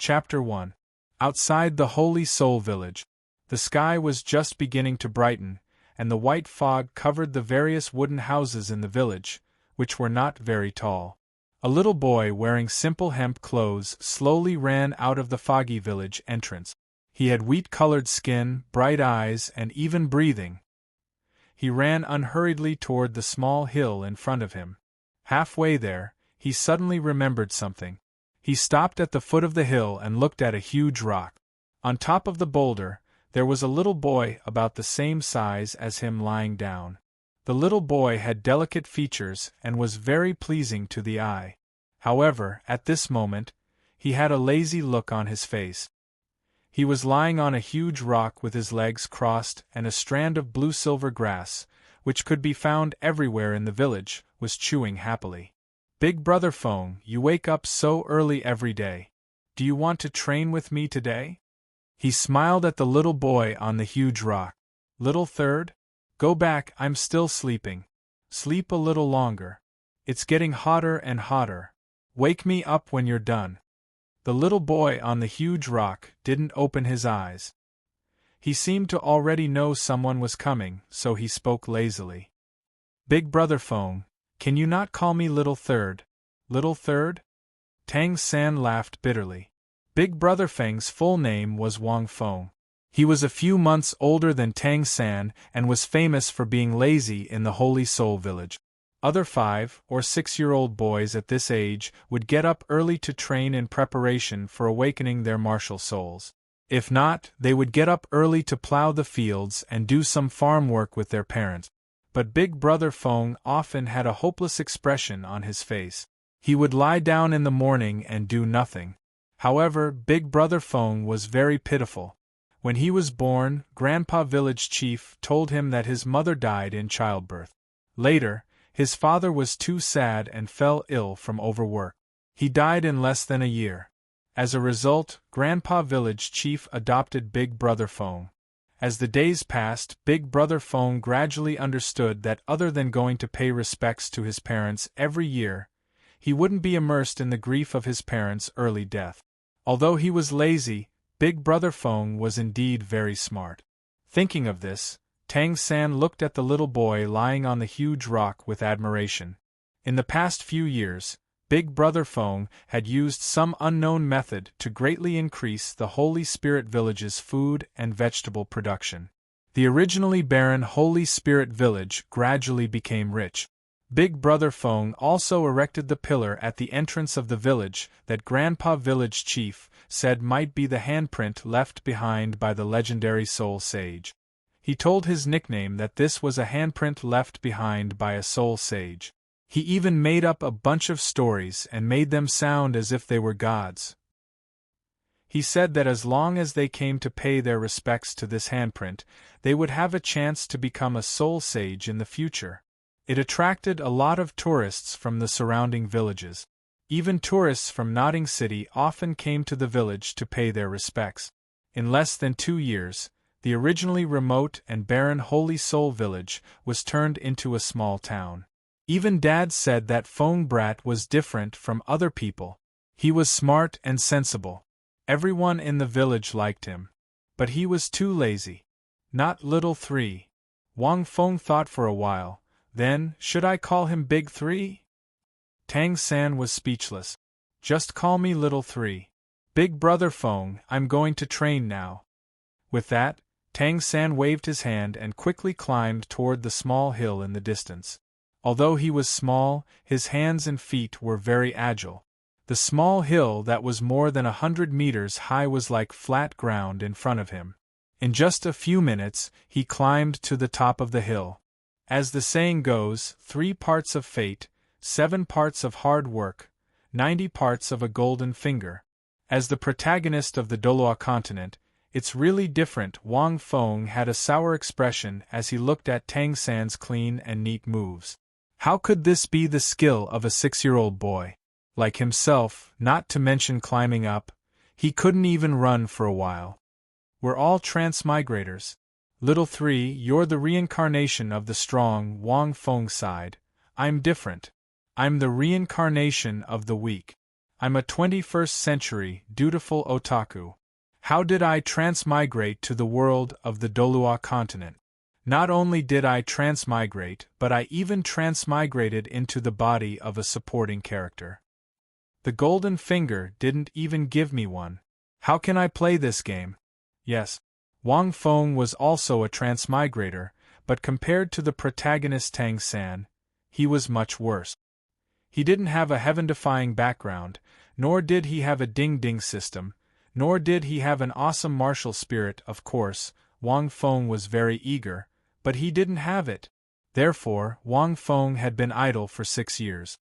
Chapter 1. Outside the Holy Soul Village. The sky was just beginning to brighten, and the white fog covered the various wooden houses in the village, which were not very tall. A little boy wearing simple hemp clothes slowly ran out of the foggy village entrance. He had wheat-colored skin, bright eyes, and even breathing. He ran unhurriedly toward the small hill in front of him. Halfway there, he suddenly remembered something. He stopped at the foot of the hill and looked at a huge rock. On top of the boulder, there was a little boy about the same size as him lying down. The little boy had delicate features and was very pleasing to the eye. However, at this moment, he had a lazy look on his face. He was lying on a huge rock with his legs crossed, and a strand of blue-silver grass, which could be found everywhere in the village, was chewing happily. "Big Brother Feng, you wake up so early every day. Do you want to train with me today?" He smiled at the little boy on the huge rock. "Little third? Go back, I'm still sleeping. Sleep a little longer. It's getting hotter and hotter. Wake me up when you're done." The little boy on the huge rock didn't open his eyes. He seemed to already know someone was coming, so he spoke lazily. "Big Brother Feng, can you not call me Little Third? Little Third?" Tang San laughed bitterly. Big Brother Feng's full name was Wang Feng. He was a few months older than Tang San and was famous for being lazy in the Holy Soul Village. Other 5- or 6-year-old boys at this age would get up early to train in preparation for awakening their martial souls. If not, they would get up early to plow the fields and do some farm work with their parents. But Big Brother Feng often had a hopeless expression on his face. He would lie down in the morning and do nothing. However, Big Brother Feng was very pitiful. When he was born, Grandpa Village Chief told him that his mother died in childbirth. Later, his father was too sad and fell ill from overwork. He died in less than a year. As a result, Grandpa Village Chief adopted Big Brother Feng. As the days passed, Big Brother Feng gradually understood that other than going to pay respects to his parents every year, he wouldn't be immersed in the grief of his parents' early death. Although he was lazy, Big Brother Feng was indeed very smart. Thinking of this, Tang San looked at the little boy lying on the huge rock with admiration. In the past few years, Big Brother Feng had used some unknown method to greatly increase the Holy Spirit Village's food and vegetable production. The originally barren Holy Spirit Village gradually became rich. Big Brother Feng also erected the pillar at the entrance of the village that Grandpa Village Chief said might be the handprint left behind by the legendary Soul Sage. He told his nickname that this was a handprint left behind by a Soul Sage. He even made up a bunch of stories and made them sound as if they were gods. He said that as long as they came to pay their respects to this handprint, they would have a chance to become a Soul Sage in the future. It attracted a lot of tourists from the surrounding villages. Even tourists from Nodding City often came to the village to pay their respects. In less than 2 years, the originally remote and barren Holy Soul Village was turned into a small town. Even Dad said that Feng Brat was different from other people. He was smart and sensible. Everyone in the village liked him. But he was too lazy. Not Little 3. Wang Feng thought for a while. Then, should I call him Big 3? Tang San was speechless. "Just call me Little 3. Big Brother Feng, I'm going to train now." With that, Tang San waved his hand and quickly climbed toward the small hill in the distance. Although he was small, his hands and feet were very agile. The small hill that was more than 100 meters high was like flat ground in front of him. In just a few minutes, he climbed to the top of the hill. As the saying goes, 3 parts of fate, 7 parts of hard work, 90 parts of a golden finger. As the protagonist of the Douluo continent, it's really different. Wang Feng had a sour expression as he looked at Tang San's clean and neat moves. How could this be the skill of a 6-year-old boy? Like himself, not to mention climbing up, he couldn't even run for a while. We're all transmigrators. Little 3, you're the reincarnation of the strong, Wang Feng sighed. I'm different. I'm the reincarnation of the weak. I'm a 21st century, dutiful otaku. How did I transmigrate to the world of the Douluo continent? Not only did I transmigrate, but I even transmigrated into the body of a supporting character. The golden finger didn't even give me one. How can I play this game? Yes. Wang Feng was also a transmigrator, but compared to the protagonist Tang San, he was much worse. He didn't have a heaven-defying background, nor did he have a ding-ding system, nor did he have an awesome martial spirit. Of course, Wang Feng was very eager, but he didn't have it. Therefore, Wang Feng had been idle for 6 years.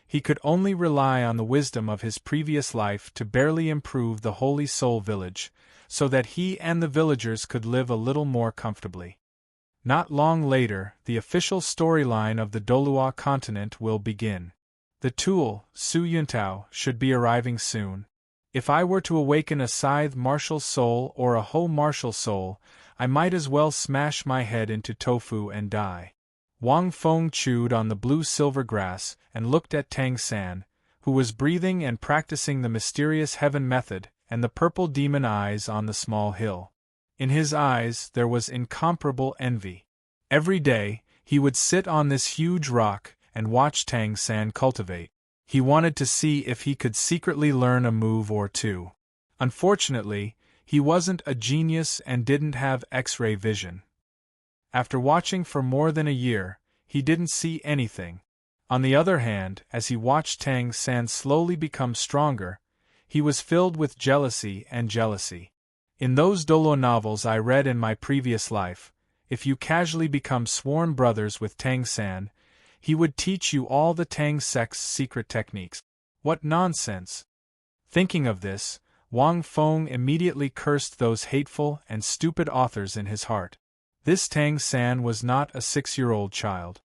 He could only rely on the wisdom of his previous life to barely improve the Holy Soul Village, so that he and the villagers could live a little more comfortably. Not long later, the official storyline of the Douluo continent will begin. The tool, Su Yuntao, should be arriving soon. If I were to awaken a scythe martial soul or a Ho martial soul, I might as well smash my head into tofu and die. Wang Feng chewed on the blue-silver grass and looked at Tang San, who was breathing and practicing the mysterious heaven method, and the purple demon eyes on the small hill. In his eyes there was incomparable envy. Every day, he would sit on this huge rock and watch Tang San cultivate. He wanted to see if he could secretly learn a move or two. Unfortunately, he wasn't a genius and didn't have X-ray vision. After watching for more than a year, he didn't see anything. On the other hand, as he watched Tang San slowly become stronger, he was filled with jealousy and jealousy. In those Douluo novels I read in my previous life, if you casually become sworn brothers with Tang San, he would teach you all the Tang sect's secret techniques. What nonsense! Thinking of this, Wang Feng immediately cursed those hateful and stupid authors in his heart. This Tang San was not a 6-year-old child.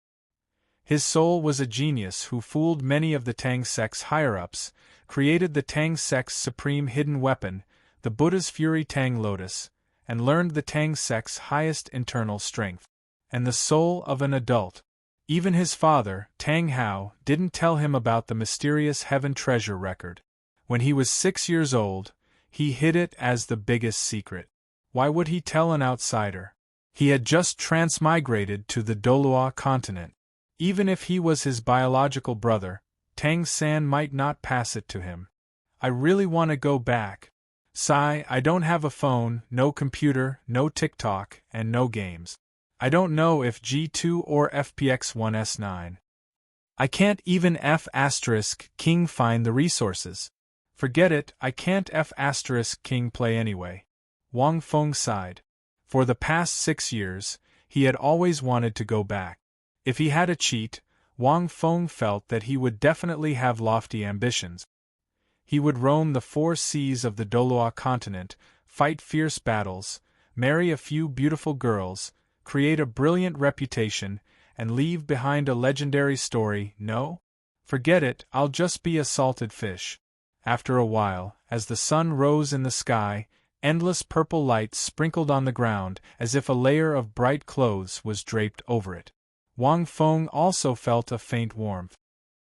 His soul was a genius who fooled many of the Tang sect's higher-ups, created the Tang sect's supreme hidden weapon, the Buddha's Fury Tang Lotus, and learned the Tang sect's highest internal strength. And the soul of an adult. Even his father, Tang Hao, didn't tell him about the mysterious heaven treasure record. When he was 6 years old, he hid it as the biggest secret. Why would he tell an outsider? He had just transmigrated to the Douluo continent. Even if he was his biological brother, Tang San might not pass it to him. I really want to go back. Sigh, I don't have a phone, no computer, no TikTok, and no games. I don't know if G2 or FPX1S9. I can't even F*King find the resources. Forget it, I can't F*King play anyway. Wang Feng sighed. For the past 6 years, he had always wanted to go back. If he had a cheat, Wang Feng felt that he would definitely have lofty ambitions. He would roam the 4 seas of the Douluo continent, fight fierce battles, marry a few beautiful girls, create a brilliant reputation, and leave behind a legendary story. No? Forget it, I'll just be a salted fish. After a while, as the sun rose in the sky, endless purple light sprinkled on the ground as if a layer of bright clothes was draped over it. Wang Feng also felt a faint warmth.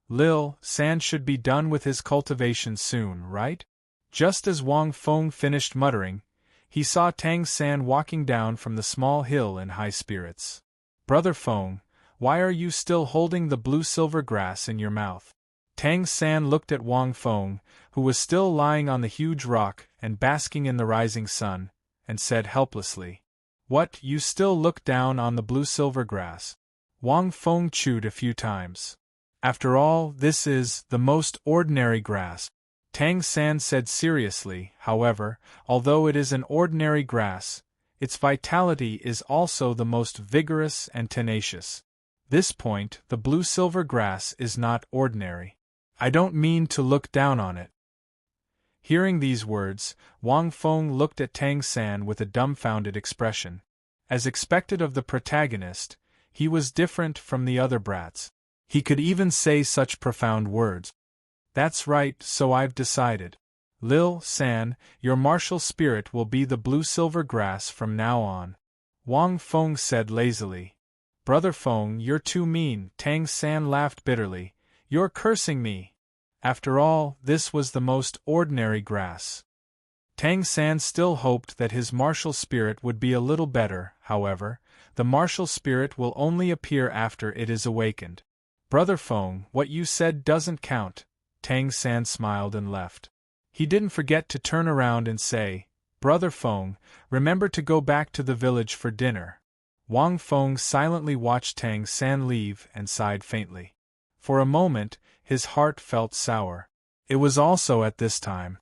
Lil San should be done with his cultivation soon, right? Just as Wang Feng finished muttering, he saw Tang San walking down from the small hill in high spirits. Brother Feng, why are you still holding the blue-silver grass in your mouth? Tang San looked at Wang Feng, who was still lying on the huge rock and basking in the rising sun, and said helplessly, "What, you still look down on the blue-silver grass?" Wang Feng chewed a few times. "After all, this is the most ordinary grass." Tang San said seriously, however, although it is an ordinary grass, its vitality is also the most vigorous and tenacious. This point, the blue-silver grass is not ordinary. I don't mean to look down on it. Hearing these words, Wang Feng looked at Tang San with a dumbfounded expression. As expected of the protagonist, he was different from the other brats. He could even say such profound words. "That's right, so I've decided. Lil San, your martial spirit will be the blue-silver grass from now on," Wang Feng said lazily. "Brother Feng, you're too mean," Tang San laughed bitterly. "You're cursing me." After all, this was the most ordinary grass. Tang San still hoped that his martial spirit would be a little better. However, the martial spirit will only appear after it is awakened. Brother Feng, what you said doesn't count. Tang San smiled and left. He didn't forget to turn around and say, Brother Feng, remember to go back to the village for dinner. Wang Feng silently watched Tang San leave and sighed faintly. For a moment, his heart felt sour. It was also at this time.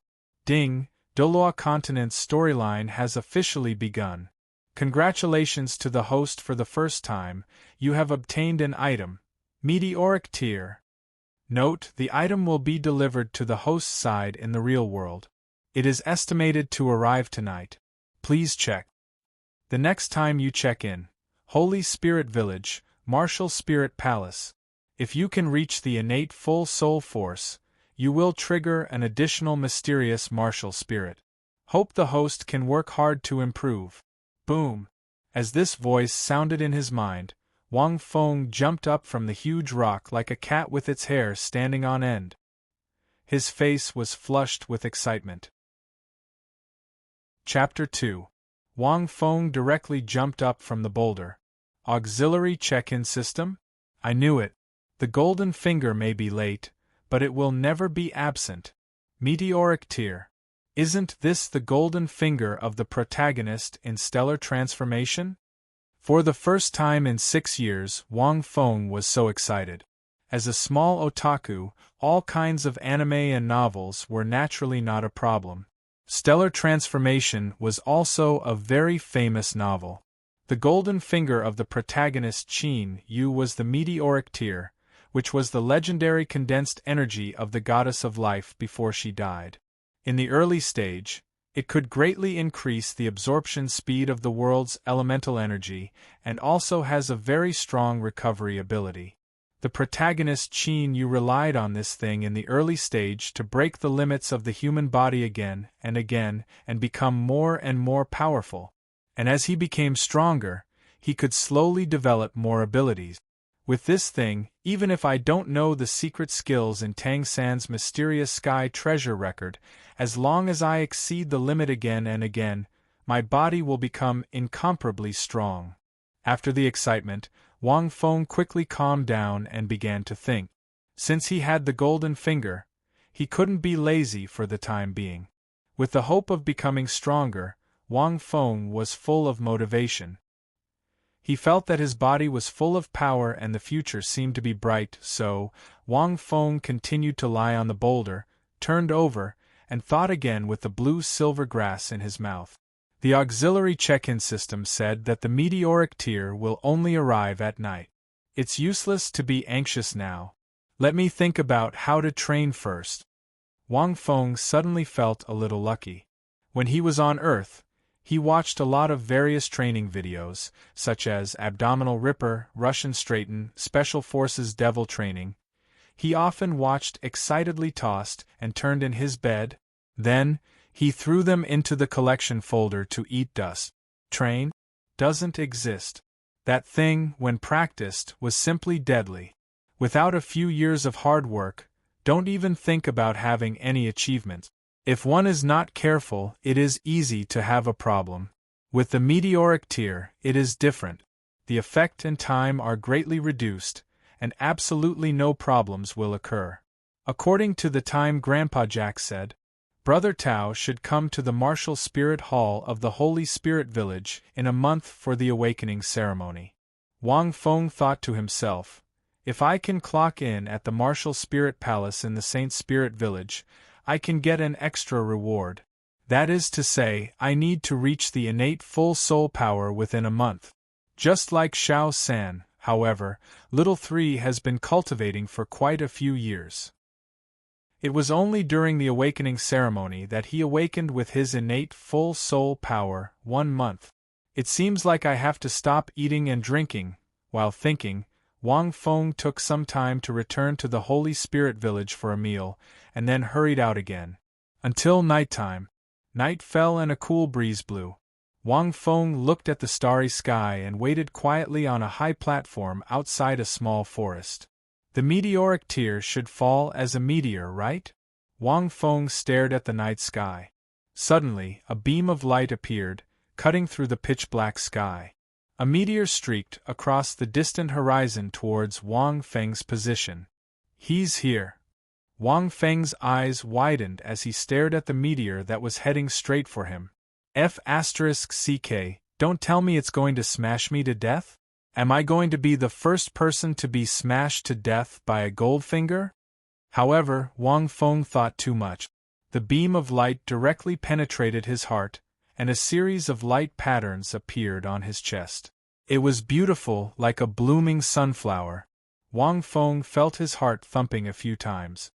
Ding! Douluo Continent's storyline has officially begun. Congratulations to the host for the first time, you have obtained an item, Meteoric Tear. Note, the item will be delivered to the host's side in the real world. It is estimated to arrive tonight. Please check. The next time you check in, Holy Spirit Village, Martial Spirit Palace. If you can reach the innate full soul force, you will trigger an additional mysterious martial spirit. Hope the host can work hard to improve. Boom! As this voice sounded in his mind, Wang Feng jumped up from the huge rock like a cat with its hair standing on end. His face was flushed with excitement. Chapter 2. Wang Feng directly jumped up from the boulder. Auxiliary check-in system? I knew it. The golden finger may be late, but it will never be absent. Meteoric Tear. Isn't this the golden finger of the protagonist in Stellar Transformation? For the first time in 6 years, Wang Feng was so excited. As a small otaku, all kinds of anime and novels were naturally not a problem. Stellar Transformation was also a very famous novel. The golden finger of the protagonist Qin Yu was the meteoric tear, which was the legendary condensed energy of the goddess of life before she died. In the early stage, it could greatly increase the absorption speed of the world's elemental energy and also has a very strong recovery ability. The protagonist Qin Yu relied on this thing in the early stage to break the limits of the human body again and become more and more powerful. And as he became stronger, he could slowly develop more abilities. With this thing, even if I don't know the secret skills in Tang San's mysterious sky treasure record, as long as I exceed the limit again and again, my body will become incomparably strong. After the excitement, Wang Feng quickly calmed down and began to think. Since he had the golden finger, he couldn't be lazy for the time being. With the hope of becoming stronger, Wang Feng was full of motivation. He felt that his body was full of power and the future seemed to be bright, so Wang Feng continued to lie on the boulder, turned over, and thought again with the blue-silver grass in his mouth. The auxiliary check-in system said that the meteoric tear will only arrive at night. It's useless to be anxious now. Let me think about how to train first. Wang Feng suddenly felt a little lucky. When he was on Earth, he watched a lot of various training videos, such as Abdominal Ripper, Russian Straighten, Special Forces Devil Training. He often watched excitedly tossed and turned in his bed. Then, he threw them into the collection folder to eat dust. Train? Doesn't exist. That thing, when practiced, was simply deadly. Without a few years of hard work, don't even think about having any achievements. If one is not careful, it is easy to have a problem. With the meteoric tear, it is different. The effect and time are greatly reduced, and absolutely no problems will occur. According to the time Grandpa Jack said, Brother Tao should come to the Martial Spirit Hall of the Holy Spirit Village in a month for the awakening ceremony. Wang Feng thought to himself, if I can clock in at the Martial Spirit Palace in the Saint Spirit Village, I can get an extra reward. That is to say, I need to reach the innate full soul power within a month. Just like Xiao San, however, Little 3 has been cultivating for quite a few years. It was only during the awakening ceremony that he awakened with his innate full soul power, 1 month. It seems like I have to stop eating and drinking. While thinking, Wang Feng took some time to return to the Holy Spirit Village for a meal, and then hurried out again. Until nighttime. Night fell and a cool breeze blew. Wang Feng looked at the starry sky and waited quietly on a high platform outside a small forest. The meteoric tear should fall as a meteor, right? Wang Feng stared at the night sky. Suddenly, a beam of light appeared, cutting through the pitch-black sky. A meteor streaked across the distant horizon towards Wang Feng's position. He's here. Wang Feng's eyes widened as he stared at the meteor that was heading straight for him. F***ck, don't tell me it's going to smash me to death? Am I going to be the first person to be smashed to death by a Goldfinger? However, Wang Feng thought too much. The beam of light directly penetrated his heart, and a series of light patterns appeared on his chest. It was beautiful, like a blooming sunflower. Wang Feng felt his heart thumping a few times.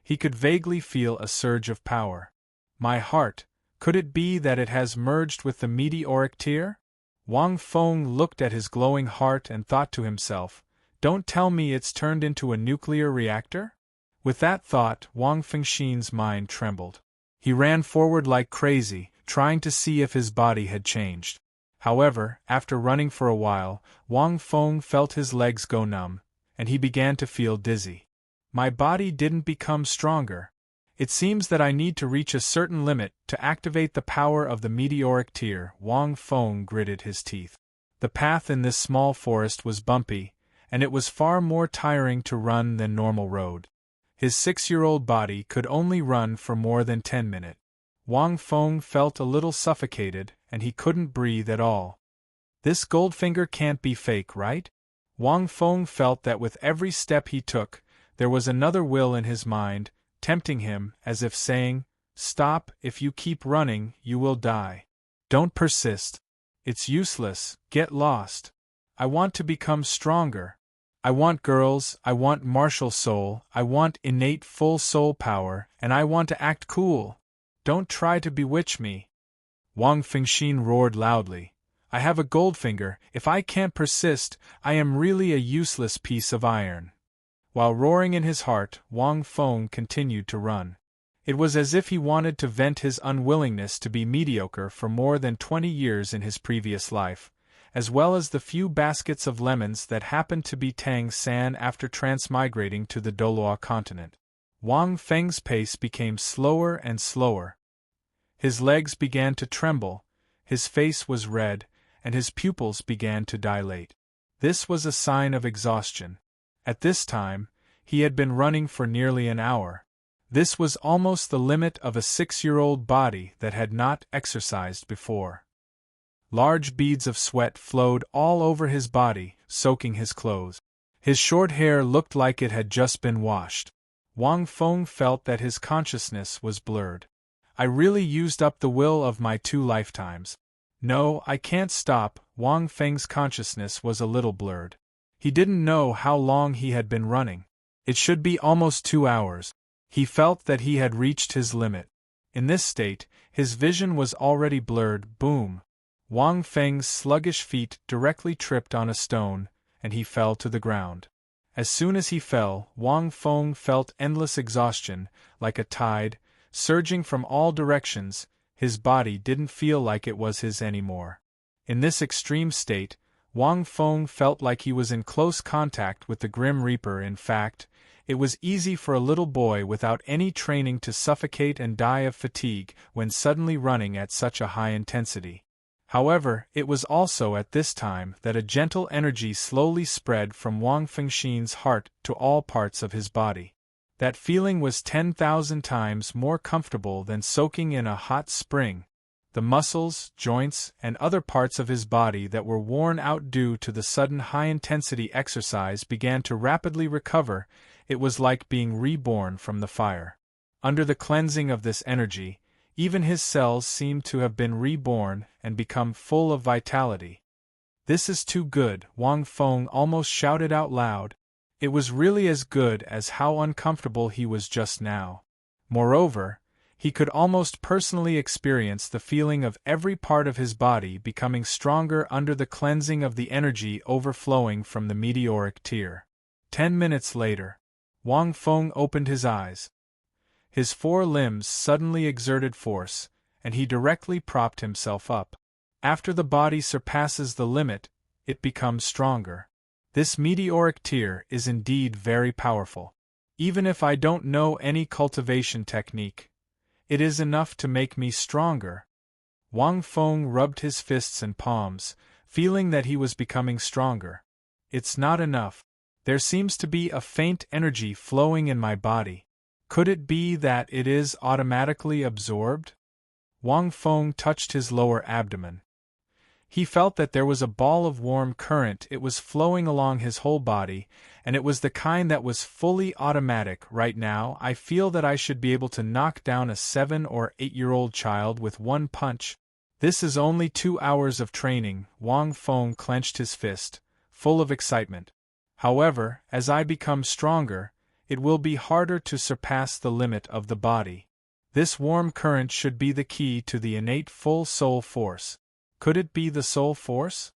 He could vaguely feel a surge of power. My heart, could it be that it has merged with the meteoric tear? Wang Feng looked at his glowing heart and thought to himself, don't tell me it's turned into a nuclear reactor? With that thought, Wang Fengxin's mind trembled. He ran forward like crazy, trying to see if his body had changed. However, after running for a while, Wang Feng felt his legs go numb, and he began to feel dizzy. My body didn't become stronger. It seems that I need to reach a certain limit to activate the power of the meteoric tear. Wang Feng gritted his teeth. The path in this small forest was bumpy, and it was far more tiring to run than normal road. His 6-year-old body could only run for more than 10 minutes. Wang Feng felt a little suffocated, and he couldn't breathe at all. This Goldfinger can't be fake, right? Wang Feng felt that with every step he took, there was another will in his mind, tempting him, as if saying, stop, if you keep running, you will die. Don't persist. It's useless, get lost. I want to become stronger. I want girls, I want martial soul, I want innate full soul power, and I want to act cool. Don't try to bewitch me. Wang Fengxin roared loudly. I have a Goldfinger, if I can't persist, I am really a useless piece of iron. While roaring in his heart, Wang Feng continued to run. It was as if he wanted to vent his unwillingness to be mediocre for more than 20 years in his previous life, as well as the few baskets of lemons that happened to be Tang San after transmigrating to the Douluo continent. Wang Feng's pace became slower and slower. His legs began to tremble, his face was red, and his pupils began to dilate. This was a sign of exhaustion. At this time, he had been running for nearly an hour. This was almost the limit of a 6-year-old body that had not exercised before. Large beads of sweat flowed all over his body, soaking his clothes. His short hair looked like it had just been washed. Wang Feng felt that his consciousness was blurred. I really used up the will of my 2 lifetimes. No, I can't stop. Wang Feng's consciousness was a little blurred. He didn't know how long he had been running. It should be almost 2 hours. He felt that he had reached his limit. In this state, his vision was already blurred. Boom! Wang Feng's sluggish feet directly tripped on a stone, and he fell to the ground. As soon as he fell, Wang Feng felt endless exhaustion, like a tide, surging from all directions. His body didn't feel like it was his anymore. In this extreme state, Wang Feng felt like he was in close contact with the Grim Reaper. In fact, it was easy for a little boy without any training to suffocate and die of fatigue when suddenly running at such a high intensity. However, it was also at this time that a gentle energy slowly spread from Wang Fengxin's heart to all parts of his body. That feeling was 10,000 times more comfortable than soaking in a hot spring. The muscles, joints, and other parts of his body that were worn out due to the sudden high-intensity exercise began to rapidly recover. It was like being reborn from the fire. Under the cleansing of this energy, even his cells seemed to have been reborn and become full of vitality. This is too good, Wang Feng almost shouted out loud. It was really as good as how uncomfortable he was just now. Moreover, he could almost personally experience the feeling of every part of his body becoming stronger under the cleansing of the energy overflowing from the meteoric tear. 10 minutes later, Wang Feng opened his eyes. His 4 limbs suddenly exerted force, and he directly propped himself up. After the body surpasses the limit, it becomes stronger. This meteoric tear is indeed very powerful. Even if I don't know any cultivation technique, it is enough to make me stronger. Wang Feng rubbed his fists and palms, feeling that he was becoming stronger. It's not enough. There seems to be a faint energy flowing in my body. Could it be that it is automatically absorbed? Wang Feng touched his lower abdomen. He felt that there was a ball of warm current. It was flowing along his whole body, and it was the kind that was fully automatic. Right now, I feel that I should be able to knock down a 7 or 8-year-old child with one punch. This is only 2 hours of training. Wang Feng clenched his fist, full of excitement. However, as I become stronger, it will be harder to surpass the limit of the body. This warm current should be the key to the innate full soul force. Could it be the soul force?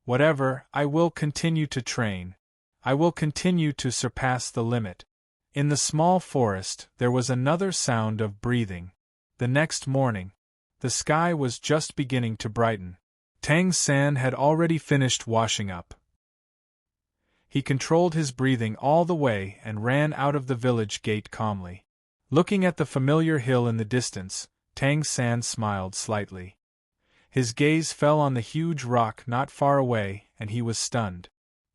Whatever, I will continue to train. I will continue to surpass the limit. In the small forest, there was another sound of breathing. The next morning, the sky was just beginning to brighten. Tang San had already finished washing up. He controlled his breathing all the way and ran out of the village gate calmly. Looking at the familiar hill in the distance, Tang San smiled slightly. His gaze fell on the huge rock not far away, and he was stunned.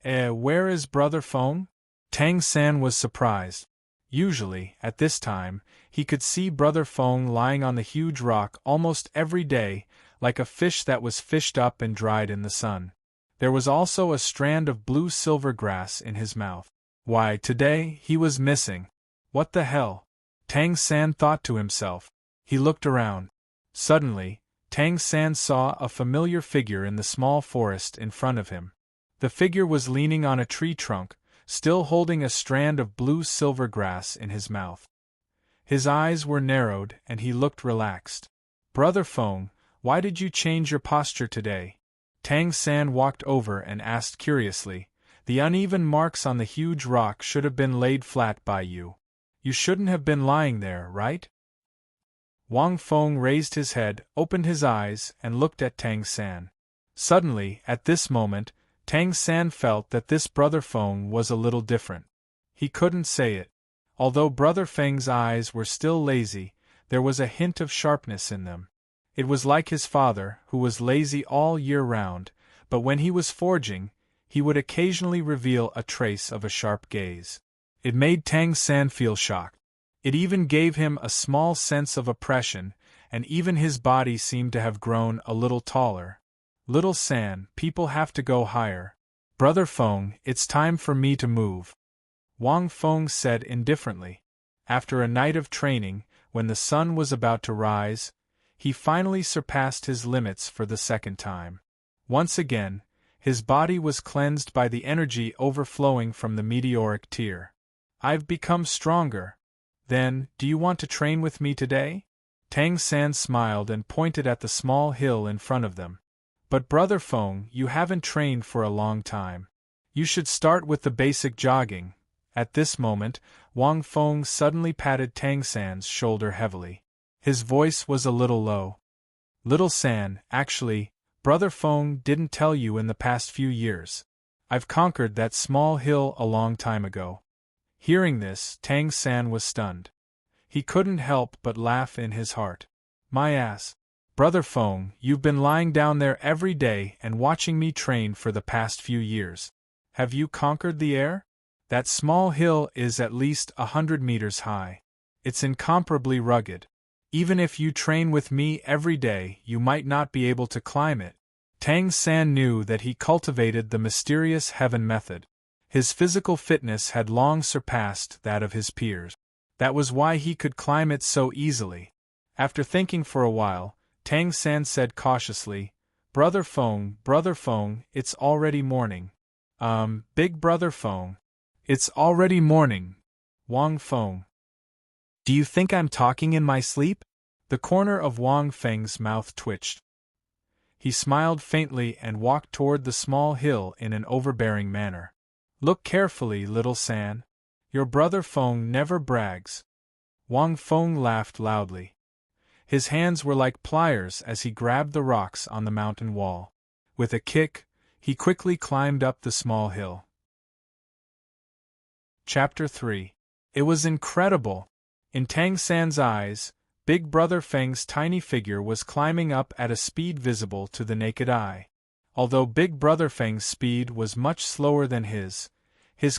Where is Brother Feng? Tang San was surprised. Usually, at this time, he could see Brother Feng lying on the huge rock almost every day, like a fish that was fished up and dried in the sun. There was also a strand of blue-silver grass in his mouth. Why, today, he was missing. What the hell? Tang San thought to himself. He looked around. Suddenly, Tang San saw a familiar figure in the small forest in front of him. The figure was leaning on a tree trunk, still holding a strand of blue-silver grass in his mouth. His eyes were narrowed and he looked relaxed. Brother Feng, why did you change your posture today? Tang San walked over and asked curiously. The uneven marks on the huge rock should have been laid flat by you. You shouldn't have been lying there, right? Wang Feng raised his head, opened his eyes, and looked at Tang San. Suddenly, at this moment, Tang San felt that this Brother Feng was a little different. He couldn't say it. Although Brother Feng's eyes were still lazy, there was a hint of sharpness in them. It was like his father, who was lazy all year round, but when he was forging, he would occasionally reveal a trace of a sharp gaze. It made Tang San feel shocked. It even gave him a small sense of oppression, and even his body seemed to have grown a little taller. Little San, people have to go higher. Brother Feng, it's time for me to move. Wang Feng said indifferently. After a night of training, when the sun was about to rise, he finally surpassed his limits for the second time. Once again, his body was cleansed by the energy overflowing from the meteoric tear. I've become stronger. Then, do you want to train with me today? Tang San smiled and pointed at the small hill in front of them. But Brother Feng, you haven't trained for a long time. You should start with the basic jogging. At this moment, Wang Feng suddenly patted Tang San's shoulder heavily. His voice was a little low. Little San, actually, Brother Feng didn't tell you in the past few years. I've conquered that small hill a long time ago. Hearing this, Tang San was stunned. He couldn't help but laugh in his heart. My ass. Brother Feng, you've been lying down there every day and watching me train for the past few years. Have you conquered the air? That small hill is at least 100 meters high. It's incomparably rugged. Even if you train with me every day, you might not be able to climb it. Tang San knew that he cultivated the mysterious heaven method. His physical fitness had long surpassed that of his peers. That was why he could climb it so easily. After thinking for a while, Tang San said cautiously, Brother Feng, it's already morning. Big Brother Feng. It's already morning. Wang Feng. Do you think I'm talking in my sleep? The corner of Wang Feng's mouth twitched. He smiled faintly and walked toward the small hill in an overbearing manner. Look carefully, little San. Your Brother Feng never brags. Wang Feng laughed loudly. His hands were like pliers as he grabbed the rocks on the mountain wall. With a kick, he quickly climbed up the small hill. Chapter 3. It was incredible. In Tang San's eyes, Big Brother Feng's tiny figure was climbing up at a speed visible to the naked eye. Although Big Brother Feng's speed was much slower than his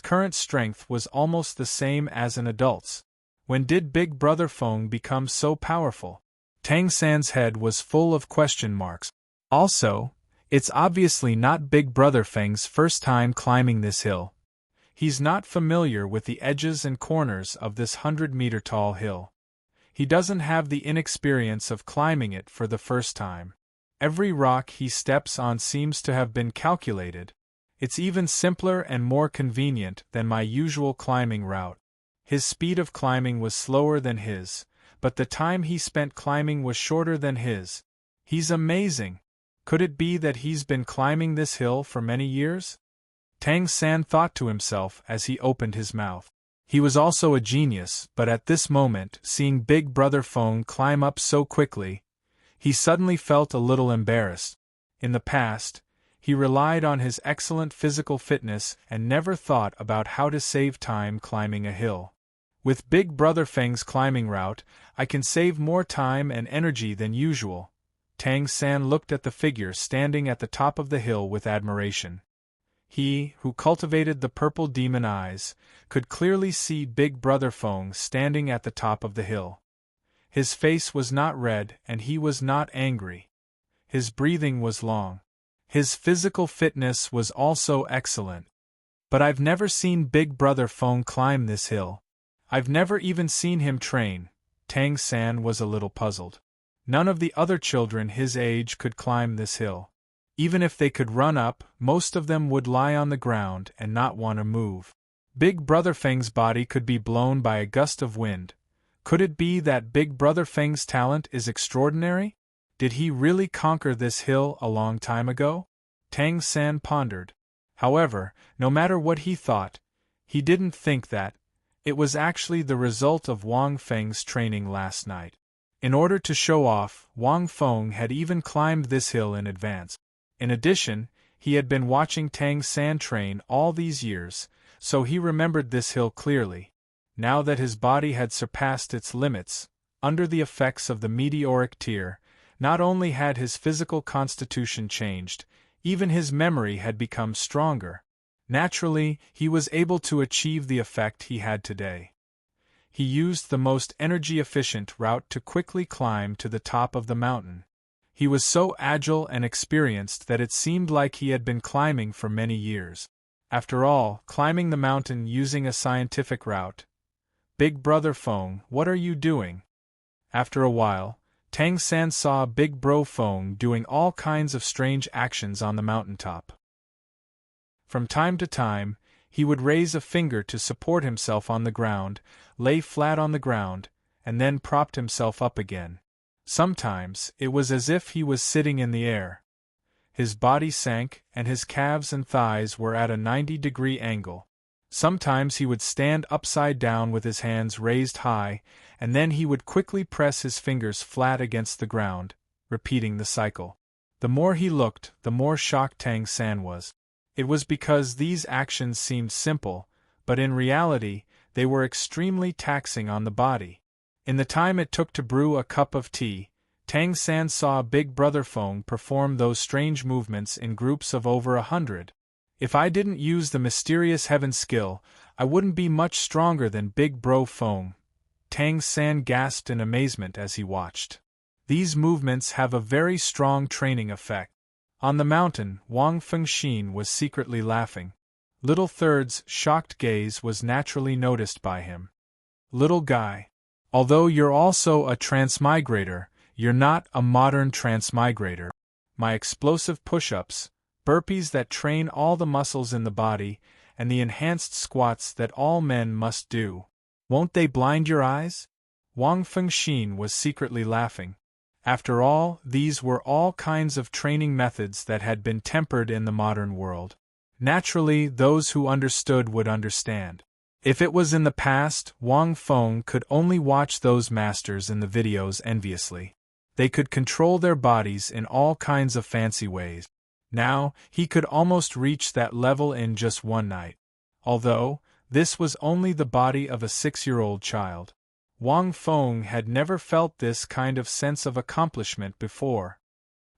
current strength was almost the same as an adult's. When did Big Brother Feng become so powerful? Tang San's head was full of question marks. Also, it's obviously not Big Brother Feng's first time climbing this hill. He's not familiar with the edges and corners of this 100-meter-tall hill. He doesn't have the inexperience of climbing it for the first time. Every rock he steps on seems to have been calculated. It's even simpler and more convenient than my usual climbing route. His speed of climbing was slower than his, but the time he spent climbing was shorter than his. He's amazing. Could it be that he's been climbing this hill for many years? Tang San thought to himself as he opened his mouth. He was also a genius, but at this moment, seeing Big Brother Feng climb up so quickly, he suddenly felt a little embarrassed. In the past, he relied on his excellent physical fitness and never thought about how to save time climbing a hill. With Big Brother Feng's climbing route, I can save more time and energy than usual. Tang San looked at the figure standing at the top of the hill with admiration. He, who cultivated the purple demon eyes, could clearly see Big Brother Feng standing at the top of the hill. His face was not red and he was not angry. His breathing was long. His physical fitness was also excellent. But I've never seen Big Brother Feng climb this hill. I've never even seen him train. Tang San was a little puzzled. None of the other children his age could climb this hill. Even if they could run up, most of them would lie on the ground and not want to move. Big Brother Feng's body could be blown by a gust of wind. Could it be that Big Brother Feng's talent is extraordinary? Did he really conquer this hill a long time ago? Tang San pondered. However, no matter what he thought, he didn't think that it was actually the result of Wang Feng's training last night. In order to show off, Wang Feng had even climbed this hill in advance. In addition, he had been watching Tang San train all these years, so he remembered this hill clearly. Now that his body had surpassed its limits, under the effects of the meteoric tear, not only had his physical constitution changed, even his memory had become stronger. Naturally, he was able to achieve the effect he had today. He used the most energy-efficient route to quickly climb to the top of the mountain. He was so agile and experienced that it seemed like he had been climbing for many years. After all, climbing the mountain using a scientific route. Big Brother Feng, what are you doing? After a while, Tang San saw Big Bro Feng doing all kinds of strange actions on the mountaintop. From time to time, he would raise a finger to support himself on the ground, lay flat on the ground, and then propped himself up again. Sometimes, it was as if he was sitting in the air. His body sank, and his calves and thighs were at a 90-degree angle. Sometimes he would stand upside down with his hands raised high, and then he would quickly press his fingers flat against the ground, repeating the cycle. The more he looked, the more shocked Tang San was. It was because these actions seemed simple, but in reality, they were extremely taxing on the body. In the time it took to brew a cup of tea, Tang San saw Big Brother Feng perform those strange movements in groups of over 100. If I didn't use the mysterious heaven skill, I wouldn't be much stronger than Big Bro Feng. Tang San gasped in amazement as he watched. These movements have a very strong training effect. On the mountain, Wang Fengxin was secretly laughing. Little Third's shocked gaze was naturally noticed by him. Little guy, although you're also a transmigrator, you're not a modern transmigrator. My explosive push-ups, burpees that train all the muscles in the body, and the enhanced squats that all men must do. Won't they blind your eyes? Wang Fengxin was secretly laughing. After all, these were all kinds of training methods that had been tempered in the modern world. Naturally, those who understood would understand. If it was in the past, Wang Feng could only watch those masters in the videos enviously. They could control their bodies in all kinds of fancy ways. Now, he could almost reach that level in just one night. Although, This was only the body of a 6-year-old child. Wang Feng had never felt this kind of sense of accomplishment before.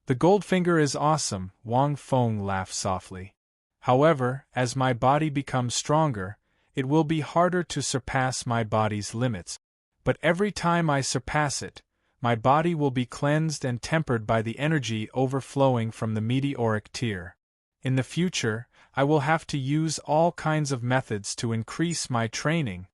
The Goldfinger is awesome, Wang Feng laughed softly. However, as my body becomes stronger, it will be harder to surpass my body's limits. But every time I surpass it, my body will be cleansed and tempered by the energy overflowing from the meteoric tear. In the future, I will have to use all kinds of methods to increase my training.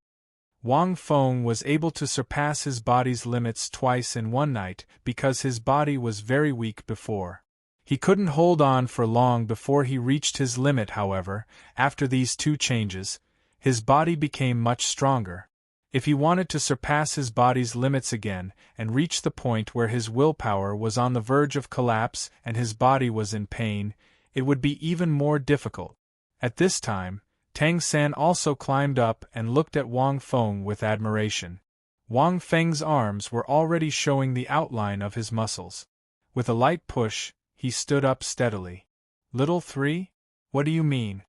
Wang Feng was able to surpass his body's limits twice in one night because his body was very weak before. He couldn't hold on for long before he reached his limit, however. After these 2 changes, his body became much stronger. If he wanted to surpass his body's limits again and reach the point where his willpower was on the verge of collapse and his body was in pain, it would be even more difficult. At this time, Tang San also climbed up and looked at Wang Feng with admiration. Wang Feng's arms were already showing the outline of his muscles. With a light push, he stood up steadily. Little 3? What do you mean?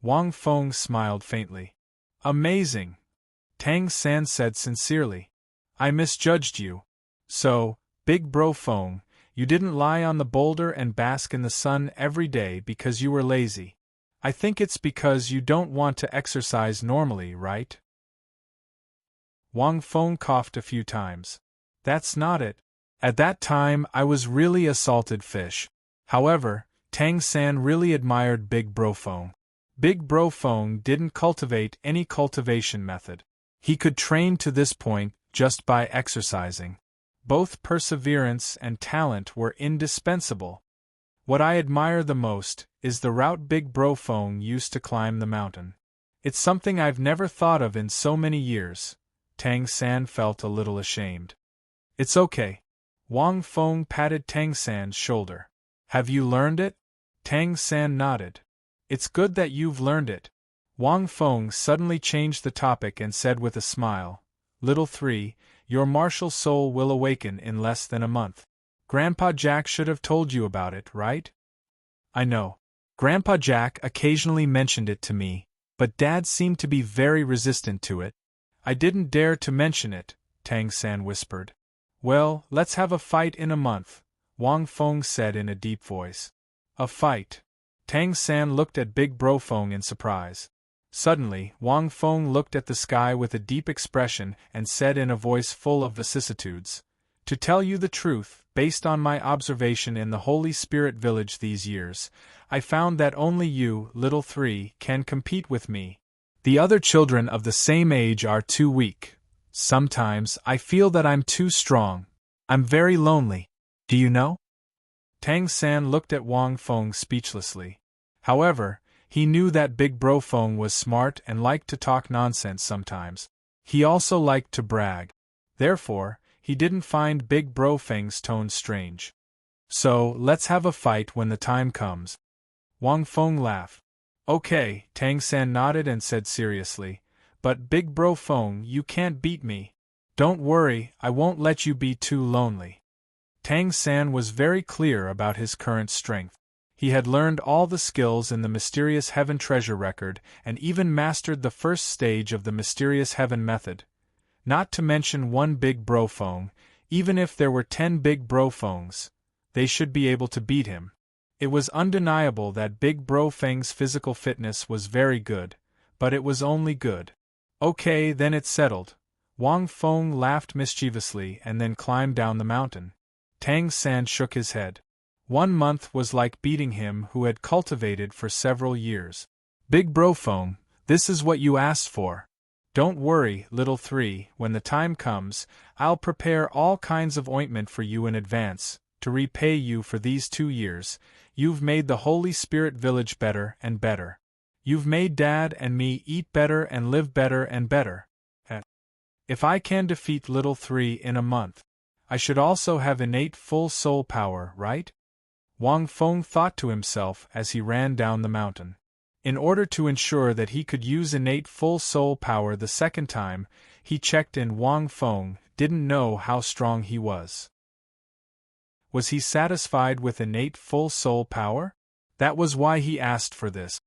Wang Feng smiled faintly. Amazing! Tang San said sincerely. I misjudged you. So, Big Bro Feng, you didn't lie on the boulder and bask in the sun every day because you were lazy. I think it's because you don't want to exercise normally, right? Wang Feng coughed a few times. That's not it. At that time I was really a salted fish. However, Tang San really admired Big Bro Feng. Big Bro Feng didn't cultivate any cultivation method. He could train to this point just by exercising. Both perseverance and talent were indispensable. What I admire the most is the route Big Bro Feng used to climb the mountain. It's something I've never thought of in so many years. Tang San felt a little ashamed. It's okay. Wang Feng patted Tang San's shoulder. Have you learned it? Tang San nodded. It's good that you've learned it. Wang Feng suddenly changed the topic and said with a smile, Little 3, your martial soul will awaken in less than a month. Grandpa Jack should have told you about it, right? I know. Grandpa Jack occasionally mentioned it to me, but Dad seemed to be very resistant to it. I didn't dare to mention it, Tang San whispered. Well, let's have a fight in a month, Wang Feng said in a deep voice. A fight? Tang San looked at Big Bro Feng in surprise. Suddenly, Wang Feng looked at the sky with a deep expression and said in a voice full of vicissitudes, To tell you the truth, based on my observation in the Holy Spirit Village these years, I found that only you, Little 3, can compete with me. The other children of the same age are too weak. Sometimes I feel that I'm too strong. I'm very lonely. Do you know? Tang San looked at Wang Feng speechlessly. However, he knew that Big Bro Feng was smart and liked to talk nonsense sometimes. He also liked to brag. Therefore, he didn't find Big Bro Feng's tone strange. So, let's have a fight when the time comes. Wang Feng laughed. Okay, Tang San nodded and said seriously, but Big Bro Feng, you can't beat me. Don't worry, I won't let you be too lonely. Tang San was very clear about his current strength. He had learned all the skills in the Mysterious Heaven Treasure Record and even mastered the first stage of the Mysterious Heaven Method. Not to mention one Big Bro Feng, even if there were 10 Big Bro Fengs, they should be able to beat him. It was undeniable that Big Bro Feng's physical fitness was very good, but it was only good. Okay, then it's settled. Wang Feng laughed mischievously and then climbed down the mountain. Tang San shook his head. 1 month was like beating him who had cultivated for several years. Big Bro Feng, this is what you asked for. Don't worry, Little 3, when the time comes, I'll prepare all kinds of ointment for you in advance, to repay you for these 2 years. You've made the Holy Spirit Village better and better. You've made Dad and me eat better and live better and better. If I can defeat Little 3 in a month, I should also have innate full soul power, right? Wang Feng thought to himself as he ran down the mountain. In order to ensure that he could use innate full soul power the second time, he checked in. Wang Feng didn't know how strong he was. Was he satisfied with innate full soul power? That was why he asked for this.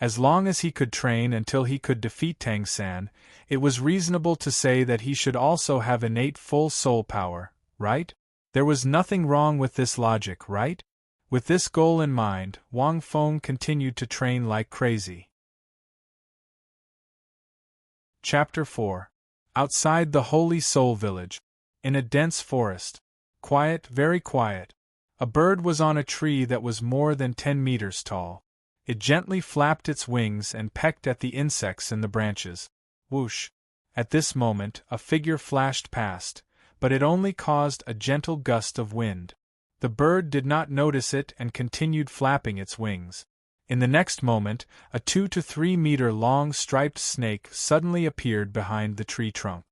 As long as he could train until he could defeat Tang San, it was reasonable to say that he should also have innate full soul power, right? There was nothing wrong with this logic, right? With this goal in mind, Wang Feng continued to train like crazy. Chapter 4. Outside the Holy Soul Village. In a dense forest. Quiet, very quiet. A bird was on a tree that was more than 10 meters tall. It gently flapped its wings and pecked at the insects in the branches. Whoosh! At this moment, a figure flashed past, but it only caused a gentle gust of wind. The bird did not notice it and continued flapping its wings. In the next moment, a 2 to 3 meter long striped snake suddenly appeared behind the tree trunk.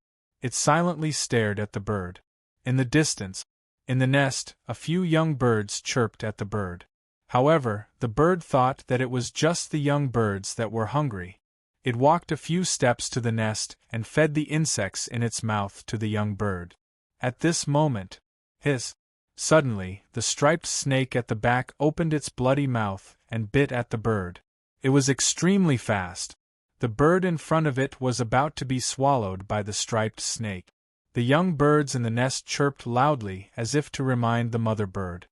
It silently stared at the bird. In the distance, in the nest, a few young birds chirped at the bird. However, the bird thought that it was just the young birds that were hungry. It walked a few steps to the nest and fed the insects in its mouth to the young bird. At this moment, suddenly, the striped snake at the back opened its bloody mouth and bit at the bird. It was extremely fast. The bird in front of it was about to be swallowed by the striped snake. The young birds in the nest chirped loudly as if to remind the mother bird.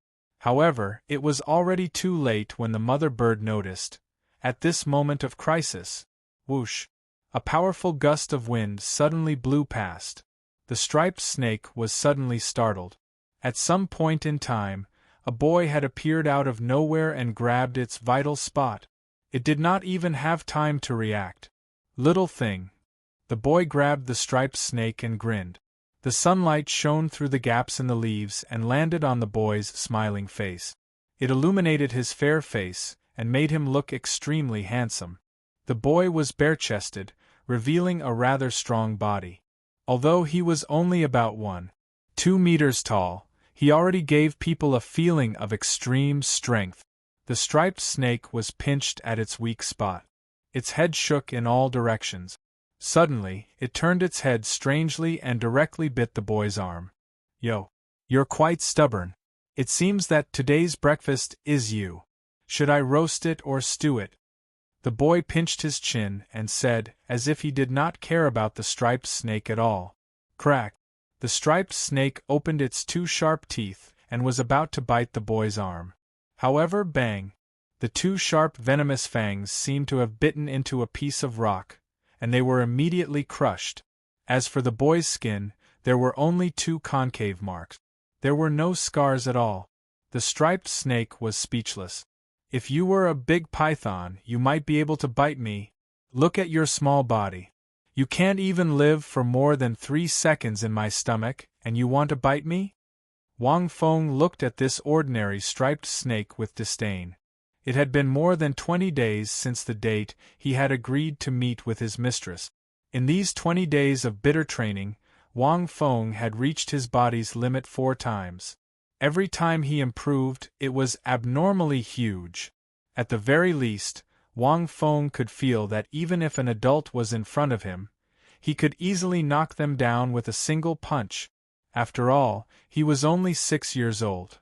However, it was already too late when the mother bird noticed. At this moment of crisis, whoosh! A powerful gust of wind suddenly blew past. The striped snake was suddenly startled. At some point in time, a boy had appeared out of nowhere and grabbed its vital spot. It did not even have time to react. Little thing. The boy grabbed the striped snake and grinned. The sunlight shone through the gaps in the leaves and landed on the boy's smiling face. It illuminated his fair face and made him look extremely handsome. The boy was bare-chested, revealing a rather strong body. Although he was only about 1.2 meters tall, he already gave people a feeling of extreme strength. The striped snake was pinched at its weak spot. Its head shook in all directions. Suddenly, it turned its head strangely and directly bit the boy's arm. Yo, you're quite stubborn. It seems that today's breakfast is you. Should I roast it or stew it? The boy pinched his chin and said, as if he did not care about the striped snake at all. Crack! The striped snake opened its 2 sharp teeth and was about to bite the boy's arm. However, bang! The 2 sharp venomous fangs seemed to have bitten into a piece of rock, and they were immediately crushed. As for the boy's skin, there were only 2 concave marks. There were no scars at all. The striped snake was speechless. If you were a big python, you might be able to bite me. Look at your small body. You can't even live for more than 3 seconds in my stomach, and you want to bite me? Wang Feng looked at this ordinary striped snake with disdain. It had been more than 20 days since the date he had agreed to meet with his mistress. In these 20 days of bitter training, Wang Feng had reached his body's limit 4 times. Every time he improved, it was abnormally huge. At the very least, Wang Feng could feel that even if an adult was in front of him, he could easily knock them down with a single punch. After all, he was only 6 years old.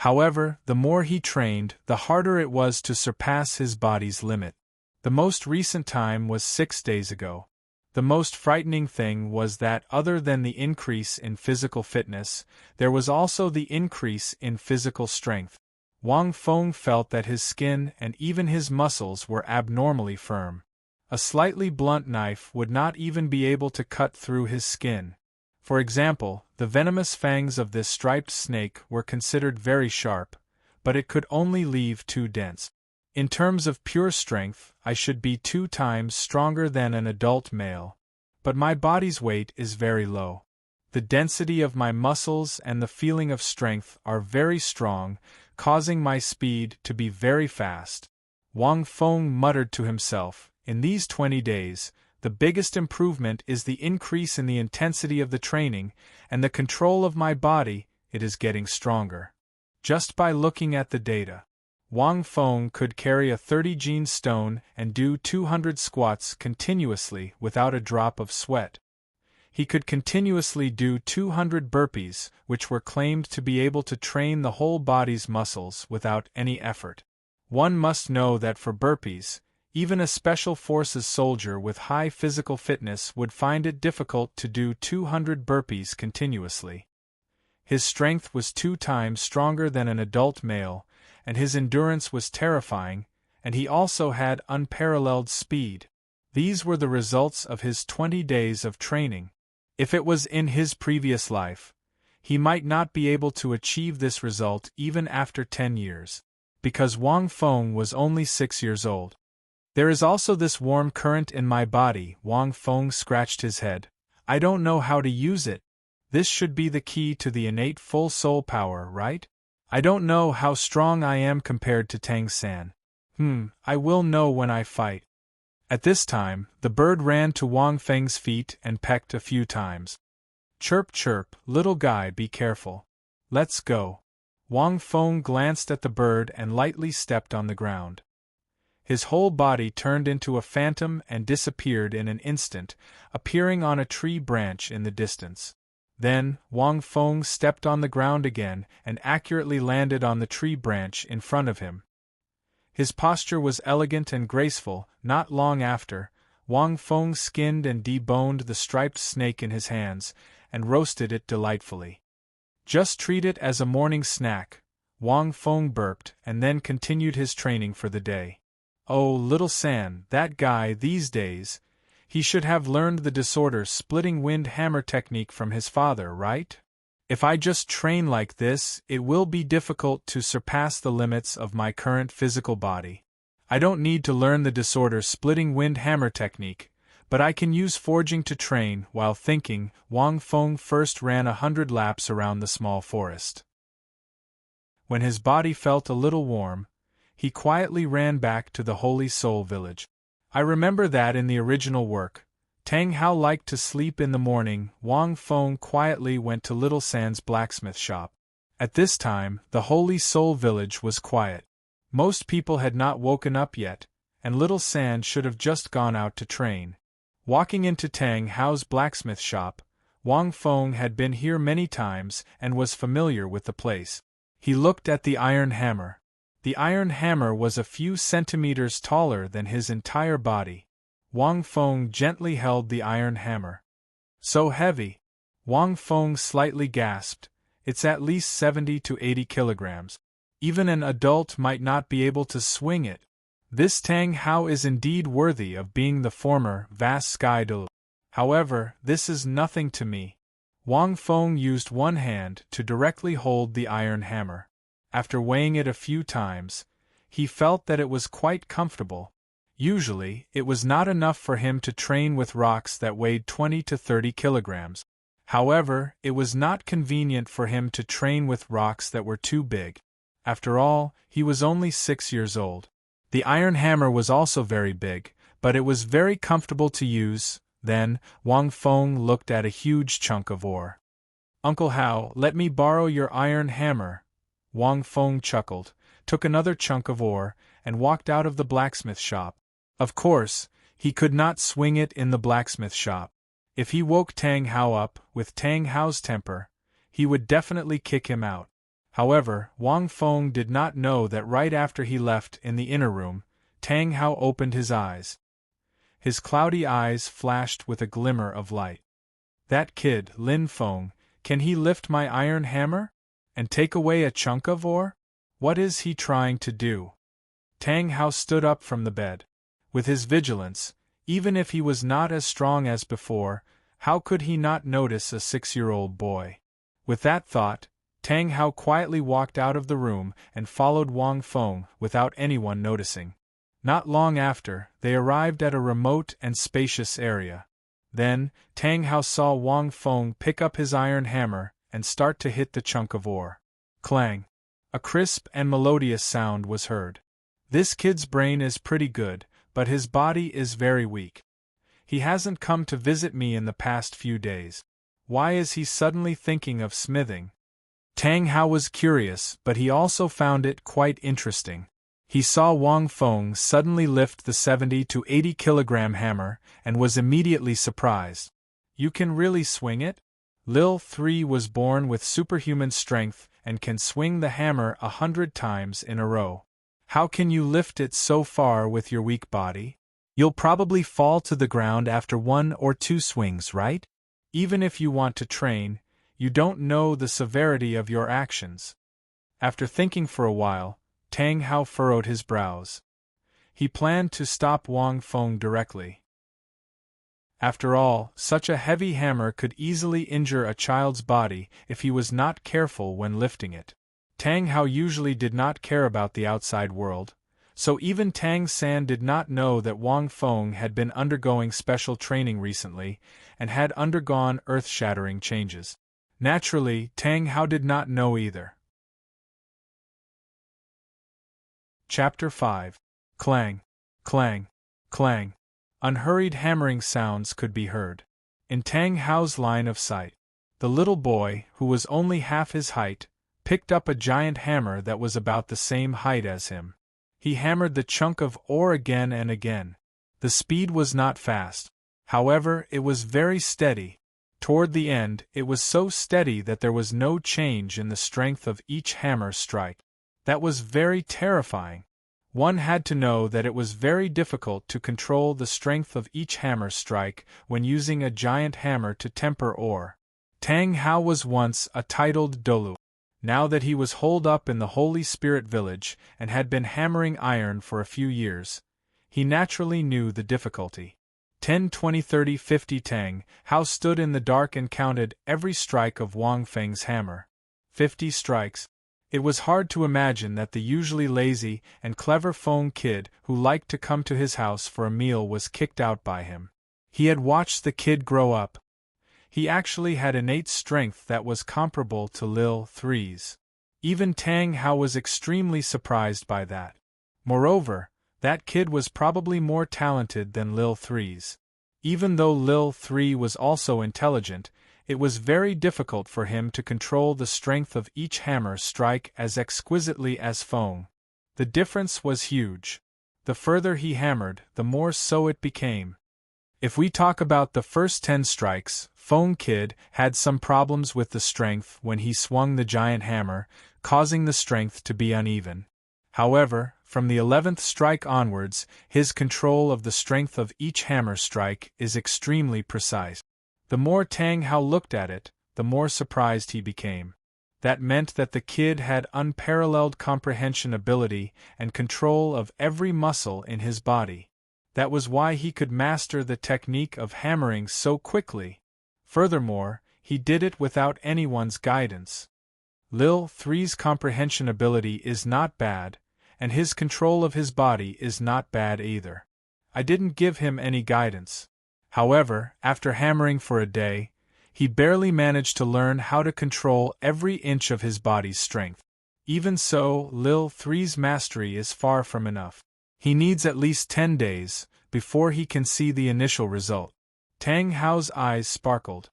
However, the more he trained, the harder it was to surpass his body's limit. The most recent time was 6 days ago. The most frightening thing was that other than the increase in physical fitness, there was also the increase in physical strength. Wang Feng felt that his skin and even his muscles were abnormally firm. A slightly blunt knife would not even be able to cut through his skin. For example, the venomous fangs of this striped snake were considered very sharp, but it could only leave 2 dents. In terms of pure strength, I should be 2 times stronger than an adult male. But my body's weight is very low. The density of my muscles and the feeling of strength are very strong, causing my speed to be very fast. Wang Feng muttered to himself, in these 20 days, the biggest improvement is the increase in the intensity of the training, and the control of my body, it is getting stronger. Just by looking at the data, Wang Feng could carry a 30-gene stone and do 200 squats continuously without a drop of sweat. He could continuously do 200 burpees, which were claimed to be able to train the whole body's muscles without any effort. One must know that for burpees, even a special forces soldier with high physical fitness would find it difficult to do 200 burpees continuously. His strength was 2 times stronger than an adult male, and his endurance was terrifying, and he also had unparalleled speed. These were the results of his 20 days of training. If it was in his previous life, he might not be able to achieve this result even after 10 years. Because Wang Feng was only 6 years old. There is also this warm current in my body. Wang Feng scratched his head. I don't know how to use it. This should be the key to the innate full soul power, right? I don't know how strong I am compared to Tang San. I will know when I fight. At this time, the bird ran to Wang Feng's feet and pecked a few times. Chirp chirp, little guy, be careful. Let's go. Wang Feng glanced at the bird and lightly stepped on the ground. His whole body turned into a phantom and disappeared in an instant, appearing on a tree branch in the distance. Then, Wang Feng stepped on the ground again and accurately landed on the tree branch in front of him. His posture was elegant and graceful. Not long after, Wang Feng skinned and deboned the striped snake in his hands, and roasted it delightfully. Just treat it as a morning snack, Wang Feng burped and then continued his training for the day. Oh, little San, that guy these days, he should have learned the disorder splitting wind hammer technique from his father, right? If I just train like this, it will be difficult to surpass the limits of my current physical body. I don't need to learn the disorder splitting wind hammer technique, but I can use forging to train. While thinking, Wang Feng first ran 100 laps around the small forest. When his body felt a little warm, he quietly ran back to the Holy Soul Village. I remember that in the original work, Tang Hao liked to sleep in the morning. Wang Feng quietly went to Little San's blacksmith shop. At this time, the Holy Soul Village was quiet. Most people had not woken up yet, and Little San should have just gone out to train. Walking into Tang Hao's blacksmith shop, Wang Feng had been here many times and was familiar with the place. He looked at the iron hammer. The iron hammer was a few centimeters taller than his entire body. Wang Feng gently held the iron hammer. So heavy. Wang Feng slightly gasped. It's at least 70 to 80 kilograms. Even an adult might not be able to swing it. This Tang Hao is indeed worthy of being the former vast sky Dalu. However, this is nothing to me. Wang Feng used one hand to directly hold the iron hammer. After weighing it a few times, he felt that it was quite comfortable. Usually, it was not enough for him to train with rocks that weighed 20 to 30 kilograms. However, it was not convenient for him to train with rocks that were too big. After all, he was only 6 years old. The iron hammer was also very big, but it was very comfortable to use. Then, Wang Feng looked at a huge chunk of ore. Uncle Hao, let me borrow your iron hammer. Wang Feng chuckled, took another chunk of ore, and walked out of the blacksmith shop. Of course, he could not swing it in the blacksmith shop. If he woke Tang Hao up, with Tang Hao's temper, he would definitely kick him out. However, Wang Feng did not know that right after he left in the inner room, Tang Hao opened his eyes. His cloudy eyes flashed with a glimmer of light. That kid, Lin Feng, can he lift my iron hammer? And take away a chunk of ore? What is he trying to do? Tang Hao stood up from the bed. With his vigilance, even if he was not as strong as before, how could he not notice a 6-year-old boy? With that thought, Tang Hao quietly walked out of the room and followed Wang Feng without anyone noticing. Not long after, they arrived at a remote and spacious area. Then, Tang Hao saw Wang Feng pick up his iron hammer and start to hit the chunk of ore. Clang! A crisp and melodious sound was heard. This kid's brain is pretty good, but his body is very weak. He hasn't come to visit me in the past few days. Why is he suddenly thinking of smithing? Tang Hao was curious, but he also found it quite interesting. He saw Wang Feng suddenly lift the 70 to 80 kilogram hammer and was immediately surprised. You can really swing it? Lil 3 was born with superhuman strength and can swing the hammer 100 times in a row. How can you lift it so far with your weak body? You'll probably fall to the ground after 1 or 2 swings, right? Even if you want to train, you don't know the severity of your actions. After thinking for a while, Tang Hao furrowed his brows. He planned to stop Wang Feng directly. After all, such a heavy hammer could easily injure a child's body if he was not careful when lifting it. Tang Hao usually did not care about the outside world, so even Tang San did not know that Wang Feng had been undergoing special training recently and had undergone earth-shattering changes. Naturally, Tang Hao did not know either. Chapter 5. Clang, clang, clang. Unhurried hammering sounds could be heard. In Tang Hao's line of sight, the little boy, who was only half his height, picked up a giant hammer that was about the same height as him. He hammered the chunk of ore again and again. The speed was not fast. However, it was very steady. Toward the end, it was so steady that there was no change in the strength of each hammer strike. That was very terrifying. One had to know that it was very difficult to control the strength of each hammer strike when using a giant hammer to temper ore. Tang Hao was once a titled Douluo. Now that he was holed up in the Holy Spirit village and had been hammering iron for a few years, he naturally knew the difficulty. 10, 20, 30, 50 Tang Hao stood in the dark and counted every strike of Wang Feng's hammer. 50 strikes. It was hard to imagine that the usually lazy and clever Feng kid who liked to come to his house for a meal was kicked out by him. He had watched the kid grow up. He actually had innate strength that was comparable to Lil 3's. Even Tang Hao was extremely surprised by that. Moreover, that kid was probably more talented than Lil 3's. Even though Lil 3 was also intelligent, it was very difficult for him to control the strength of each hammer strike as exquisitely as Feng. The difference was huge. The further he hammered, the more so it became. If we talk about the first 10 strikes, Feng Kid had some problems with the strength when he swung the giant hammer, causing the strength to be uneven. However, from the 11th strike onwards, his control of the strength of each hammer strike is extremely precise. The more Tang Hao looked at it, the more surprised he became. That meant that the kid had unparalleled comprehension ability and control of every muscle in his body. That was why he could master the technique of hammering so quickly. Furthermore, he did it without anyone's guidance. Lil 3's comprehension ability is not bad, and his control of his body is not bad either. I didn't give him any guidance. However, after hammering for a day, he barely managed to learn how to control every inch of his body's strength. Even so, Lil 3's mastery is far from enough. He needs at least 10 days before he can see the initial result. Tang Hao's eyes sparkled.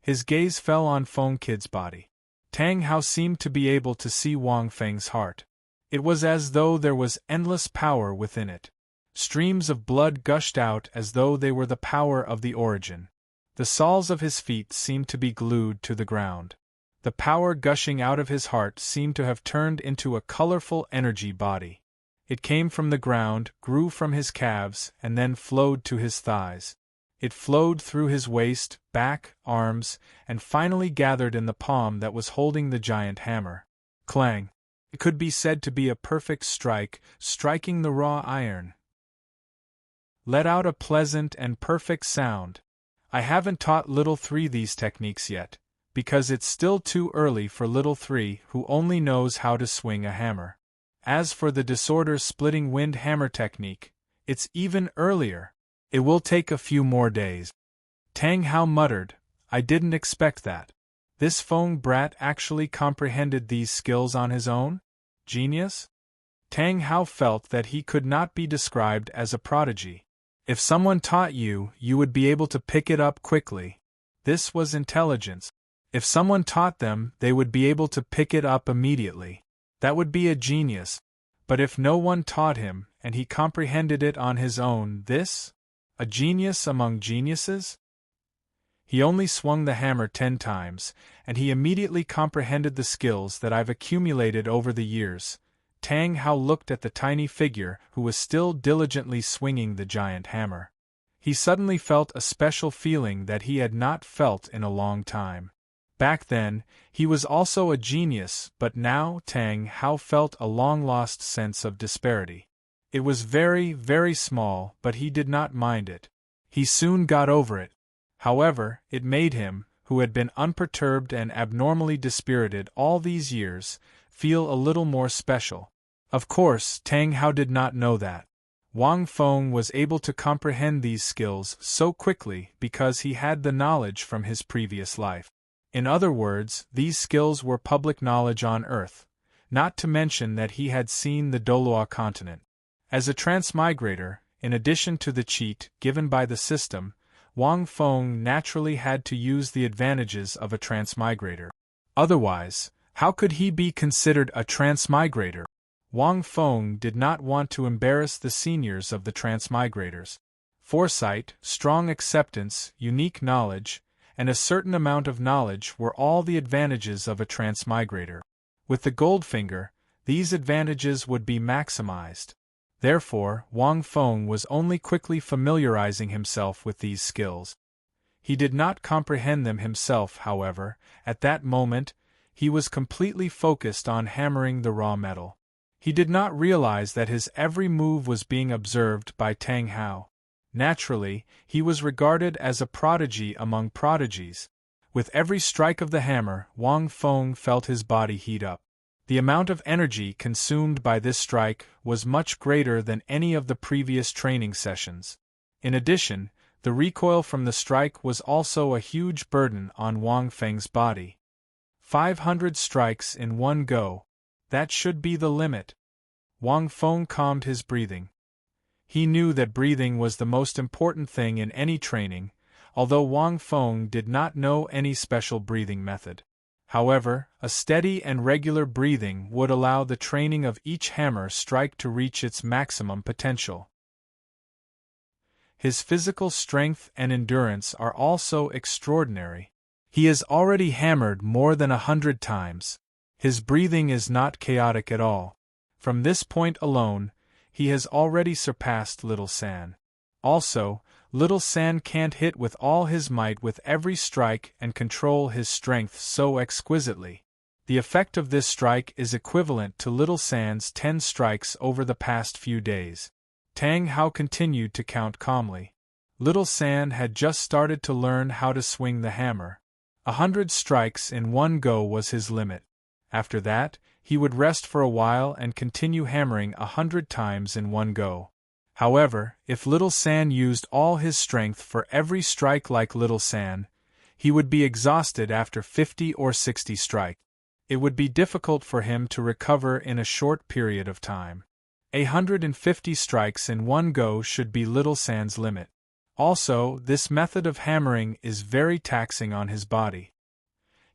His gaze fell on Feng Kid's body. Tang Hao seemed to be able to see Wang Feng's heart. It was as though there was endless power within it. Streams of blood gushed out as though they were the power of the origin. The soles of his feet seemed to be glued to the ground. The power gushing out of his heart seemed to have turned into a colorful energy body. It came from the ground, grew from his calves, and then flowed to his thighs. It flowed through his waist, back, arms, and finally gathered in the palm that was holding the giant hammer. Clang! It could be said to be a perfect strike, striking the raw iron. Let out a pleasant and perfect sound. I haven't taught Little 3 these techniques yet, because it's still too early for Little 3, who only knows how to swing a hammer. As for the disorder-splitting wind hammer technique, it's even earlier. It will take a few more days. Tang Hao muttered, I didn't expect that. This Feng brat actually comprehended these skills on his own? Genius? Tang Hao felt that he could not be described as a prodigy. If someone taught you, you would be able to pick it up quickly. This was intelligence. If someone taught them, they would be able to pick it up immediately. That would be a genius. But if no one taught him, and he comprehended it on his own, this? A genius among geniuses? He only swung the hammer 10 times, and he immediately comprehended the skills that I've accumulated over the years. Tang Hao looked at the tiny figure who was still diligently swinging the giant hammer. He suddenly felt a special feeling that he had not felt in a long time. Back then, he was also a genius, but now Tang Hao felt a long-lost sense of disparity. It was very, very small, but he did not mind it. He soon got over it. However, it made him, who had been unperturbed and abnormally dispirited all these years, feel a little more special. Of course, Tang Hao did not know that. Wang Feng was able to comprehend these skills so quickly because he had the knowledge from his previous life. In other words, these skills were public knowledge on Earth, not to mention that he had seen the Douluo continent. As a transmigrator, in addition to the cheat given by the system, Wang Feng naturally had to use the advantages of a transmigrator. Otherwise, how could he be considered a transmigrator? Wang Feng did not want to embarrass the seniors of the transmigrators. Foresight, strong acceptance, unique knowledge, and a certain amount of knowledge were all the advantages of a transmigrator. With the Goldfinger, these advantages would be maximized. Therefore, Wang Feng was only quickly familiarizing himself with these skills. He did not comprehend them himself, however. At that moment, he was completely focused on hammering the raw metal. He did not realize that his every move was being observed by Tang Hao. Naturally, he was regarded as a prodigy among prodigies. With every strike of the hammer, Wang Feng felt his body heat up. The amount of energy consumed by this strike was much greater than any of the previous training sessions. In addition, the recoil from the strike was also a huge burden on Wang Feng's body. 500 strikes in one go. That should be the limit. Wang Feng calmed his breathing. He knew that breathing was the most important thing in any training, although Wang Feng did not know any special breathing method. However, a steady and regular breathing would allow the training of each hammer strike to reach its maximum potential. His physical strength and endurance are also extraordinary. He has already hammered more than 100 times. His breathing is not chaotic at all. From this point alone, he has already surpassed Little San. Also, Little San can't hit with all his might with every strike and control his strength so exquisitely. The effect of this strike is equivalent to Little San's 10 strikes over the past few days. Tang Hao continued to count calmly. Little San had just started to learn how to swing the hammer. 100 strikes in one go was his limit. After that, he would rest for a while and continue hammering 100 times in one go. However, if Little San used all his strength for every strike like Little San, he would be exhausted after 50 or 60 strikes. It would be difficult for him to recover in a short period of time. 150 strikes in one go should be Little San's limit. Also, this method of hammering is very taxing on his body.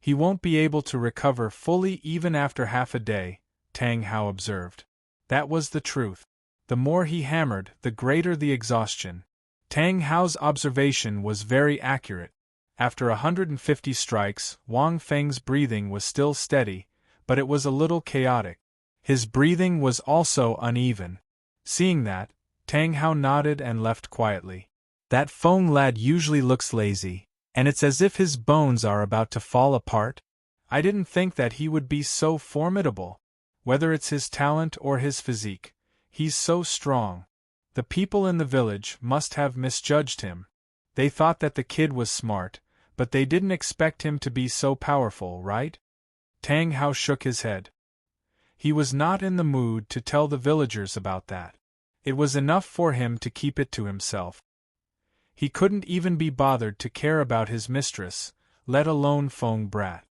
He won't be able to recover fully even after half a day, Tang Hao observed. That was the truth. The more he hammered, the greater the exhaustion. Tang Hao's observation was very accurate. After 150 strikes, Wang Feng's breathing was still steady, but it was a little chaotic. His breathing was also uneven. Seeing that, Tang Hao nodded and left quietly. That Feng lad usually looks lazy, and it's as if his bones are about to fall apart. I didn't think that he would be so formidable. Whether it's his talent or his physique, he's so strong. The people in the village must have misjudged him. They thought that the kid was smart, but they didn't expect him to be so powerful, right? Tang Hao shook his head. He was not in the mood to tell the villagers about that. It was enough for him to keep it to himself. He couldn't even be bothered to care about his mistress, let alone Feng brat.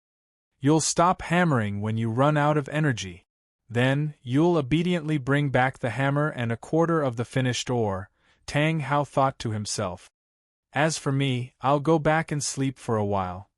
You'll stop hammering when you run out of energy. Then, you'll obediently bring back the hammer and a quarter of the finished ore, Tang Hao thought to himself. As for me, I'll go back and sleep for a while.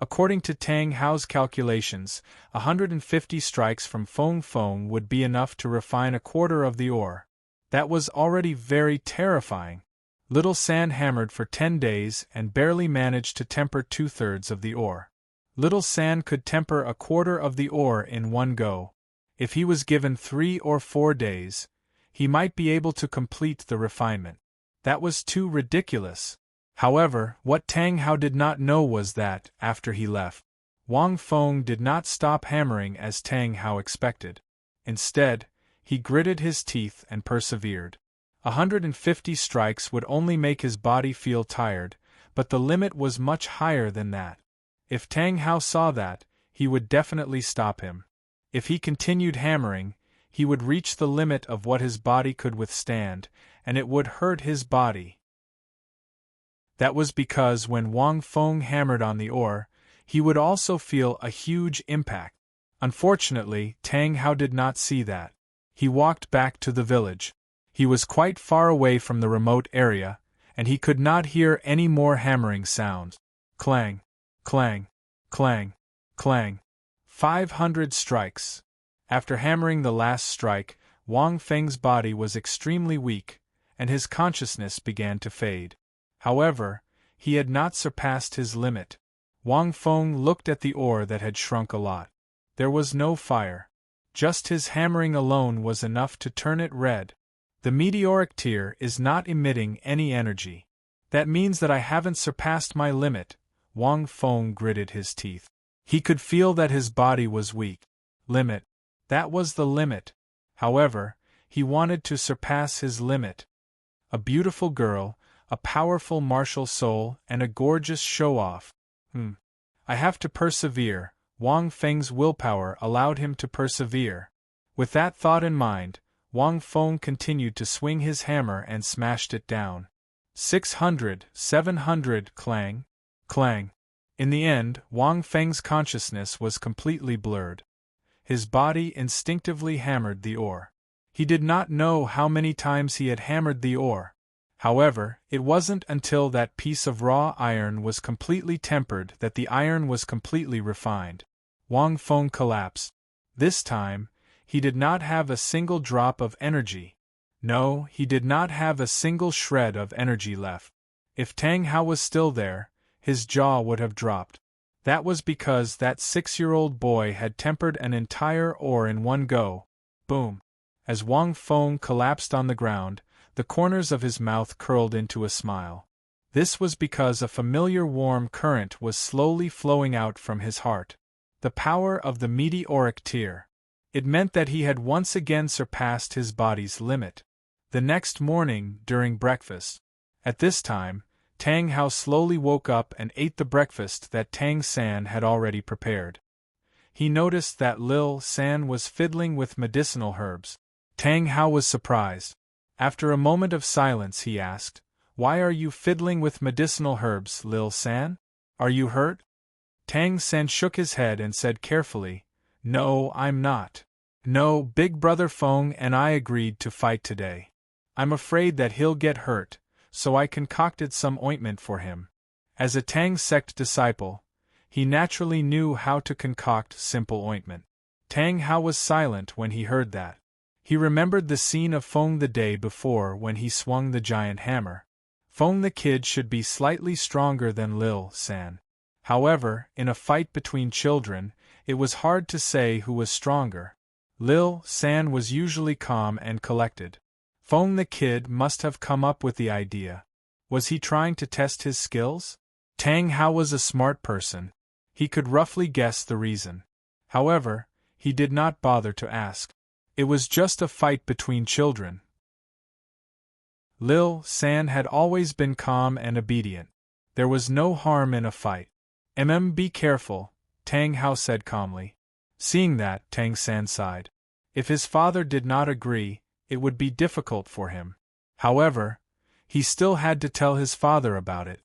According to Tang Hao's calculations, 150 strikes from Feng would be enough to refine a quarter of the ore. That was already very terrifying. Little San hammered for 10 days and barely managed to temper 2/3 of the ore. Little San could temper a quarter of the ore in one go. If he was given 3 or 4 days, he might be able to complete the refinement. That was too ridiculous. However, what Tang Hao did not know was that, after he left, Wang Feng did not stop hammering as Tang Hao expected. Instead, he gritted his teeth and persevered. 150 strikes would only make his body feel tired, but the limit was much higher than that. If Tang Hao saw that, he would definitely stop him. If he continued hammering, he would reach the limit of what his body could withstand, and it would hurt his body. That was because when Wang Feng hammered on the ore, he would also feel a huge impact. Unfortunately, Tang Hao did not see that. He walked back to the village. He was quite far away from the remote area, and he could not hear any more hammering sounds. Clang, clang, clang, clang. 500 strikes. After hammering the last strike, Wang Feng's body was extremely weak, and his consciousness began to fade. However, he had not surpassed his limit. Wang Feng looked at the ore that had shrunk a lot. There was no fire. Just his hammering alone was enough to turn it red. The meteoric tear is not emitting any energy. That means that I haven't surpassed my limit. Wang Feng gritted his teeth. He could feel that his body was weak. Limit. That was the limit. However, he wanted to surpass his limit. A beautiful girl, a powerful martial soul, and a gorgeous show-off. I have to persevere. Wang Feng's willpower allowed him to persevere. With that thought in mind, Wang Feng continued to swing his hammer and smashed it down. 600, 700, clang, clang. In the end, Wang Feng's consciousness was completely blurred. His body instinctively hammered the ore. He did not know how many times he had hammered the ore. However, it wasn't until that piece of raw iron was completely tempered that the iron was completely refined. Wang Feng collapsed. This time, he did not have a single drop of energy. No, he did not have a single shred of energy left. If Tang Hao was still there, his jaw would have dropped. That was because that 6-year-old boy had tempered an entire ore in one go. Boom! As Wang Feng collapsed on the ground, the corners of his mouth curled into a smile. This was because a familiar warm current was slowly flowing out from his heart. The power of the meteoric tear. It meant that he had once again surpassed his body's limit. The next morning, during breakfast. At this time, Tang Hao slowly woke up and ate the breakfast that Tang San had already prepared. He noticed that Lil San was fiddling with medicinal herbs. Tang Hao was surprised. After a moment of silence he asked, "Why are you fiddling with medicinal herbs, Lil San? Are you hurt?" Tang San shook his head and said carefully, "No, I'm not. No, Big Brother Feng and I agreed to fight today. I'm afraid that he'll get hurt, so I concocted some ointment for him." As a Tang sect disciple, he naturally knew how to concoct simple ointment. Tang Hao was silent when he heard that. He remembered the scene of Feng the day before when he swung the giant hammer. Feng the kid should be slightly stronger than Lil San. However, in a fight between children, it was hard to say who was stronger. Lil San was usually calm and collected. Feng the kid must have come up with the idea. Was he trying to test his skills? Tang Hao was a smart person. He could roughly guess the reason. However, he did not bother to ask. It was just a fight between children. Lil San had always been calm and obedient. There was no harm in a fight. Be careful, Tang Hao said calmly. Seeing that, Tang San sighed. If his father did not agree, it would be difficult for him. However, he still had to tell his father about it.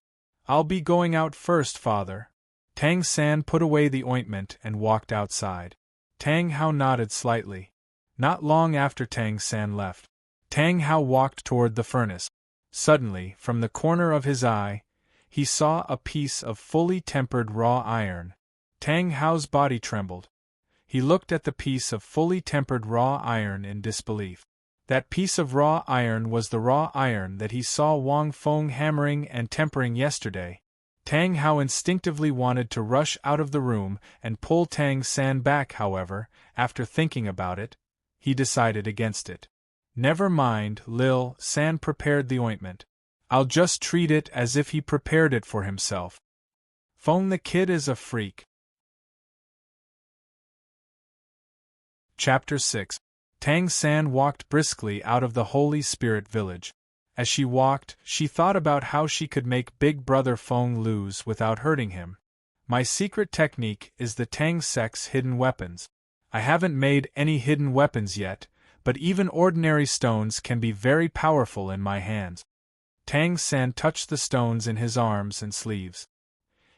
"I'll be going out first, father." Tang San put away the ointment and walked outside. Tang Hao nodded slightly. Not long after Tang San left, Tang Hao walked toward the furnace. Suddenly, from the corner of his eye, he saw a piece of fully tempered raw iron. Tang Hao's body trembled. He looked at the piece of fully tempered raw iron in disbelief. That piece of raw iron was the raw iron that he saw Wang Feng hammering and tempering yesterday. Tang Hao instinctively wanted to rush out of the room and pull Tang San back. However, after thinking about it, he decided against it. Never mind, Lil San prepared the ointment. I'll just treat it as if he prepared it for himself. Feng the kid is a freak. Chapter 6. Tang San walked briskly out of the Holy Spirit village. As she walked, she thought about how she could make Big Brother Feng lose without hurting him. My secret technique is the Tang Sec's hidden weapons. I haven't made any hidden weapons yet, but even ordinary stones can be very powerful in my hands. Tang San touched the stones in his arms and sleeves.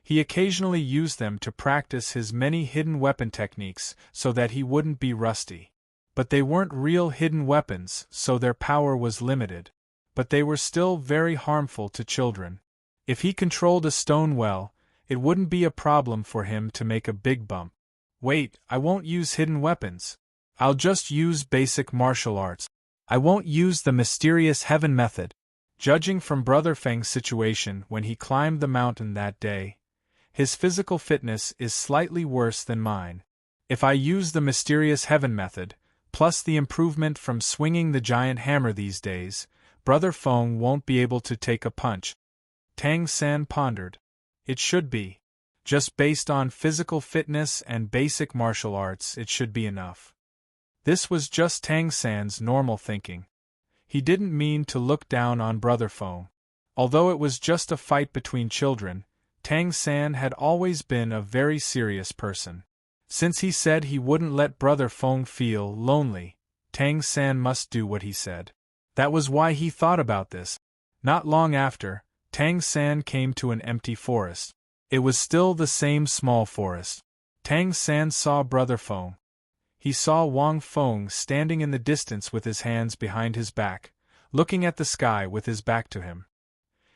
He occasionally used them to practice his many hidden weapon techniques so that he wouldn't be rusty. But they weren't real hidden weapons, so their power was limited. But they were still very harmful to children. If he controlled a stone well, it wouldn't be a problem for him to make a big bump. Wait, I won't use hidden weapons. I'll just use basic martial arts. I won't use the mysterious heaven method. Judging from Brother Feng's situation when he climbed the mountain that day, his physical fitness is slightly worse than mine. If I use the mysterious heaven method, plus the improvement from swinging the giant hammer these days, Brother Feng won't be able to take a punch. Tang San pondered. It should be. Just based on physical fitness and basic martial arts, it should be enough. This was just Tang San's normal thinking. He didn't mean to look down on Brother Feng. Although it was just a fight between children, Tang San had always been a very serious person. Since he said he wouldn't let Brother Feng feel lonely, Tang San must do what he said. That was why he thought about this. Not long after, Tang San came to an empty forest. It was still the same small forest. Tang San saw Brother Feng. He saw Wang Feng standing in the distance with his hands behind his back, looking at the sky with his back to him.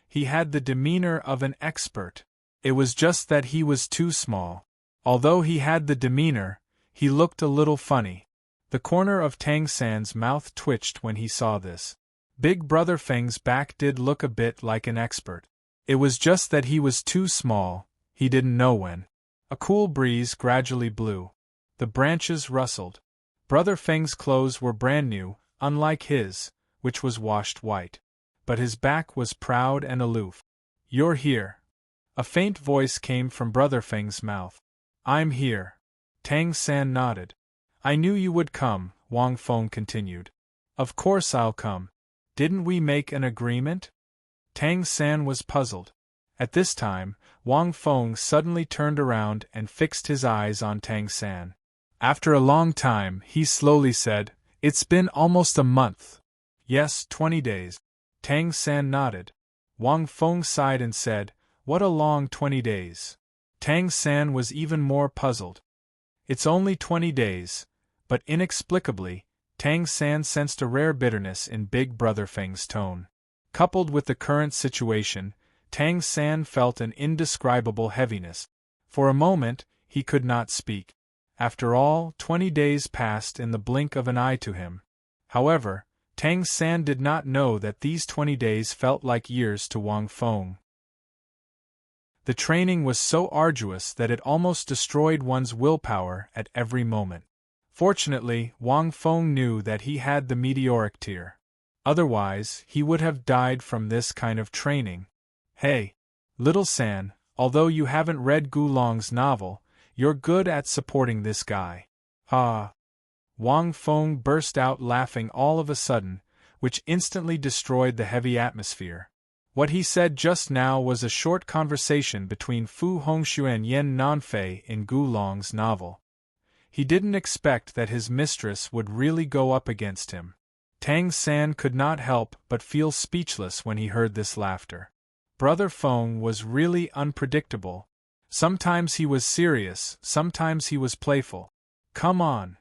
He had the demeanor of an expert. It was just that he was too small. Although he had the demeanor, he looked a little funny. The corner of Tang San's mouth twitched when he saw this. Big Brother Feng's back did look a bit like an expert. It was just that he was too small, he didn't know when. A cool breeze gradually blew. The branches rustled. Brother Feng's clothes were brand new, unlike his, which was washed white. But his back was proud and aloof. You're here. A faint voice came from Brother Feng's mouth. I'm here. Tang San nodded. I knew you would come, Wang Feng continued. Of course I'll come. Didn't we make an agreement? Tang San was puzzled. At this time, Wang Feng suddenly turned around and fixed his eyes on Tang San. After a long time, he slowly said, It's been almost a month. Yes, 20 days. Tang San nodded. Wang Feng sighed and said, What a long 20 days. Tang San was even more puzzled. It's only 20 days, but inexplicably, Tang San sensed a rare bitterness in Big Brother Feng's tone. Coupled with the current situation, Tang San felt an indescribable heaviness. For a moment, he could not speak. After all, 20 days passed in the blink of an eye to him. However, Tang San did not know that these 20 days felt like years to Wang Feng. The training was so arduous that it almost destroyed one's willpower at every moment. Fortunately, Wang Feng knew that he had the meteoric tier. Otherwise, he would have died from this kind of training. Hey, little San, although you haven't read Gulong's novel, you're good at supporting this guy. Ha! Wang Feng burst out laughing all of a sudden, which instantly destroyed the heavy atmosphere. What he said just now was a short conversation between Fu Hongxue and Yen Nanfei in Gulong's novel. He didn't expect that his mistress would really go up against him. Tang San could not help but feel speechless when he heard this laughter. Brother Feng was really unpredictable. Sometimes he was serious, sometimes he was playful. Come on.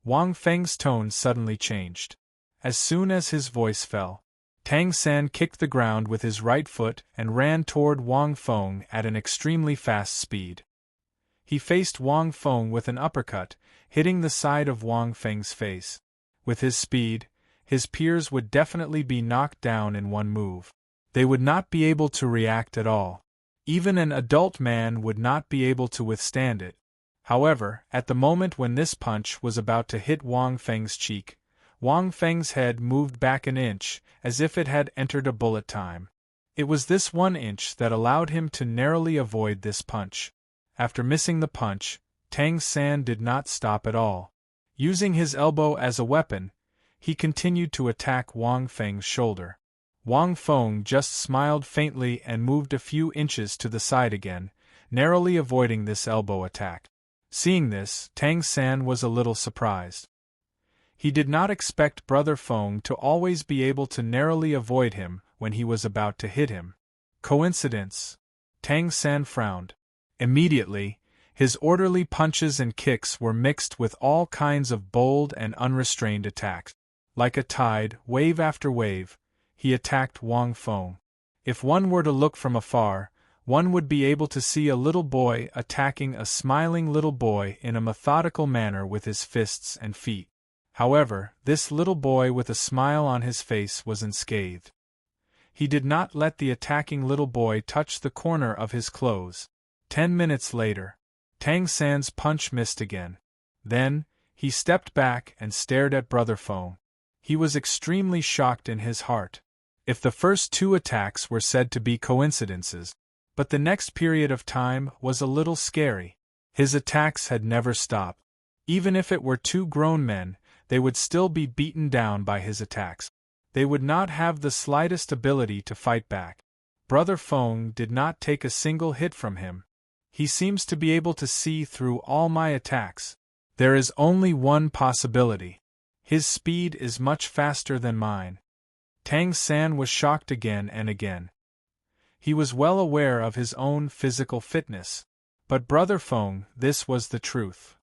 Wang Feng's tone suddenly changed. As soon as his voice fell, Tang San kicked the ground with his right foot and ran toward Wang Feng at an extremely fast speed. He faced Wang Feng with an uppercut, hitting the side of Wang Feng's face. With his speed, his peers would definitely be knocked down in one move. They would not be able to react at all. Even an adult man would not be able to withstand it. However, at the moment when this punch was about to hit Wang Feng's cheek, Wang Feng's head moved back an inch, as if it had entered a bullet time. It was this 1 inch that allowed him to narrowly avoid this punch. After missing the punch, Tang San did not stop at all. Using his elbow as a weapon, he continued to attack Wang Feng's shoulder. Wang Feng just smiled faintly and moved a few inches to the side again, narrowly avoiding this elbow attack. Seeing this, Tang San was a little surprised. He did not expect Brother Feng to always be able to narrowly avoid him when he was about to hit him. Coincidence? Tang San frowned. Immediately, his orderly punches and kicks were mixed with all kinds of bold and unrestrained attacks. Like a tide, wave after wave, he attacked Wang Feng. If one were to look from afar, one would be able to see a little boy attacking a smiling little boy in a methodical manner with his fists and feet. However, this little boy with a smile on his face was unscathed. He did not let the attacking little boy touch the corner of his clothes. 10 minutes later, Tang San's punch missed again. Then, he stepped back and stared at Brother Feng. He was extremely shocked in his heart. If the first 2 attacks were said to be coincidences, but the next period of time was a little scary. His attacks had never stopped. Even if it were 2 grown men, they would still be beaten down by his attacks. They would not have the slightest ability to fight back. Brother Feng did not take a single hit from him. He seems to be able to see through all my attacks. There is only one possibility. His speed is much faster than mine. Tang San was shocked again and again. He was well aware of his own physical fitness. But Brother Feng, this was the truth.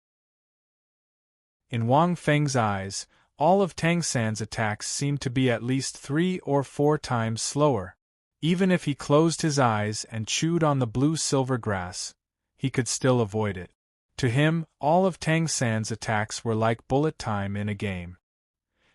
In Wang Feng's eyes, all of Tang San's attacks seemed to be at least 3 or 4 times slower. Even if he closed his eyes and chewed on the blue-silver grass, he could still avoid it. To him, all of Tang San's attacks were like bullet time in a game.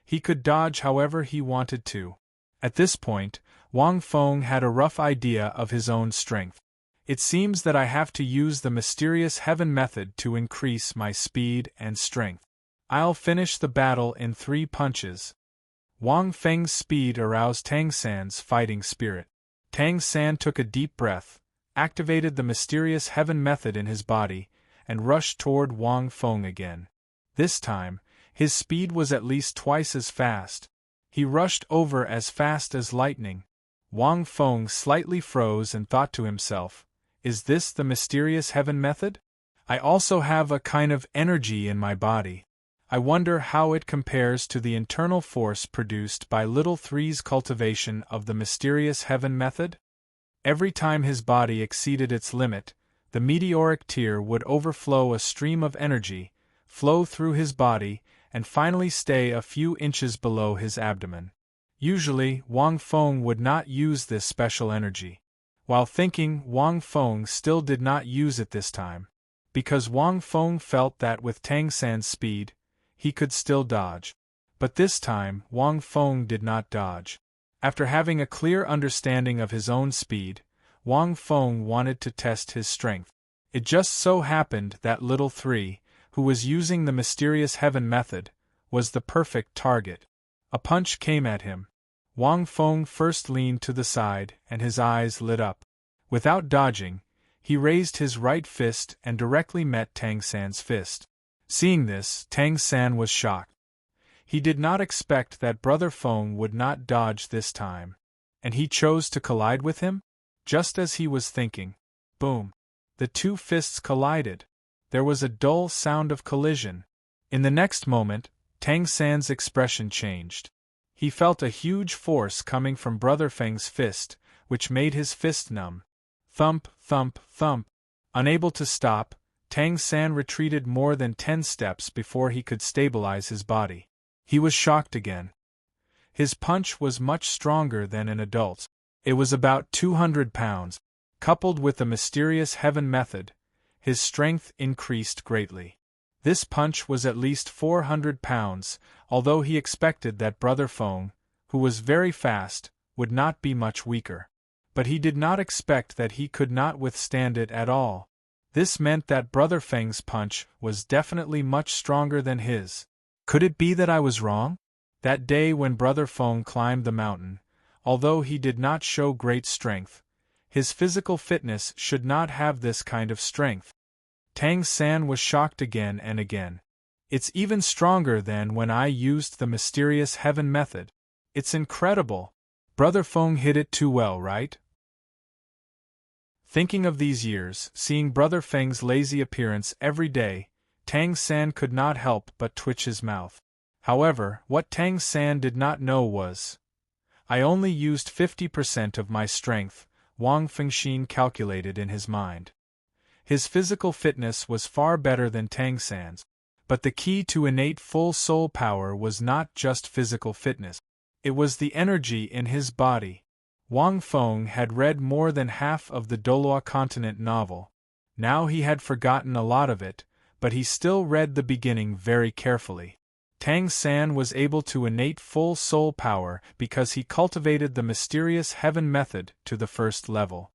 He could dodge however he wanted to. At this point, Wang Feng had a rough idea of his own strength. It seems that I have to use the mysterious heaven method to increase my speed and strength. I'll finish the battle in 3 punches. Wang Feng's speed aroused Tang San's fighting spirit. Tang San took a deep breath, activated the mysterious heaven method in his body, and rushed toward Wang Feng again. This time, his speed was at least twice as fast. He rushed over as fast as lightning. Wang Feng slightly froze and thought to himself, "Is this the mysterious heaven method? I also have a kind of energy in my body. I wonder how it compares to the internal force produced by Little Three's cultivation of the mysterious heaven method?" Every time his body exceeded its limit, the meteoric tear would overflow a stream of energy, flow through his body, and finally stay a few inches below his abdomen. Usually, Wang Feng would not use this special energy. While thinking, Wang Feng still did not use it this time. Because Wang Feng felt that with Tang San's speed, he could still dodge. But this time, Wang Feng did not dodge. After having a clear understanding of his own speed, Wang Feng wanted to test his strength. It just so happened that Little Three, who was using the mysterious heaven method, was the perfect target. A punch came at him. Wang Feng first leaned to the side and his eyes lit up. Without dodging, he raised his right fist and directly met Tang San's fist. Seeing this, Tang San was shocked. He did not expect that Brother Feng would not dodge this time. And he chose to collide with him? Just as he was thinking. Boom! The 2 fists collided. There was a dull sound of collision. In the next moment, Tang San's expression changed. He felt a huge force coming from Brother Feng's fist, which made his fist numb. Thump, thump, thump. Unable to stop, Tang San retreated more than 10 steps before he could stabilize his body. He was shocked again. His punch was much stronger than an adult's. It was about 200 pounds. Coupled with the mysterious heaven method, his strength increased greatly. This punch was at least 400 pounds, although he expected that Brother Feng, who was very fast, would not be much weaker. but he did not expect that he could not withstand it at all. This meant that Brother Feng's punch was definitely much stronger than his. Could it be that I was wrong? That day when Brother Feng climbed the mountain, although he did not show great strength, his physical fitness should not have this kind of strength. Tang San was shocked again and again. It's even stronger than when I used the mysterious heaven method. It's incredible. Brother Feng hit it too well, right? Thinking of these years, seeing Brother Feng's lazy appearance every day, Tang San could not help but twitch his mouth. However, what Tang San did not know was, I only used 50% of my strength, Wang Fengxin calculated in his mind. His physical fitness was far better than Tang San's, but the key to innate full soul power was not just physical fitness. It was the energy in his body. Wang Feng had read more than half of the Douluo continent novel. Now he had forgotten a lot of it, but he still read the beginning very carefully. Tang San was able to innate full soul power because he cultivated the mysterious heaven method to the first level.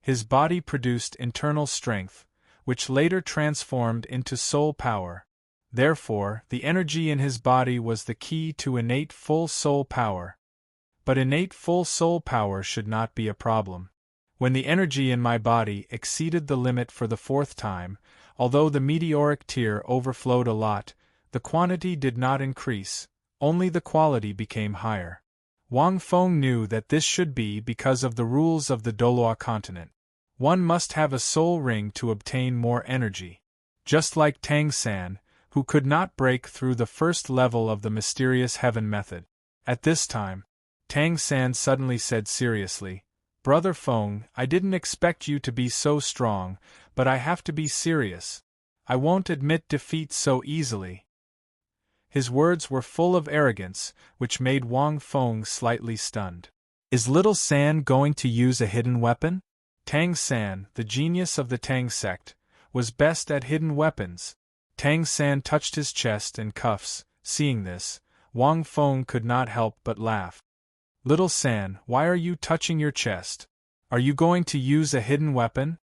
His body produced internal strength, which later transformed into soul power. Therefore, the energy in his body was the key to innate full soul power. But innate full soul power should not be a problem. When the energy in my body exceeded the limit for the fourth time, although the meteoric tear overflowed a lot, the quantity did not increase, only the quality became higher. Wang Feng knew that this should be because of the rules of the Douluo continent. One must have a soul ring to obtain more energy. Just like Tang San, who could not break through the first level of the mysterious heaven method. At this time, Tang San suddenly said seriously, Brother Feng, I didn't expect you to be so strong, but I have to be serious. I won't admit defeat so easily. His words were full of arrogance, which made Wang Feng slightly stunned. Is little San going to use a hidden weapon? Tang San, the genius of the Tang sect, was best at hidden weapons. Tang San touched his chest and cuffs. Seeing this, Wang Feng could not help but laugh. Little San, why are you touching your chest? Are you going to use a hidden weapon?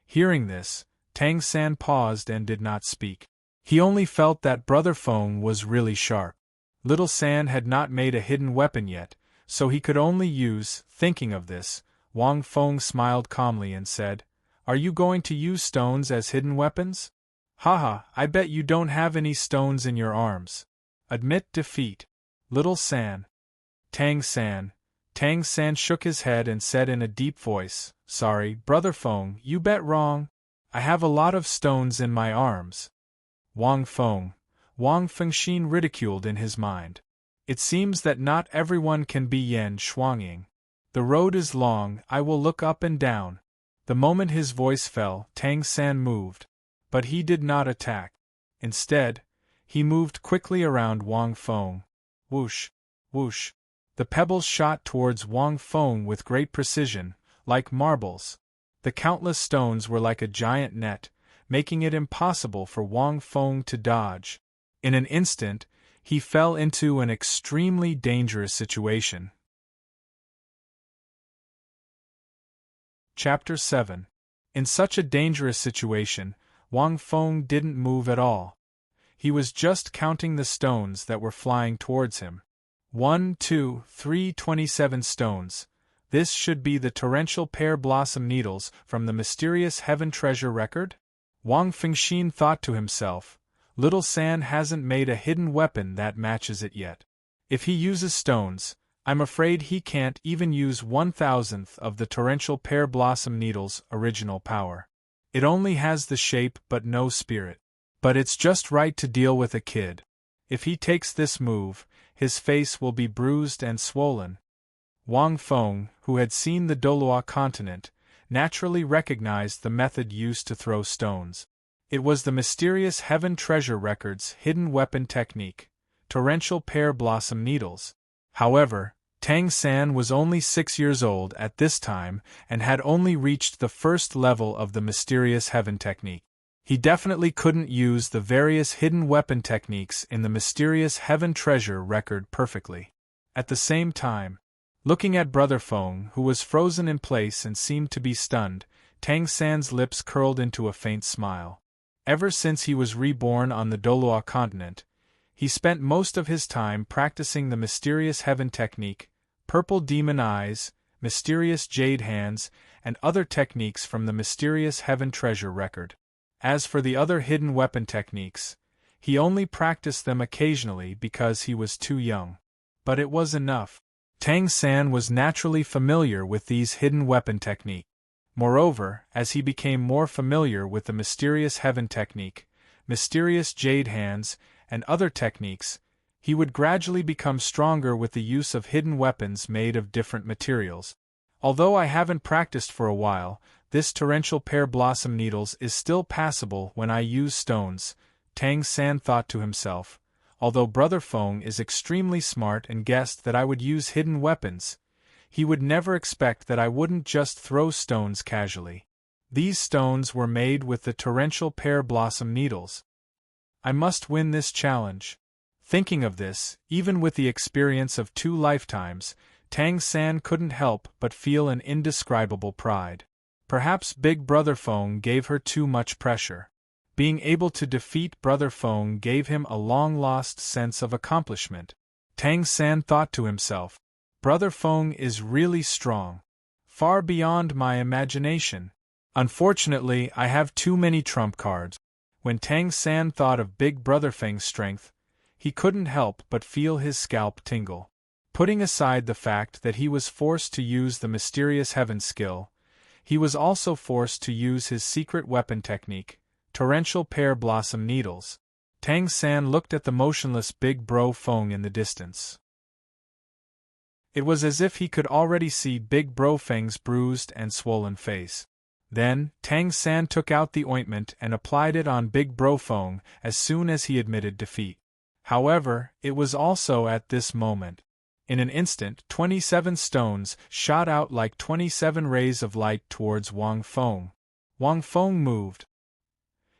Hearing this, Tang San paused and did not speak. He only felt that Brother Feng was really sharp. Little San had not made a hidden weapon yet, so he could only use. Thinking of this, Wang Feng smiled calmly and said, Are you going to use stones as hidden weapons? Haha, I bet you don't have any stones in your arms. Admit defeat. Little San. Tang San. Tang San shook his head and said in a deep voice, Sorry, Brother Feng, you bet wrong. I have a lot of stones in my arms. Wang Feng. Wang Fengxin ridiculed in his mind. It seems that not everyone can be Yan Shuangying. The road is long, I will look up and down. The moment his voice fell, Tang San moved. But he did not attack. Instead, he moved quickly around Wang Feng. Whoosh, whoosh. The pebbles shot towards Wang Feng with great precision, like marbles. The countless stones were like a giant net, making it impossible for Wang Feng to dodge. In an instant, he fell into an extremely dangerous situation. Chapter 7. In such a dangerous situation, Wang Feng didn't move at all. He was just counting the stones that were flying towards him. 1, 2, 3, 27 stones. This should be the torrential pear blossom needles from the mysterious heaven treasure record? Wang Fengxin thought to himself, Little San hasn't made a hidden weapon that matches it yet. If he uses stones, I'm afraid he can't even use 1,000th of the torrential pear blossom needle's original power. It only has the shape but no spirit. But it's just right to deal with a kid. If he takes this move, his face will be bruised and swollen. Wang Feng, who had seen the Douluo continent, naturally recognized the method used to throw stones. It was the mysterious heaven treasure record's hidden weapon technique, torrential pear blossom needles. However, Tang San was only 6 years old at this time and had only reached the first level of the mysterious heaven technique. He definitely couldn't use the various hidden weapon techniques in the mysterious heaven treasure record perfectly. At the same time, Looking at Brother Feng, who was frozen in place and seemed to be stunned, Tang San's lips curled into a faint smile. Ever since he was reborn on the Douluo continent, he spent most of his time practicing the mysterious heaven technique, purple demon eyes, mysterious jade hands, and other techniques from the mysterious heaven treasure record. As for the other hidden weapon techniques, he only practiced them occasionally because he was too young. But it was enough. Tang San was naturally familiar with these hidden weapon techniques. Moreover, as he became more familiar with the mysterious heaven technique, mysterious jade hands, and other techniques, he would gradually become stronger with the use of hidden weapons made of different materials. Although I haven't practiced for a while, this torrential pear blossom needles is still passable when I use stones, Tang San thought to himself. Although Brother Feng is extremely smart and guessed that I would use hidden weapons, he would never expect that I wouldn't just throw stones casually. These stones were made with the torrential pear blossom needles. I must win this challenge. Thinking of this, even with the experience of 2 lifetimes, Tang San couldn't help but feel an indescribable pride. Perhaps Big Brother Feng gave her too much pressure. Being able to defeat Brother Feng gave him a long-lost sense of accomplishment. Tang San thought to himself, Brother Feng is really strong. Far beyond my imagination. Unfortunately, I have too many trump cards. When Tang San thought of Big Brother Feng's strength, he couldn't help but feel his scalp tingle. Putting aside the fact that he was forced to use the mysterious heaven skill, he was also forced to use his secret weapon technique, torrential pear blossom needles. Tang San looked at the motionless Big Bro Feng in the distance. It was as if he could already see Big Bro Feng's bruised and swollen face. Then, Tang San took out the ointment and applied it on Big Bro Feng as soon as he admitted defeat. However, it was also at this moment. In an instant, 27 stones shot out like 27 rays of light towards Wang Feng. Wang Feng moved.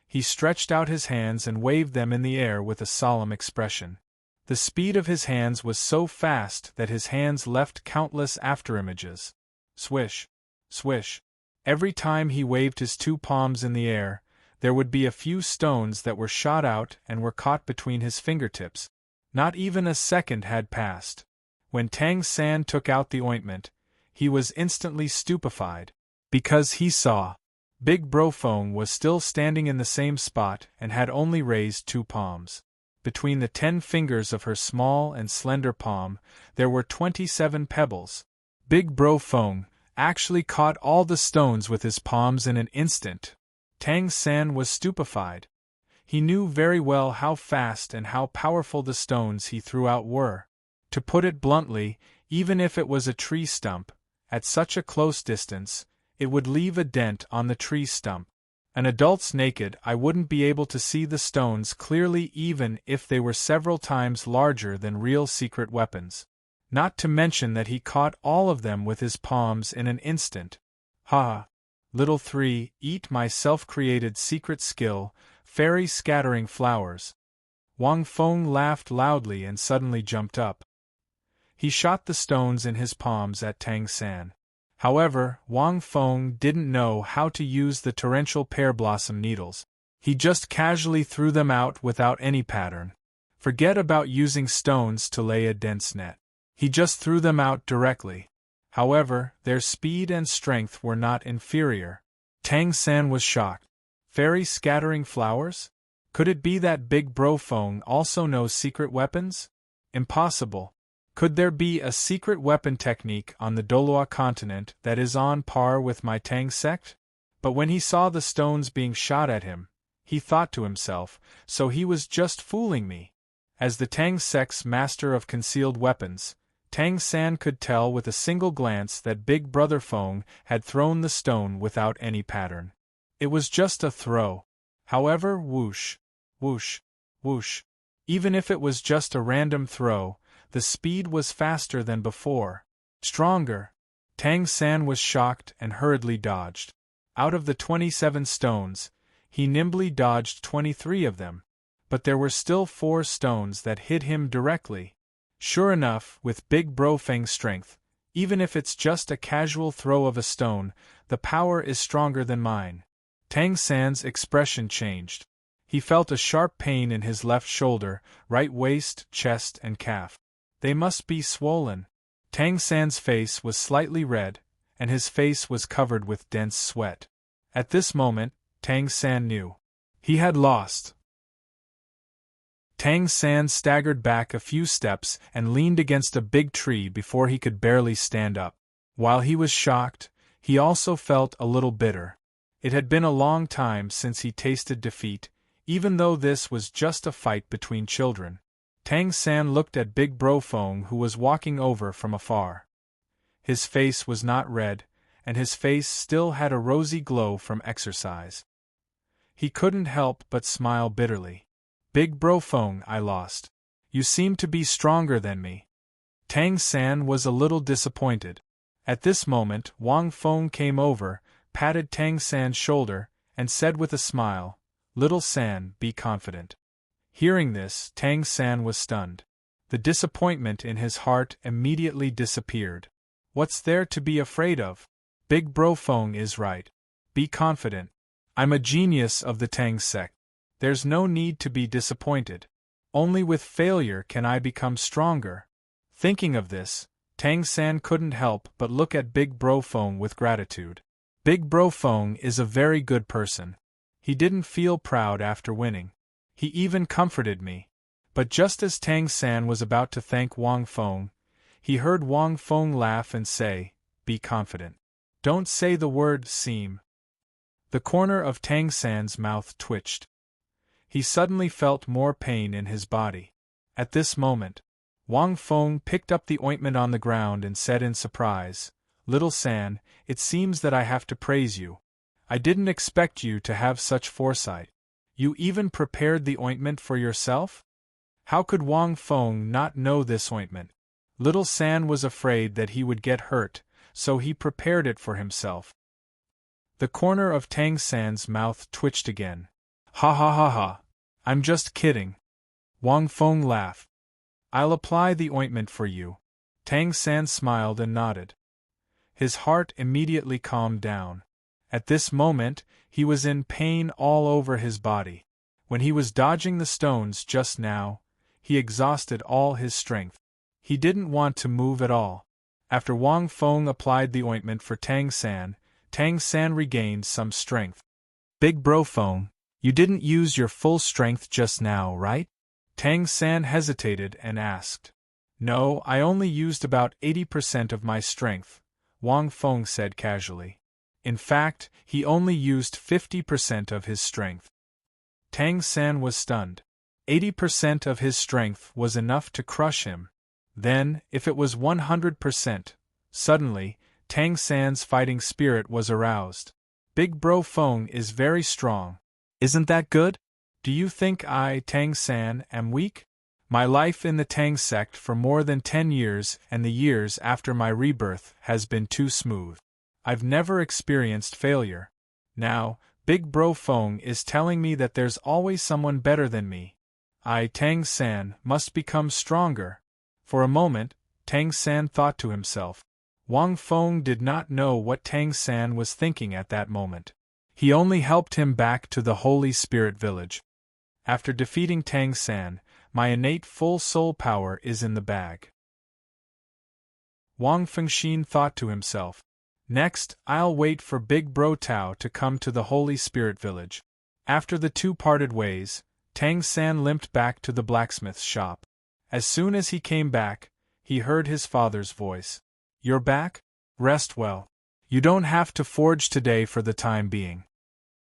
He stretched out his hands and waved them in the air with a solemn expression. The speed of his hands was so fast that his hands left countless afterimages. Swish, swish. Every time he waved his 2 palms in the air, there would be a few stones that were shot out and were caught between his fingertips. Not even a second had passed. When Tang San took out the ointment, he was instantly stupefied, because he saw Big Bro Feng was still standing in the same spot and had only raised 2 palms. Between the 10 fingers of her small and slender palm, there were 27 pebbles. Big Bro Feng actually caught all the stones with his palms in an instant. Tang San was stupefied. He knew very well how fast and how powerful the stones he threw out were. To put it bluntly, even if it was a tree stump, at such a close distance, it would leave a dent on the tree stump. An adult's naked eye wouldn't be able to see the stones clearly even if they were several times larger than real secret weapons. Not to mention that he caught all of them with his palms in an instant. Ha! Little 3, eat my self-created secret skill, fairy scattering flowers. Wang Feng laughed loudly and suddenly jumped up. He shot the stones in his palms at Tang San. However, Wang Feng didn't know how to use the torrential pear blossom needles. He just casually threw them out without any pattern. Forget about using stones to lay a dense net. He just threw them out directly. However, their speed and strength were not inferior. Tang San was shocked. Fairy scattering flowers? Could it be that Big Bro Feng also knows secret weapons? Impossible. Could there be a secret weapon technique on the Douluo continent that is on par with my Tang sect? But when he saw the stones being shot at him, he thought to himself, so he was just fooling me. As the Tang sect's master of concealed weapons, Tang San could tell with a single glance that Big Brother Feng had thrown the stone without any pattern. It was just a throw. However, whoosh, whoosh, whoosh. Even if it was just a random throw, the speed was faster than before. Stronger. Tang San was shocked and hurriedly dodged. Out of the 27 stones, he nimbly dodged 23 of them. But there were still 4 stones that hit him directly. Sure enough, with Big Bro Feng's strength, Even if it's just a casual throw of a stone, the power is stronger than mine. Tang San's expression changed. He felt a sharp pain in his left shoulder, right waist, chest, and calf. They must be swollen. Tang San's face was slightly red, and his face was covered with dense sweat. At this moment, Tang San knew. He had lost. Tang San staggered back a few steps and leaned against a big tree before he could barely stand up. While he was shocked, he also felt a little bitter. It had been a long time since he tasted defeat, even though this was just a fight between children. Tang San looked at Big Bro Feng, who was walking over from afar. His face was not red, and his face still had a rosy glow from exercise. He couldn't help but smile bitterly. Big Bro Feng, I lost. You seem to be stronger than me. Tang San was a little disappointed. At this moment, Wang Feng came over, patted Tang San's shoulder, and said with a smile, "Little San, be confident." Hearing this, Tang San was stunned. The disappointment in his heart immediately disappeared. What's there to be afraid of? Big Bro Feng is right. Be confident. I'm a genius of the Tang sect. There's no need to be disappointed. Only with failure can I become stronger. Thinking of this, Tang San couldn't help but look at Big Bro Feng with gratitude. Big Bro Feng is a very good person. He didn't feel proud after winning. He even comforted me. But just as Tang San was about to thank Wang Feng, he heard Wang Feng laugh and say, "Be confident. Don't say the word seem." The corner of Tang San's mouth twitched. He suddenly felt more pain in his body. At this moment, Wang Feng picked up the ointment on the ground and said in surprise, "Little San, it seems that I have to praise you. I didn't expect you to have such foresight. You even prepared the ointment for yourself?" How could Wang Feng not know this ointment? Little San was afraid that he would get hurt, so he prepared it for himself. The corner of Tang San's mouth twitched again. "Ha ha ha ha. I'm just kidding." Wang Feng laughed. "I'll apply the ointment for you." Tang San smiled and nodded. His heart immediately calmed down. At this moment, he was in pain all over his body. When he was dodging the stones just now, he exhausted all his strength. He didn't want to move at all. After Wang Feng applied the ointment for Tang San regained some strength. "Big Bro Feng, you didn't use your full strength just now, right?" Tang San hesitated and asked. "No, I only used about 80% of my strength," Wang Feng said casually. In fact, he only used 50% of his strength. Tang San was stunned. 80% of his strength was enough to crush him. Then, if it was 100%, suddenly, Tang San's fighting spirit was aroused. "Big Bro Feng is very strong. Isn't that good? Do you think I, Tang San, am weak? My life in the Tang sect for more than 10 years and the years after my rebirth has been too smooth. I've never experienced failure. Now, Big Bro Feng is telling me that there's always someone better than me. I, Tang San, must become stronger." For a moment, Tang San thought to himself. Wang Feng did not know what Tang San was thinking at that moment. He only helped him back to the Holy Spirit Village. After defeating Tang San, my innate full soul power is in the bag. Wang Fengxin thought to himself. Next, I'll wait for Big Bro Tao to come to the Holy Spirit Village. After the two parted ways, Tang San limped back to the blacksmith's shop. As soon as he came back, he heard his father's voice. "You're back? Rest well. You don't have to forge today for the time being."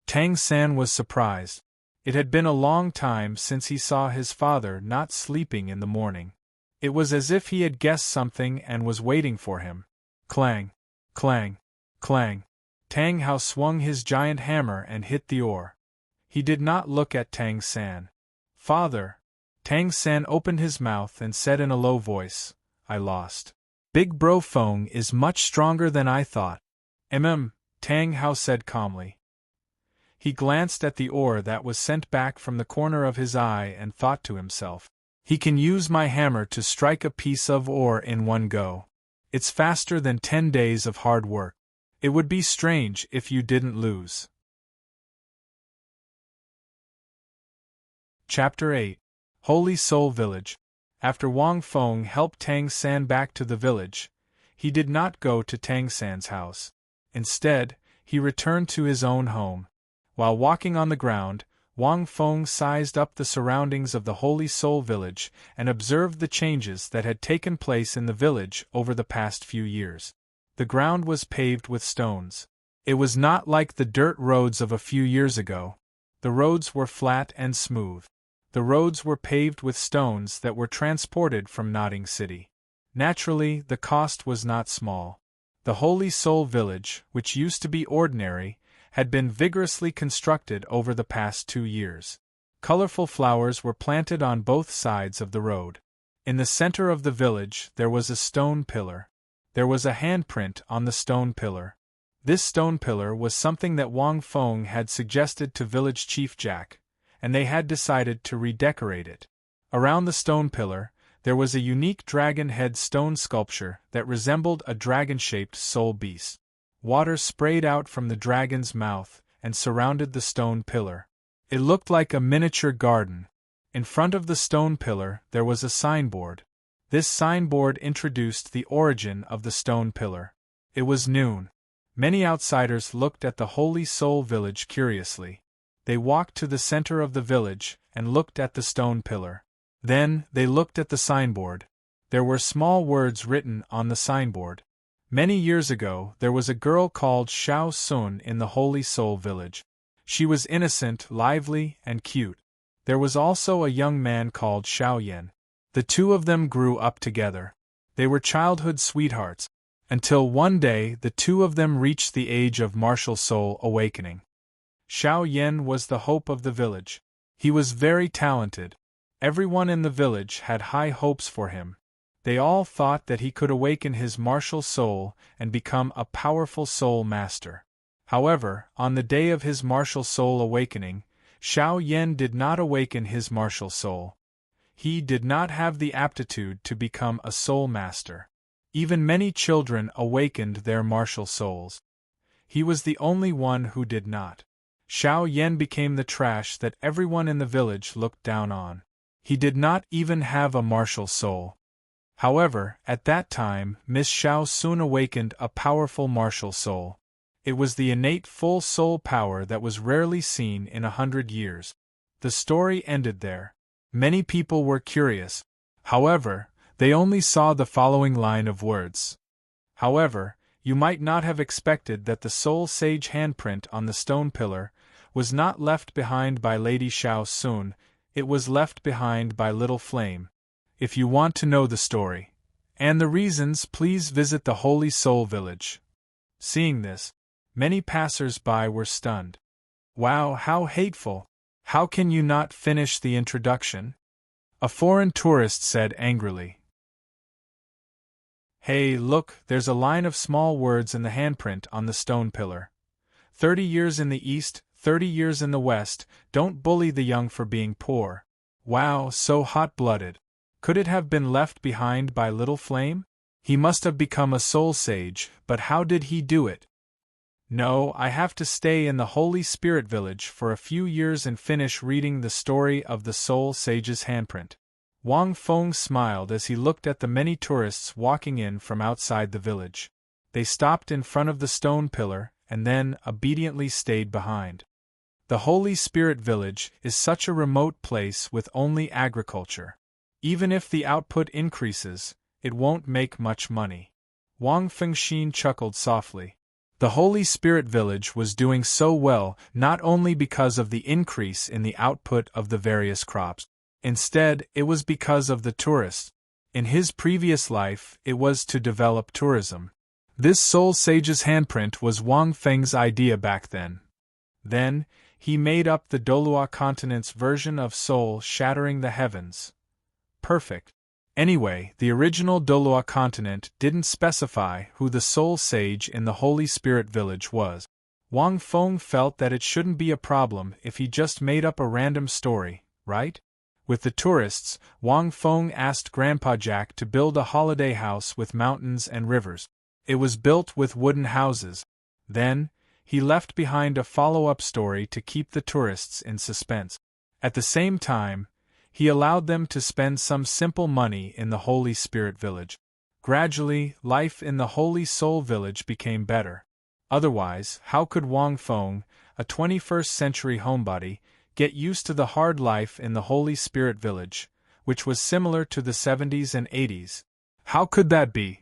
Tang San was surprised. It had been a long time since he saw his father not sleeping in the morning. It was as if he had guessed something and was waiting for him. Clang! Clang! Clang! Tang Hao swung his giant hammer and hit the ore. He did not look at Tang San. "Father!" Tang San opened his mouth and said in a low voice, "I lost. Big Bro Feng is much stronger than I thought." Tang Hao said calmly. He glanced at the ore that was sent back from the corner of his eye and thought to himself, "He can use my hammer to strike a piece of ore in one go. It's faster than 10 days of hard work. It would be strange if you didn't lose. Chapter 8. Holy Soul Village. After Wang Feng helped Tang San back to the village, he did not go to Tang San's house. Instead, he returned to his own home. While walking on the ground, Wang Feng sized up the surroundings of the Holy Soul Village and observed the changes that had taken place in the village over the past few years. The ground was paved with stones. It was not like the dirt roads of a few years ago. The roads were flat and smooth. The roads were paved with stones that were transported from Nodding City. Naturally, the cost was not small. The Holy Soul Village, which used to be ordinary, had been vigorously constructed over the past 2 years. Colorful flowers were planted on both sides of the road. In the center of the village there was a stone pillar. There was a handprint on the stone pillar. This stone pillar was something that Wang Feng had suggested to village chief Jack, and they had decided to redecorate it. Around the stone pillar, there was a unique dragon head stone sculpture that resembled a dragon-shaped soul beast. Water sprayed out from the dragon's mouth and surrounded the stone pillar. It looked like a miniature garden. In front of the stone pillar there was a signboard. This signboard introduced the origin of the stone pillar. It was noon. Many outsiders looked at the Holy Soul Village curiously. They walked to the center of the village and looked at the stone pillar. Then, they looked at the signboard. There were small words written on the signboard. Many years ago, there was a girl called Xiao Sun in the Holy Soul Village. She was innocent, lively, and cute. There was also a young man called Xiao Yan. The two of them grew up together. They were childhood sweethearts, until one day the two of them reached the age of martial soul awakening. Xiao Yan was the hope of the village. He was very talented. Everyone in the village had high hopes for him. They all thought that he could awaken his martial soul and become a powerful soul master. However, on the day of his martial soul awakening, Xiao Yan did not awaken his martial soul. He did not have the aptitude to become a soul master. Even many children awakened their martial souls. He was the only one who did not. Xiao Yan became the trash that everyone in the village looked down on. He did not even have a martial soul. However, at that time, Miss Xiao soon awakened a powerful martial soul. It was the innate full soul power that was rarely seen in 100 years. The story ended there. Many people were curious. However, they only saw the following line of words. However, you might not have expected that the soul sage handprint on the stone pillar was not left behind by Lady Xiao Sun. It was left behind by Little Flame. If you want to know the story and the reasons, please visit the Holy Soul Village. Seeing this, many passers-by were stunned. Wow, how hateful! How can you not finish the introduction? A foreign tourist said angrily. Hey, look, there's a line of small words in the handprint on the stone pillar. 30 years in the east, 30 years in the west, don't bully the young for being poor. Wow, so hot-blooded. Could it have been left behind by Little Flame? He must have become a soul sage, but how did he do it? No, I have to stay in the Holy Spirit Village for a few years and finish reading the story of the soul sage's handprint. Wang Feng smiled as he looked at the many tourists walking in from outside the village. They stopped in front of the stone pillar and then obediently stayed behind. The Holy Spirit Village is such a remote place with only agriculture. Even if the output increases, it won't make much money. Wang Fengxin chuckled softly. The Holy Spirit Village was doing so well not only because of the increase in the output of the various crops. Instead, it was because of the tourists. In his previous life, it was to develop tourism. This soul sage's handprint was Wang Feng's idea back then. Then, he made up the Douluo continent's version of soul shattering the heavens. Perfect. Anyway, the original Douluo continent didn't specify who the soul sage in the Holy Spirit Village was. Wang Feng felt that it shouldn't be a problem if he just made up a random story, right? With the tourists, Wang Feng asked Grandpa Jack to build a holiday house with mountains and rivers. It was built with wooden houses. Then, he left behind a follow-up story to keep the tourists in suspense. At the same time, he allowed them to spend some simple money in the Holy Spirit Village. Gradually, life in the Holy Soul Village became better. Otherwise, how could Wang Feng, a 21st-century homebody, get used to the hard life in the Holy Spirit Village, which was similar to the 70s and 80s? How could that be?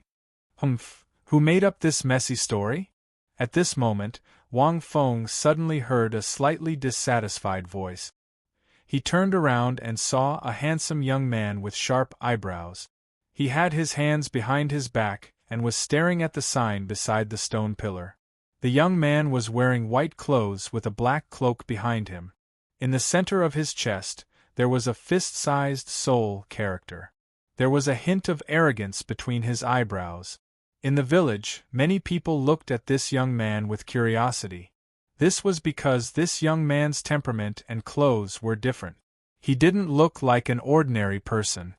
Humph, who made up this messy story? At this moment, Wang Feng suddenly heard a slightly dissatisfied voice. He turned around and saw a handsome young man with sharp eyebrows. He had his hands behind his back and was staring at the sign beside the stone pillar. The young man was wearing white clothes with a black cloak behind him. In the center of his chest, there was a fist-sized soul character. There was a hint of arrogance between his eyebrows. In the village, many people looked at this young man with curiosity. This was because this young man's temperament and clothes were different. He didn't look like an ordinary person.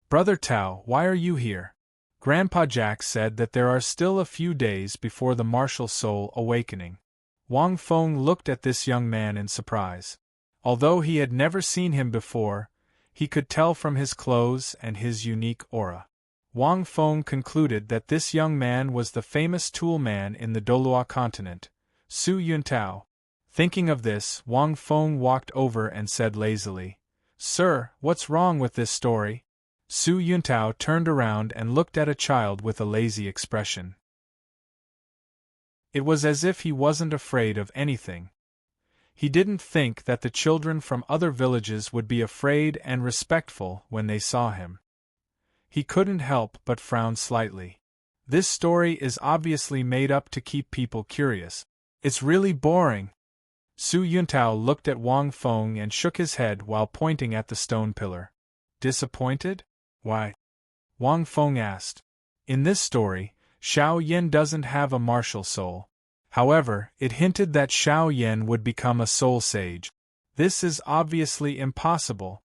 "Brother Tao, why are you here?" Grandpa Jack said that there are still a few days before the martial soul awakening. Wang Feng looked at this young man in surprise. Although he had never seen him before, he could tell from his clothes and his unique aura. Wang Feng concluded that this young man was the famous tool man in the Douluo continent, Su Yuntao. Thinking of this, Wang Feng walked over and said lazily, "Sir, what's wrong with this story?" Su Yuntao turned around and looked at a child with a lazy expression. It was as if he wasn't afraid of anything. He didn't think that the children from other villages would be afraid and respectful when they saw him. He couldn't help but frown slightly. This story is obviously made up to keep people curious. It's really boring. Su Yuntao looked at Wang Feng and shook his head while pointing at the stone pillar. Disappointed? Why? Wang Feng asked. In this story, Xiao Yan doesn't have a martial soul. However, it hinted that Xiao Yan would become a soul sage. This is obviously impossible.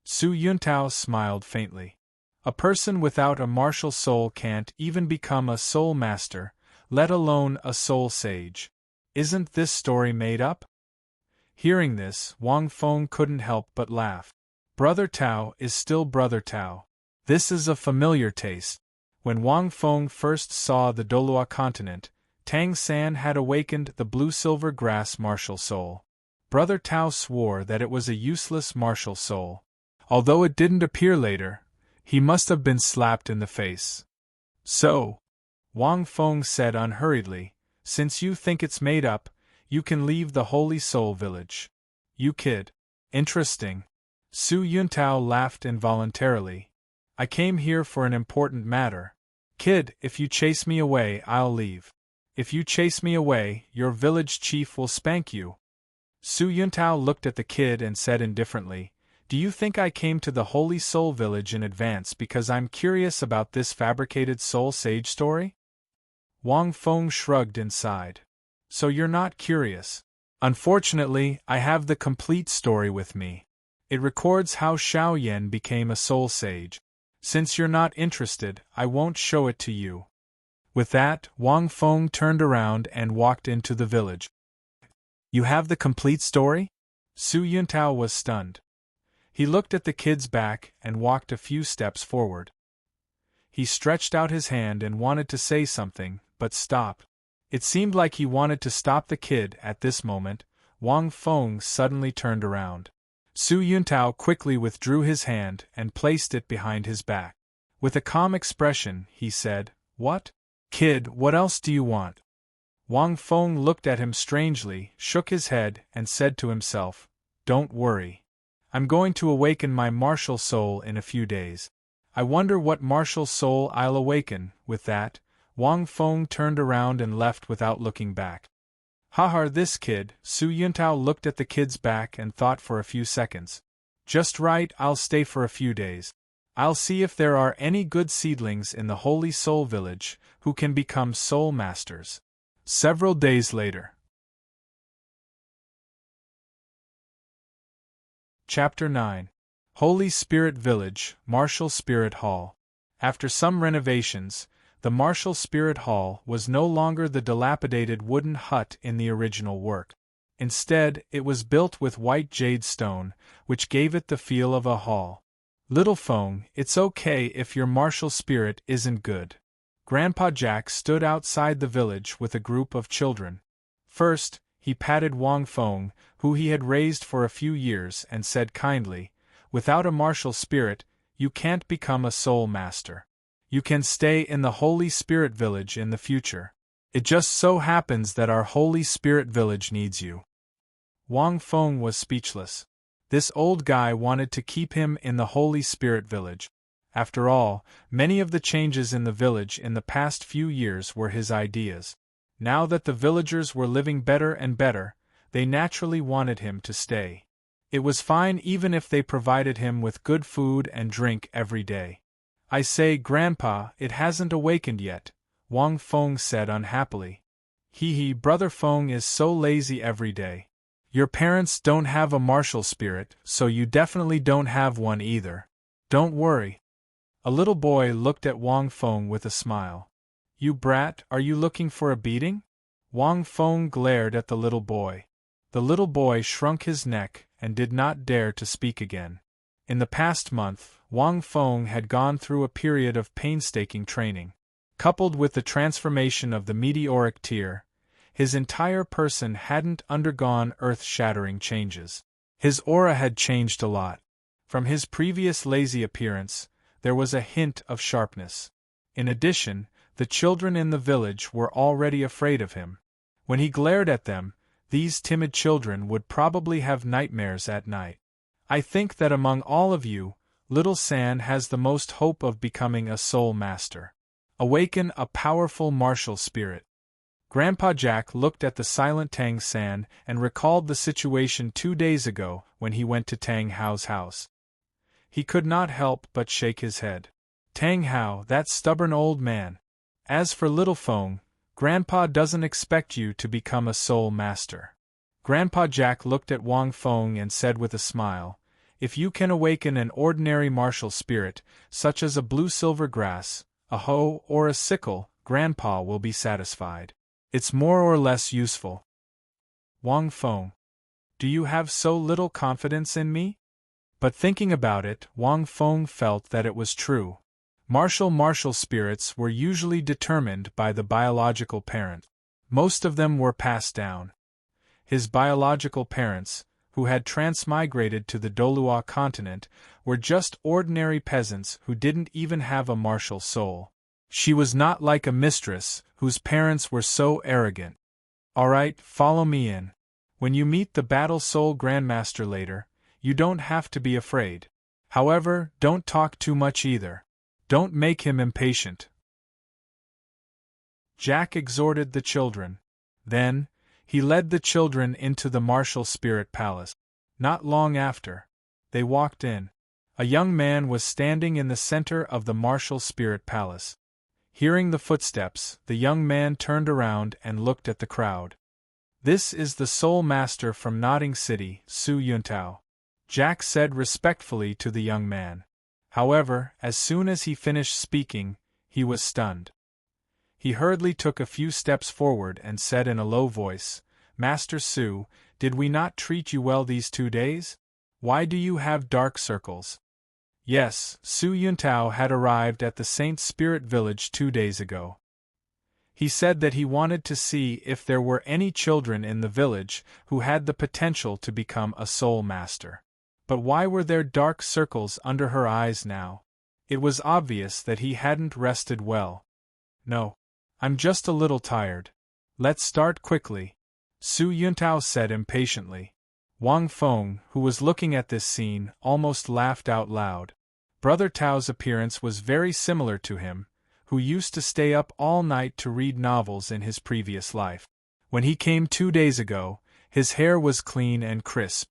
Su Yuntao smiled faintly. A person without a martial soul can't even become a soul master, let alone a soul sage. Isn't this story made up? Hearing this, Wang Feng couldn't help but laugh. Brother Tao is still Brother Tao. This is a familiar taste. When Wang Feng first saw the Douluo continent, Tang San had awakened the blue-silver grass martial soul. Brother Tao swore that it was a useless martial soul. Although it didn't appear later, he must have been slapped in the face. So, Wang Feng said unhurriedly, since you think it's made up, you can leave the Holy Soul Village. You kid. Interesting. Su Yuntao laughed involuntarily. I came here for an important matter. Kid, if you chase me away, I'll leave. If you chase me away, your village chief will spank you. Su Yuntao looked at the kid and said indifferently, Do you think I came to the Holy Soul Village in advance because I'm curious about this fabricated soul sage story? Wang Feng shrugged and sighed. So you're not curious. Unfortunately, I have the complete story with me. It records how Xiao Yan became a soul sage. Since you're not interested, I won't show it to you. With that, Wang Feng turned around and walked into the village. You have the complete story? Su Yuntao was stunned. He looked at the kid's back and walked a few steps forward. He stretched out his hand and wanted to say something, but stopped. It seemed like he wanted to stop the kid at this moment. Wang Feng suddenly turned around. Su Yuntao quickly withdrew his hand and placed it behind his back. With a calm expression, he said, What? Kid, what else do you want? Wang Feng looked at him strangely, shook his head, and said to himself, Don't worry. I'm going to awaken my martial soul in a few days. I wonder what martial soul I'll awaken. With that, Wang Feng turned around and left without looking back. Haha, this kid. Su Yuntao looked at the kid's back and thought for a few seconds. Just right, I'll stay for a few days. I'll see if there are any good seedlings in the Holy Soul Village who can become soul masters. Several days later. Chapter 9. Holy Spirit Village, Martial Spirit Hall. After some renovations, the Martial Spirit Hall was no longer the dilapidated wooden hut in the original work. Instead, it was built with white jade stone, which gave it the feel of a hall. Little Feng, it's okay if your martial spirit isn't good. Grandpa Jack stood outside the village with a group of children. First, he patted Wang Feng, who he had raised for a few years, and said kindly, "Without a martial spirit, you can't become a soul master. You can stay in the Holy Spirit Village in the future. It just so happens that our Holy Spirit Village needs you." Wang Feng was speechless. This old guy wanted to keep him in the Holy Spirit Village. After all, many of the changes in the village in the past few years were his ideas. Now that the villagers were living better and better, they naturally wanted him to stay. It was fine even if they provided him with good food and drink every day. "I say, Grandpa, it hasn't awakened yet," Wang Feng said unhappily. "Hee, Brother Feng is so lazy every day. Your parents don't have a martial spirit, so you definitely don't have one either. Don't worry." A little boy looked at Wang Feng with a smile. "You brat, are you looking for a beating?" Wang Feng glared at the little boy. The little boy shrunk his neck and did not dare to speak again. In the past month, Wang Feng had gone through a period of painstaking training. Coupled with the transformation of the meteoric tear, his entire person hadn't undergone earth-shattering changes. His aura had changed a lot. From his previous lazy appearance, there was a hint of sharpness. In addition, the children in the village were already afraid of him. When he glared at them, these timid children would probably have nightmares at night. "I think that among all of you, Little San has the most hope of becoming a soul master. Awaken a powerful martial spirit." Grandpa Jack looked at the silent Tang San and recalled the situation 2 days ago when he went to Tang Hao's house. He could not help but shake his head. Tang Hao, that stubborn old man. As for Little Feng, Grandpa doesn't expect you to become a soul master. Grandpa Jack looked at Wang Feng and said with a smile, "If you can awaken an ordinary martial spirit, such as a blue-silver grass, a hoe, or a sickle, Grandpa will be satisfied. It's more or less useful." "Wang Feng, do you have so little confidence in me?" But thinking about it, Wang Feng felt that it was true. Martial spirits were usually determined by the biological parent. Most of them were passed down. His biological parents, who had transmigrated to the Douluo continent, were just ordinary peasants who didn't even have a martial soul. She was not like a mistress, whose parents were so arrogant. "Alright, follow me in. When you meet the Battle Soul Grandmaster later, you don't have to be afraid. However, don't talk too much either. Don't make him impatient." Jack exhorted the children. Then, he led the children into the Martial Spirit Palace. Not long after, they walked in. A young man was standing in the center of the Martial Spirit Palace. Hearing the footsteps, the young man turned around and looked at the crowd. "This is the Soul Master from Nodding City, Su Yuntao," Jack said respectfully to the young man. However, as soon as he finished speaking, he was stunned. He hurriedly took a few steps forward and said in a low voice, "Master Su, did we not treat you well these 2 days? Why do you have dark circles?" Yes, Su Yuntao had arrived at the Saint Spirit Village 2 days ago. He said that he wanted to see if there were any children in the village who had the potential to become a soul master. But why were there dark circles under her eyes now? It was obvious that he hadn't rested well. "No. I'm just a little tired. Let's start quickly," Su Yuntao said impatiently. Wang Feng, who was looking at this scene, almost laughed out loud. Brother Tao's appearance was very similar to him, who used to stay up all night to read novels in his previous life. When he came 2 days ago, his hair was clean and crisp.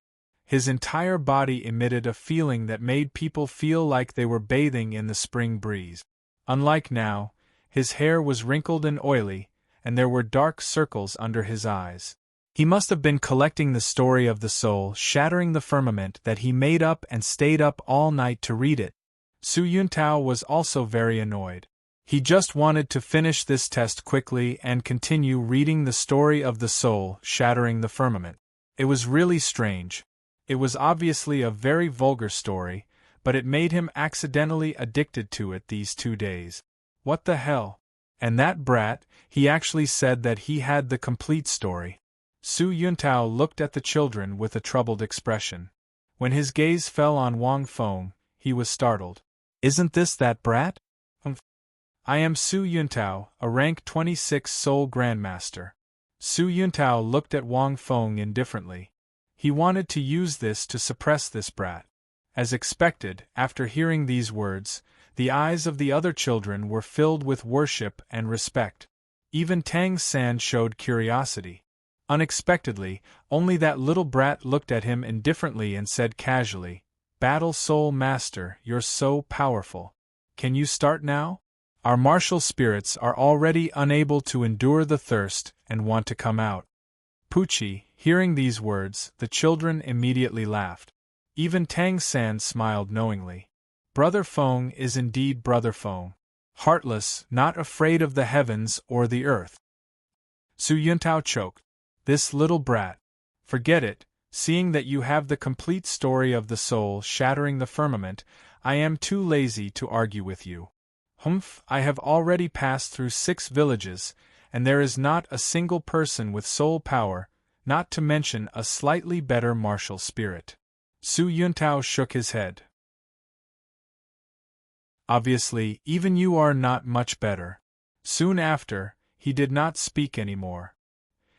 His entire body emitted a feeling that made people feel like they were bathing in the spring breeze. Unlike now, his hair was wrinkled and oily, and there were dark circles under his eyes. He must have been collecting the story of the soul shattering the firmament that he made up and stayed up all night to read it. Su Yuntao was also very annoyed. He just wanted to finish this test quickly and continue reading the story of the soul shattering the firmament. It was really strange. It was obviously a very vulgar story, but it made him accidentally addicted to it these 2 days. What the hell? And that brat, he actually said that he had the complete story. Su Yuntao looked at the children with a troubled expression. When his gaze fell on Wang Feng, he was startled. Isn't this that brat? I am Su Yuntao, a rank 26 Soul Grandmaster. Su Yuntao looked at Wang Feng indifferently. He wanted to use this to suppress this brat. As expected, after hearing these words, the eyes of the other children were filled with worship and respect. Even Tang San showed curiosity. Unexpectedly, only that little brat looked at him indifferently and said casually, "Battle Soul Master, you're so powerful. Can you start now? Our martial spirits are already unable to endure the thirst and want to come out." Pucci, hearing these words, the children immediately laughed. Even Tang San smiled knowingly. Brother Feng is indeed Brother Feng. Heartless, not afraid of the heavens or the earth. Su Yuntao choked. This little brat. Forget it, seeing that you have the complete story of the soul shattering the firmament, I am too lazy to argue with you. Humph, I have already passed through 6 villages, and there is not a single person with soul power, not to mention a slightly better martial spirit. Su Yuntao shook his head. Obviously, even you are not much better. Soon after, he did not speak anymore.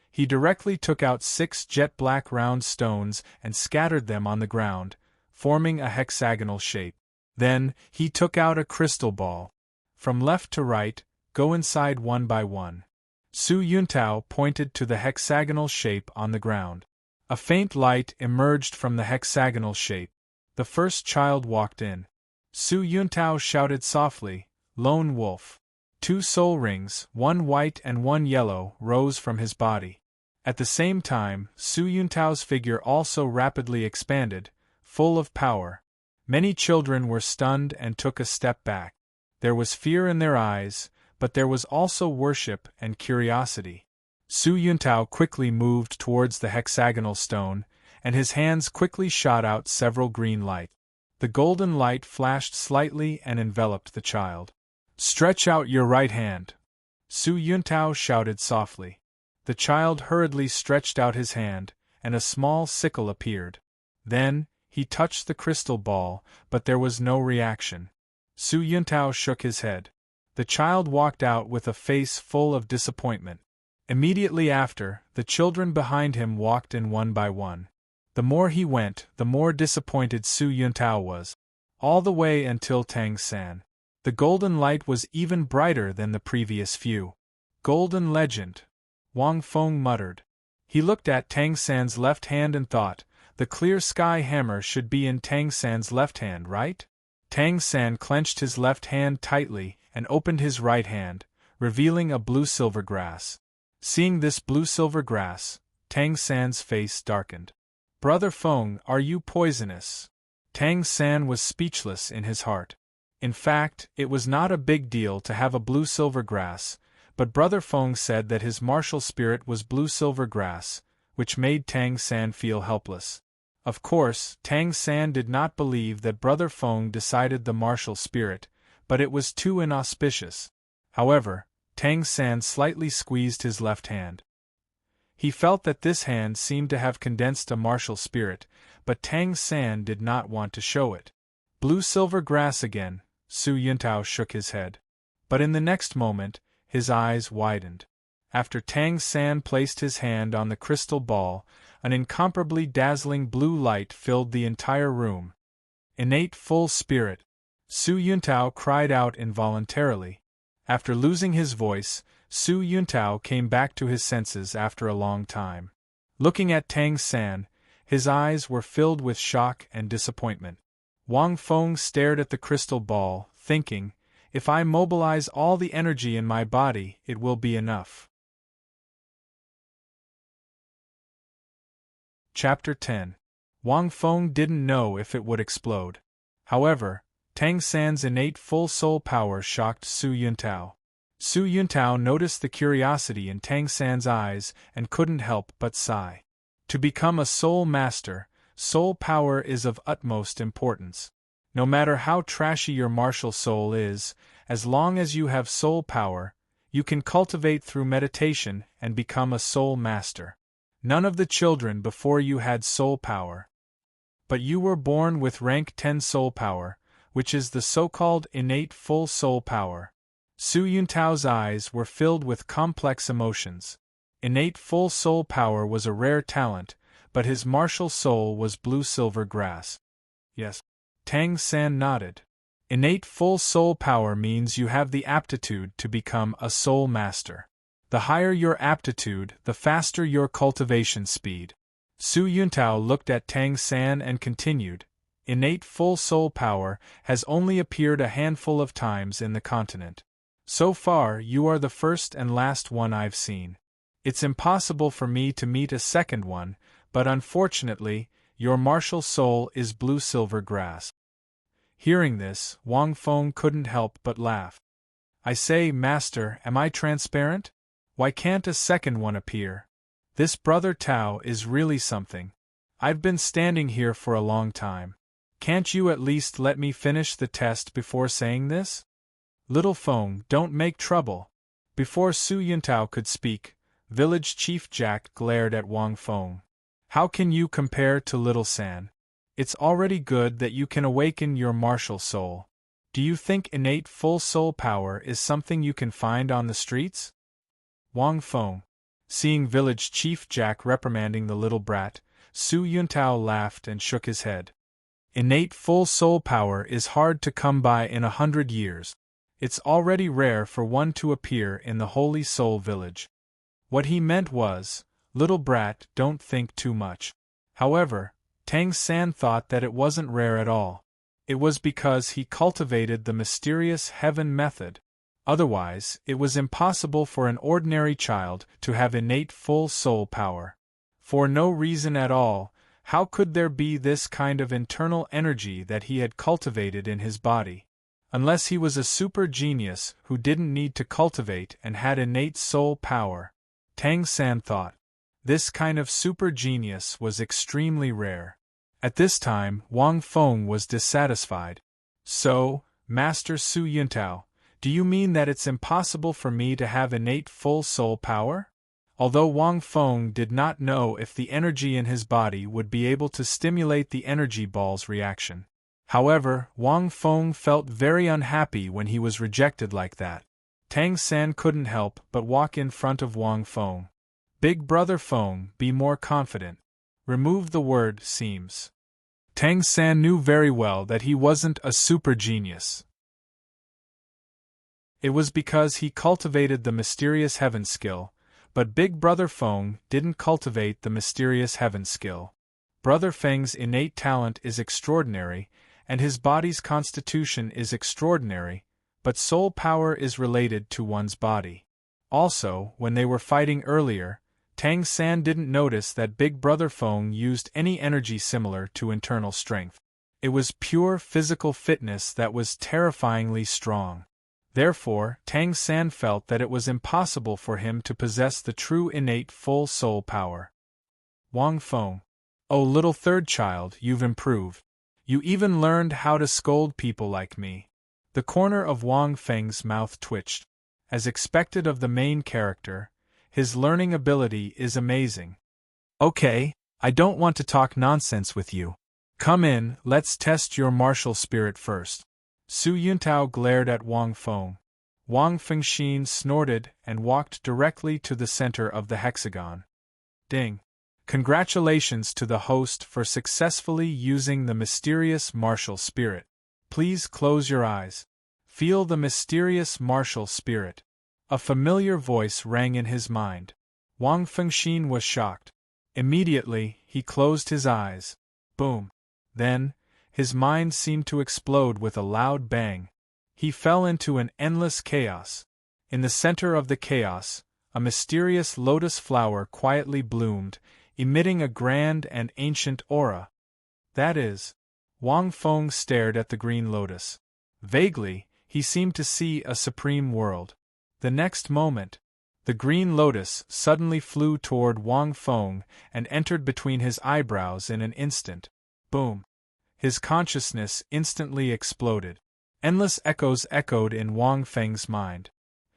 He directly took out 6 jet-black round stones and scattered them on the ground, forming a hexagonal shape. Then, he took out a crystal ball. From left to right, go inside one by one. Su Yuntao pointed to the hexagonal shape on the ground. A faint light emerged from the hexagonal shape. The first child walked in. Su Yuntao shouted softly, "Lone wolf." 2 soul rings, one white and one yellow, rose from his body. At the same time, Su Yuntao's figure also rapidly expanded, full of power. Many children were stunned and took a step back. There was fear in their eyes, but there was also worship and curiosity. Su Yuntao quickly moved towards the hexagonal stone, and his hands quickly shot out several green light. The golden light flashed slightly and enveloped the child. "Stretch out your right hand!" Su Yuntao shouted softly. The child hurriedly stretched out his hand, and a small sickle appeared. Then, he touched the crystal ball, but there was no reaction. Su Yuntao shook his head. The child walked out with a face full of disappointment. Immediately after, the children behind him walked in one by one. The more he went, the more disappointed Su Yuntao was. All the way until Tang San. The golden light was even brighter than the previous few. Golden legend. Wang Feng muttered. He looked at Tang San's left hand and thought, the clear sky hammer should be in Tang San's left hand, right? Tang San clenched his left hand tightly and opened his right hand, revealing a blue-silver grass. Seeing this blue-silver grass, Tang San's face darkened. "Brother Feng, are you poisonous?" Tang San was speechless in his heart. In fact, it was not a big deal to have a blue-silver grass, but Brother Feng said that his martial spirit was blue-silver grass, which made Tang San feel helpless. Of course, Tang San did not believe that Brother Feng decided the martial spirit, but it was too inauspicious. However, Tang San slightly squeezed his left hand. He felt that this hand seemed to have condensed a martial spirit, but Tang San did not want to show it. Blue-silver grass again, Su Yuntao shook his head. But in the next moment, his eyes widened. After Tang San placed his hand on the crystal ball, an incomparably dazzling blue light filled the entire room. Innate full spirit. Su Yuntao cried out involuntarily. After losing his voice, Su Yuntao came back to his senses after a long time. Looking at Tang San, his eyes were filled with shock and disappointment. Wang Feng stared at the crystal ball, thinking, if I mobilize all the energy in my body, it will be enough. Chapter 10. Wang Feng didn't know if it would explode. However, Tang San's innate full soul power shocked Su Yuntao. Su Yuntao noticed the curiosity in Tang San's eyes and couldn't help but sigh. To become a soul master, soul power is of utmost importance. No matter how trashy your martial soul is, as long as you have soul power, you can cultivate through meditation and become a soul master. None of the children before you had soul power. But you were born with rank 10 soul power, which is the so-called innate full soul power. Su Yuntao's eyes were filled with complex emotions. Innate full soul power was a rare talent, but his martial soul was blue-silver grass. Yes. Tang San nodded. Innate full soul power means you have the aptitude to become a soul master. The higher your aptitude, the faster your cultivation speed. Su Yuntao looked at Tang San and continued, innate full soul power has only appeared a handful of times in the continent. So far, you are the first and last one I've seen. It's impossible for me to meet a second one, but unfortunately, your martial soul is blue-silver grass. Hearing this, Wang Feng couldn't help but laugh. I say, Master, am I transparent? Why can't a second one appear? This brother Tao is really something. I've been standing here for a long time. Can't you at least let me finish the test before saying this? Little Feng, don't make trouble. Before Su Yuntao could speak, Village Chief Jack glared at Wang Feng. How can you compare to Little San? It's already good that you can awaken your martial soul. Do you think innate full soul power is something you can find on the streets? Wang Feng. Seeing Village Chief Jack reprimanding the little brat, Su Yuntao laughed and shook his head. Innate full soul power is hard to come by in 100 years. It's already rare for one to appear in the Holy Soul Village. What he meant was, little brat, don't think too much. However, Tang San thought that it wasn't rare at all. It was because he cultivated the mysterious heaven method. Otherwise, it was impossible for an ordinary child to have innate full soul power. For no reason at all, how could there be this kind of internal energy that he had cultivated in his body? Unless he was a super genius who didn't need to cultivate and had innate soul power. Tang San thought. This kind of super genius was extremely rare. At this time, Wang Feng was dissatisfied. So, Master Su Yuntao, do you mean that it's impossible for me to have innate full soul power? Although Wang Feng did not know if the energy in his body would be able to stimulate the energy ball's reaction. However, Wang Feng felt very unhappy when he was rejected like that. Tang San couldn't help but walk in front of Wang Feng. Big brother Feng, be more confident. Remove the word seems. Tang San knew very well that he wasn't a super genius. It was because he cultivated the mysterious heaven skill, but Big Brother Feng didn't cultivate the mysterious heaven skill. Brother Feng's innate talent is extraordinary, and his body's constitution is extraordinary, but soul power is related to one's body. Also, when they were fighting earlier, Tang San didn't notice that Big Brother Feng used any energy similar to internal strength. It was pure physical fitness that was terrifyingly strong. Therefore, Tang San felt that it was impossible for him to possess the true innate full soul power. Wang Feng. Oh, little third child, you've improved. You even learned how to scold people like me. The corner of Wang Feng's mouth twitched. As expected of the main character, his learning ability is amazing. Okay, I don't want to talk nonsense with you. Come in, let's test your martial spirit first. Su Yuntao glared at Wang Feng. Wang Fengxin snorted and walked directly to the center of the hexagon. Ding! Congratulations to the host for successfully using the mysterious martial spirit. Please close your eyes. Feel the mysterious martial spirit. A familiar voice rang in his mind. Wang Fengxin was shocked. Immediately, he closed his eyes. Boom! Then, his mind seemed to explode with a loud bang. He fell into an endless chaos. In the center of the chaos, a mysterious lotus flower quietly bloomed, emitting a grand and ancient aura. That is. Wang Feng stared at the green lotus. Vaguely, he seemed to see a supreme world. The next moment, the green lotus suddenly flew toward Wang Feng and entered between his eyebrows in an instant. Boom! His consciousness instantly exploded. Endless echoes echoed in Wang Feng's mind.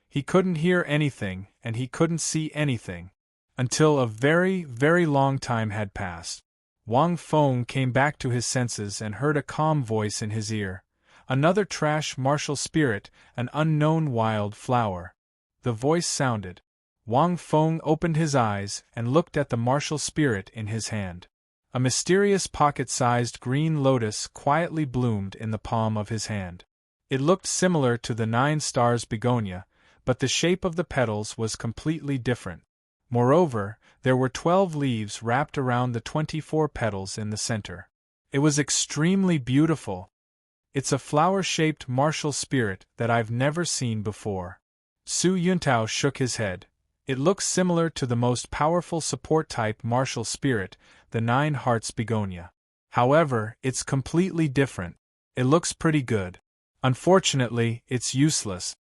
He couldn't hear anything and he couldn't see anything. Until a very, very long time had passed. Wang Feng came back to his senses and heard a calm voice in his ear. Another trash martial spirit, an unknown wild flower. The voice sounded. Wang Feng opened his eyes and looked at the martial spirit in his hand. A mysterious pocket-sized green lotus quietly bloomed in the palm of his hand. It looked similar to the 9 stars begonia, but the shape of the petals was completely different. Moreover, there were 12 leaves wrapped around the 24 petals in the center. It was extremely beautiful. It's a flower-shaped martial spirit that I've never seen before. Su Yuntao shook his head. It looks similar to the most powerful support-type martial spirit, the 9 hearts begonia. However, it's completely different. It looks pretty good. Unfortunately, it's useless.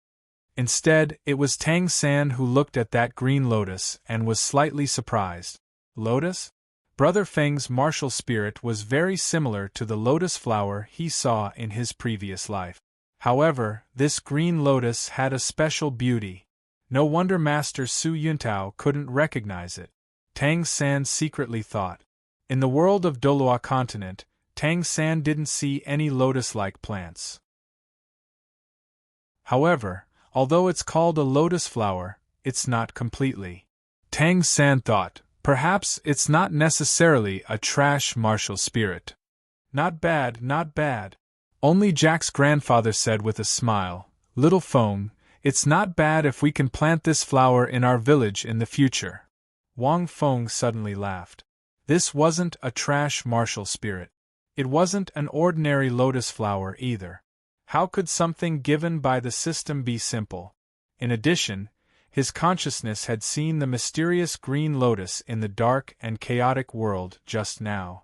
Instead, it was Tang San who looked at that green lotus and was slightly surprised. Lotus? Brother Feng's martial spirit was very similar to the lotus flower he saw in his previous life. However, this green lotus had a special beauty. No wonder Master Su Yuntao couldn't recognize it. Tang San secretly thought. In the world of Douluo continent, Tang San didn't see any lotus-like plants. However, although it's called a lotus flower, it's not completely. Tang San thought, perhaps it's not necessarily a trash martial spirit. Not bad, not bad. Only Jack's grandfather said with a smile, Little Feng, it's not bad if we can plant this flower in our village in the future. Wang Feng suddenly laughed. This wasn't a trash martial spirit. It wasn't an ordinary lotus flower either. How could something given by the system be simple? In addition, his consciousness had seen the mysterious green lotus in the dark and chaotic world just now.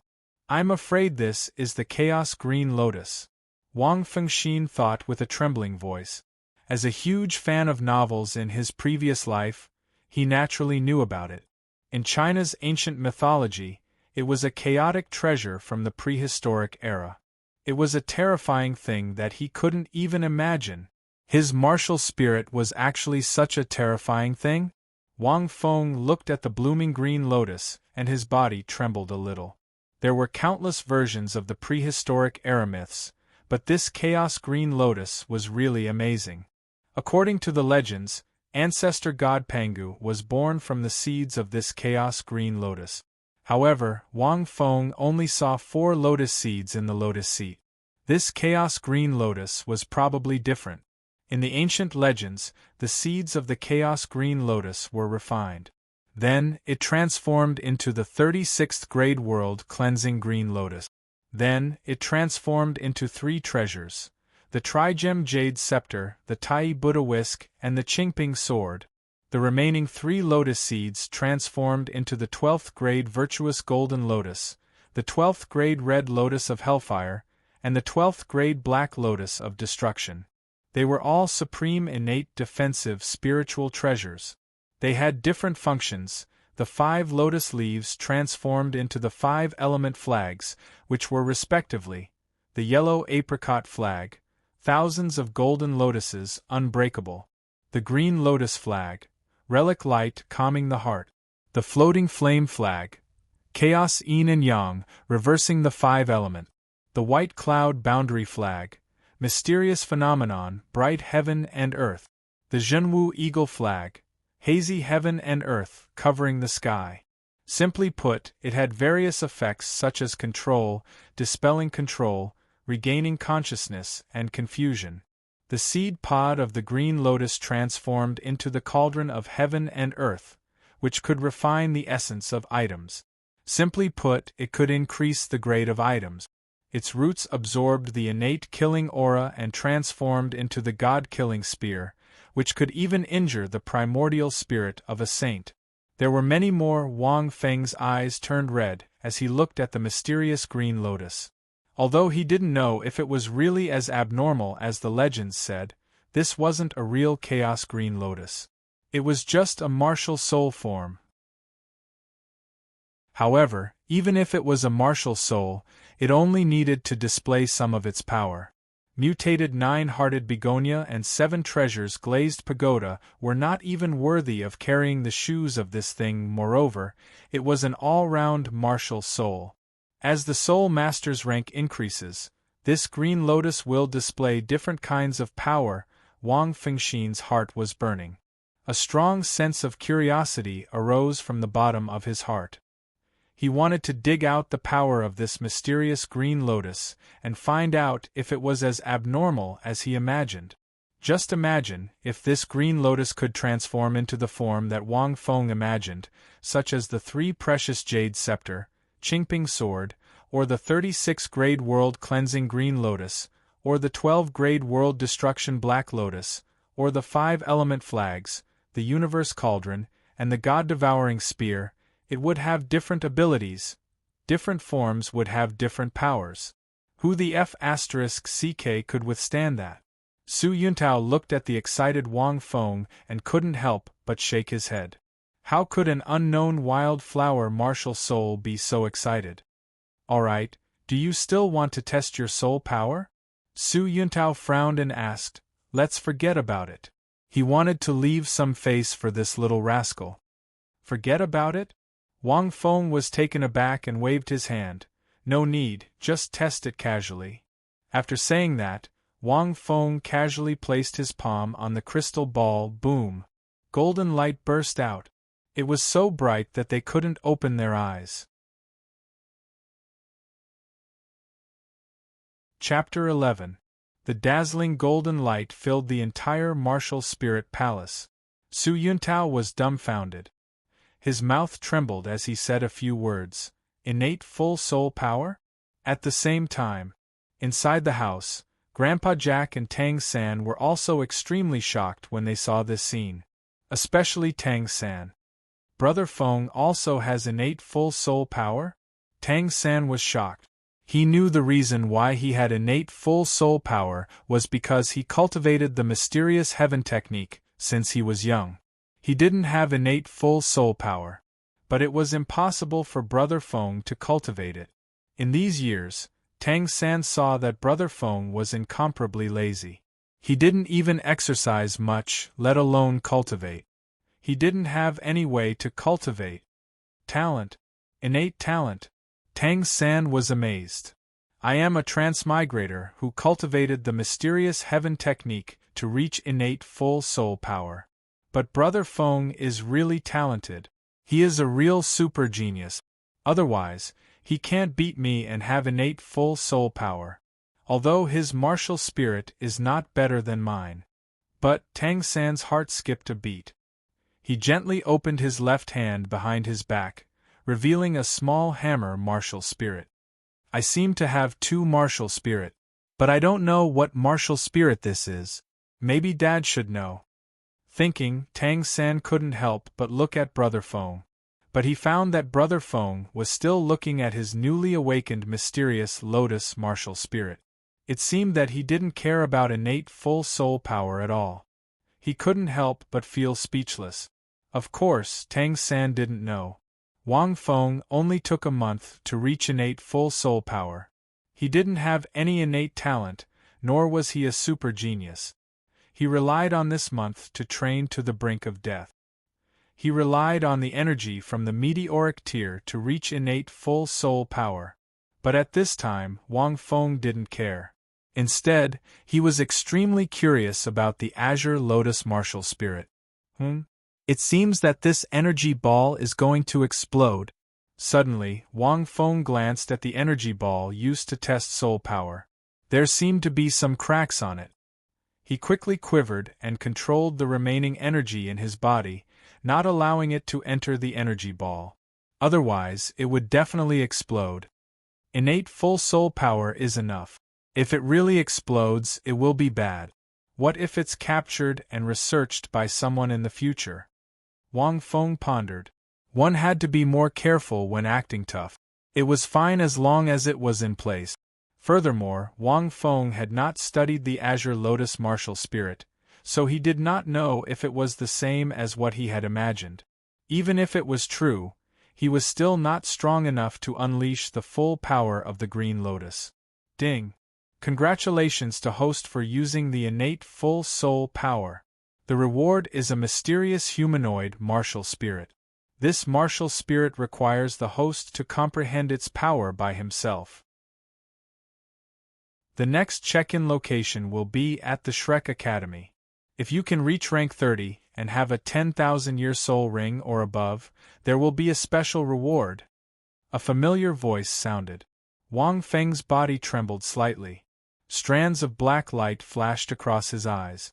I'm afraid this is the chaos green lotus. Wang Fengxin thought with a trembling voice. As a huge fan of novels in his previous life, he naturally knew about it. In China's ancient mythology, it was a chaotic treasure from the prehistoric era. It was a terrifying thing that he couldn't even imagine. His martial spirit was actually such a terrifying thing? Wang Feng looked at the blooming green lotus, and his body trembled a little. There were countless versions of the prehistoric era myths, but this chaos green lotus was really amazing. According to the legends, ancestor god Pangu was born from the seeds of this chaos green lotus. However, Wang Feng only saw 4 lotus seeds in the lotus seed. This chaos green lotus was probably different. In the ancient legends, the seeds of the chaos green lotus were refined. Then, it transformed into the 36th grade world cleansing green lotus. Then, it transformed into 3 treasures: the Trigem Jade Scepter, the Tai Buddha Whisk, and the Qingping Sword. The remaining 3 lotus seeds transformed into the 12th grade Virtuous Golden Lotus, the 12th grade Red Lotus of Hellfire, and the 12th grade Black Lotus of Destruction. They were all supreme innate defensive spiritual treasures. They had different functions. The 5 lotus leaves transformed into the 5 element flags, which were respectively the yellow apricot flag, thousands of golden lotuses unbreakable, the green lotus flag, relic light calming the heart, the floating flame flag, chaos yin and yang reversing the 5 element, the white cloud boundary flag, mysterious phenomenon bright heaven and earth, the Zhenwu eagle flag, hazy heaven and earth covering the sky. Simply put, it had various effects such as control, dispelling control, regaining consciousness, and confusion. The seed pod of the green lotus transformed into the cauldron of heaven and earth, which could refine the essence of items. Simply put, it could increase the grade of items. Its roots absorbed the innate killing aura and transformed into the god-killing spear, which could even injure the primordial spirit of a saint. There were many more. Wang Feng's eyes turned red as he looked at the mysterious green lotus. Although he didn't know if it was really as abnormal as the legends said, this wasn't a real chaos green lotus. It was just a martial soul form. However, even if it was a martial soul, it only needed to display some of its power. Mutated nine-hearted begonia and 7 treasures glazed pagoda were not even worthy of carrying the shoes of this thing. Moreover, it was an all-round martial soul. As the soul master's rank increases, this green lotus will display different kinds of power. Wang Fengxian's heart was burning. A strong sense of curiosity arose from the bottom of his heart. He wanted to dig out the power of this mysterious green lotus and find out if it was as abnormal as he imagined. Just imagine if this green lotus could transform into the form that Wang Feng imagined, such as the 3 precious jade scepter, Qingping sword, or the 36-grade world cleansing green lotus, or the 12-grade world destruction black lotus, or the 5-element flags, the universe cauldron, and the god-devouring spear. It would have different abilities. Different forms would have different powers. Who the F***ck could withstand that? Su Yuntao looked at the excited Wang Feng and couldn't help but shake his head. How could an unknown wildflower martial soul be so excited? Alright, do you still want to test your soul power? Su Yuntao frowned and asked, let's forget about it. He wanted to leave some face for this little rascal. Forget about it? Wang Feng was taken aback and waved his hand. No need, just test it casually. After saying that, Wang Feng casually placed his palm on the crystal ball. Boom! Golden light burst out. It was so bright that they couldn't open their eyes. Chapter 11. The dazzling golden light filled the entire martial spirit palace. Su Yuntao was dumbfounded. His mouth trembled as he said a few words. Innate full soul power? At the same time, inside the house, Grandpa Jack and Tang San were also extremely shocked when they saw this scene. Especially Tang San. Brother Feng also has innate full soul power? Tang San was shocked. He knew the reason why he had innate full soul power was because he cultivated the mysterious heaven technique since he was young. He didn't have innate full soul power, but it was impossible for Brother Feng to cultivate it. In these years, Tang San saw that Brother Feng was incomparably lazy. He didn't even exercise much, let alone cultivate. He didn't have any way to cultivate talent, innate talent. Tang San was amazed. I am a transmigrator who cultivated the mysterious heaven technique to reach innate full soul power. But Brother Feng is really talented. He is a real super genius. Otherwise, he can't beat me and have innate full soul power. Although his martial spirit is not better than mine. But Tang San's heart skipped a beat. He gently opened his left hand behind his back, revealing a small hammer martial spirit. I seem to have 2 martial spirit. But I don't know what martial spirit this is. Maybe Dad should know. Thinking, Tang San couldn't help but look at Brother Feng. But he found that Brother Feng was still looking at his newly awakened mysterious lotus martial spirit. It seemed that he didn't care about innate full soul power at all. He couldn't help but feel speechless. Of course, Tang San didn't know. Wang Feng only took a month to reach innate full soul power. He didn't have any innate talent, nor was he a super genius. He relied on this month to train to the brink of death. He relied on the energy from the meteoric tear to reach innate full soul power. But at this time, Wang Feng didn't care. Instead, he was extremely curious about the azure lotus martial spirit. It seems that this energy ball is going to explode. Suddenly, Wang Feng glanced at the energy ball used to test soul power. There seemed to be some cracks on it. He quickly quivered and controlled the remaining energy in his body, not allowing it to enter the energy ball. Otherwise, it would definitely explode. Innate full soul power is enough. If it really explodes, it will be bad. What if it's captured and researched by someone in the future? Wang Feng pondered. One had to be more careful when acting tough. It was fine as long as it was in place. Furthermore, Wang Feng had not studied the Azure Lotus martial spirit, so he did not know if it was the same as what he had imagined. Even if it was true, he was still not strong enough to unleash the full power of the Green Lotus. Ding! Congratulations to host for using the innate full soul power. The reward is a mysterious humanoid martial spirit. This martial spirit requires the host to comprehend its power by himself. The next check-in location will be at the Shrek Academy. If you can reach rank 30 and have a 10,000-year soul ring or above, there will be a special reward. A familiar voice sounded. Wang Feng's body trembled slightly. Strands of black light flashed across his eyes.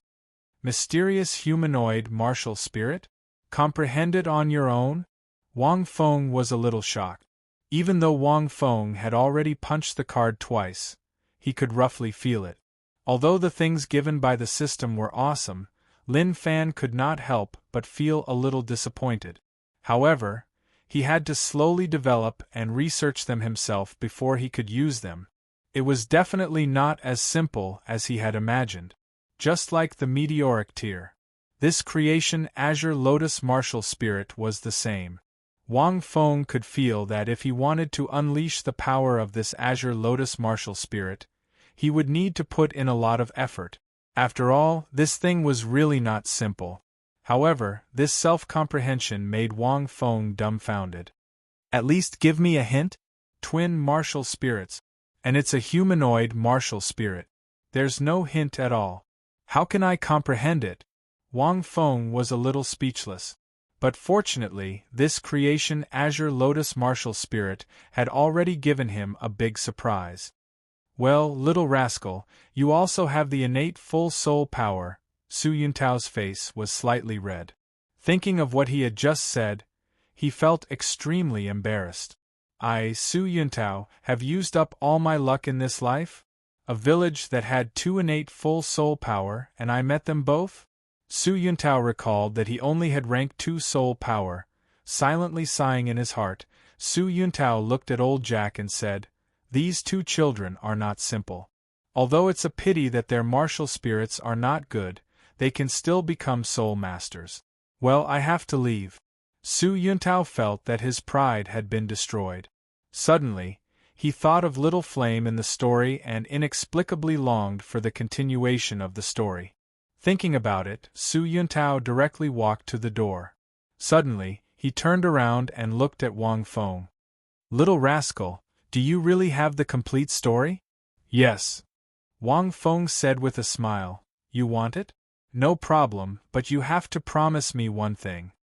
Mysterious humanoid martial spirit? Comprehend it on your own? Wang Feng was a little shocked. Even though Wang Feng had already punched the card twice, he could roughly feel it. Although the things given by the system were awesome, Lin Fan could not help but feel a little disappointed. However, he had to slowly develop and research them himself before he could use them. It was definitely not as simple as he had imagined. Just like the meteoric tear, this creation Azure Lotus martial spirit was the same. Wang Feng could feel that if he wanted to unleash the power of this Azure Lotus martial spirit, he would need to put in a lot of effort. After all, this thing was really not simple. However, this self-comprehension made Wang Feng dumbfounded. At least give me a hint? Twin martial spirits. And it's a humanoid martial spirit. There's no hint at all. How can I comprehend it? Wang Feng was a little speechless. But fortunately, this creation Azure Lotus martial spirit had already given him a big surprise. Well, little rascal, you also have the innate full soul power. Su Yuntao's face was slightly red. Thinking of what he had just said, he felt extremely embarrassed. Su Yuntao, have used up all my luck in this life? A village that had 2 innate full soul power, and I met them both? Su Yuntao recalled that he only had rank 2 soul power. Silently sighing in his heart, Su Yuntao looked at old Jack and said, "These 2 children are not simple. Although it's a pity that their martial spirits are not good, they can still become soul masters. Well, I have to leave." Su Yuntao felt that his pride had been destroyed. Suddenly, he thought of Little Flame in the story and inexplicably longed for the continuation of the story. Thinking about it, Su Yuntao directly walked to the door. Suddenly, he turned around and looked at Wang Feng. "Little rascal, do you really have the complete story?" "Yes," Wang Feng said with a smile. "You want it? No problem, but you have to promise me one thing."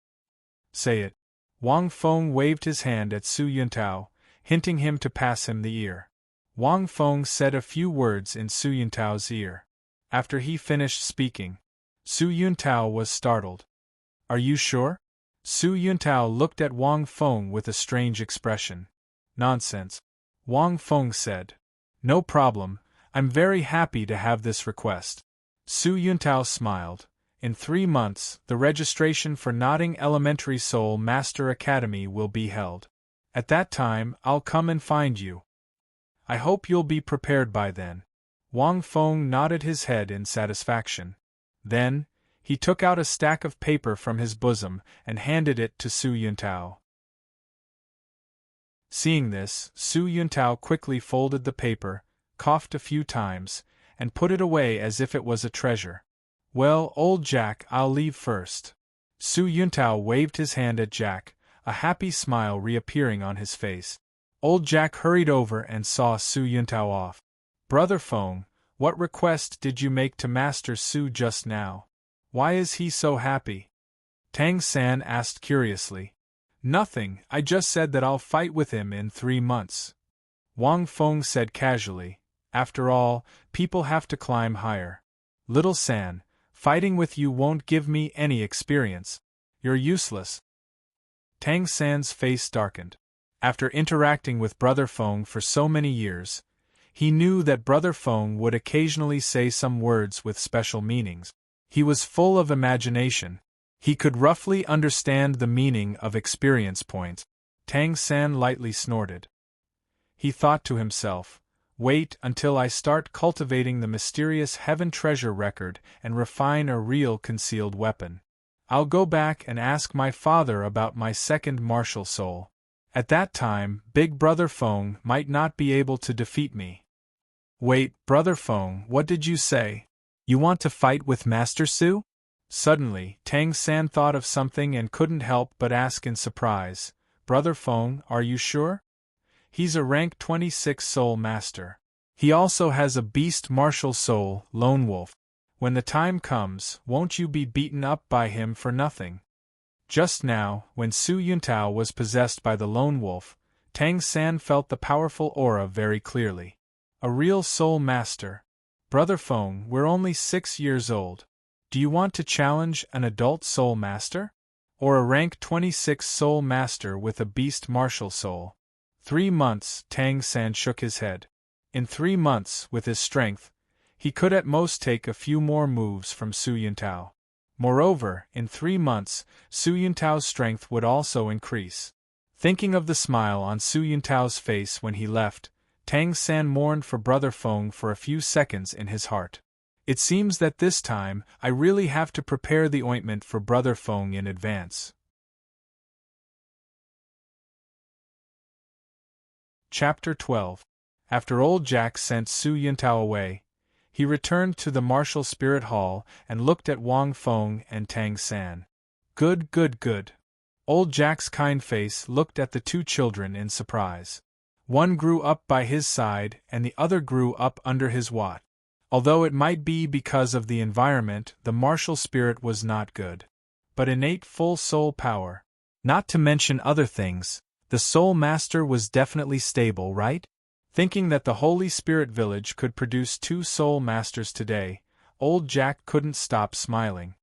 "Say it." Wang Feng waved his hand at Su Yuntao, hinting him to pass him the ear. Wang Feng said a few words in Su Yuntao's ear. After he finished speaking, Su Yuntao was startled. "Are you sure?" Su Yuntao looked at Wang Feng with a strange expression. "Nonsense," Wang Feng said. "No problem, I'm very happy to have this request." Su Yuntao smiled. "In 3 months, the registration for Nodding Elementary Soul Master Academy will be held. At that time, I'll come and find you. I hope you'll be prepared by then." Wang Feng nodded his head in satisfaction. Then, he took out a stack of paper from his bosom and handed it to Su Yuntao. Seeing this, Su Yuntao quickly folded the paper, coughed a few times, and put it away as if it was a treasure. "Well, old Jack, I'll leave first." Su Yuntao waved his hand at Jack, a happy smile reappearing on his face. Old Jack hurried over and saw Su Yuntao off. "Brother Feng, what request did you make to Master Su just now? Why is he so happy?" Tang San asked curiously. "Nothing, I just said that I'll fight with him in 3 months." Wang Feng said casually, "After all, people have to climb higher. Little San, fighting with you won't give me any experience. You're useless." Tang San's face darkened. After interacting with Brother Feng for so many years, he knew that Brother Feng would occasionally say some words with special meanings. He was full of imagination. He could roughly understand the meaning of experience points. Tang San lightly snorted. He thought to himself, wait until I start cultivating the mysterious heaven treasure record and refine a real concealed weapon. I'll go back and ask my father about my second martial soul. At that time, Big Brother Feng might not be able to defeat me. Wait, Brother Feng, what did you say? You want to fight with Master Su? Suddenly, Tang San thought of something and couldn't help but ask in surprise, Brother Feng, are you sure? He's a rank 26 soul master. He also has a beast martial soul, Lone Wolf. When the time comes, won't you be beaten up by him for nothing? Just now, when Su Yuntao was possessed by the Lone Wolf, Tang San felt the powerful aura very clearly. A real soul master. Brother Feng, we're only 6 years old. Do you want to challenge an adult soul master? Or a rank 26 soul master with a beast martial soul? 3 months, Tang San shook his head. In 3 months, with his strength, he could at most take a few more moves from Su Yuntao. Moreover, in 3 months, Su Yuntao's strength would also increase. Thinking of the smile on Su Yuntao's face when he left, Tang San mourned for Brother Feng for a few seconds in his heart. It seems that this time, I really have to prepare the ointment for Brother Feng in advance. Chapter 12. After old Jack sent Su Yuntao away, he returned to the martial spirit hall and looked at Wang Feng and Tang San. Good, good, good. Old Jack's kind face looked at the 2 children in surprise. One grew up by his side and the other grew up under his watch. Although it might be because of the environment, the martial spirit was not good. But innate full soul power. Not to mention other things, the soul master was definitely stable, right? Thinking that the Holy Spirit Village could produce 2 soul masters today, old Jack couldn't stop smiling.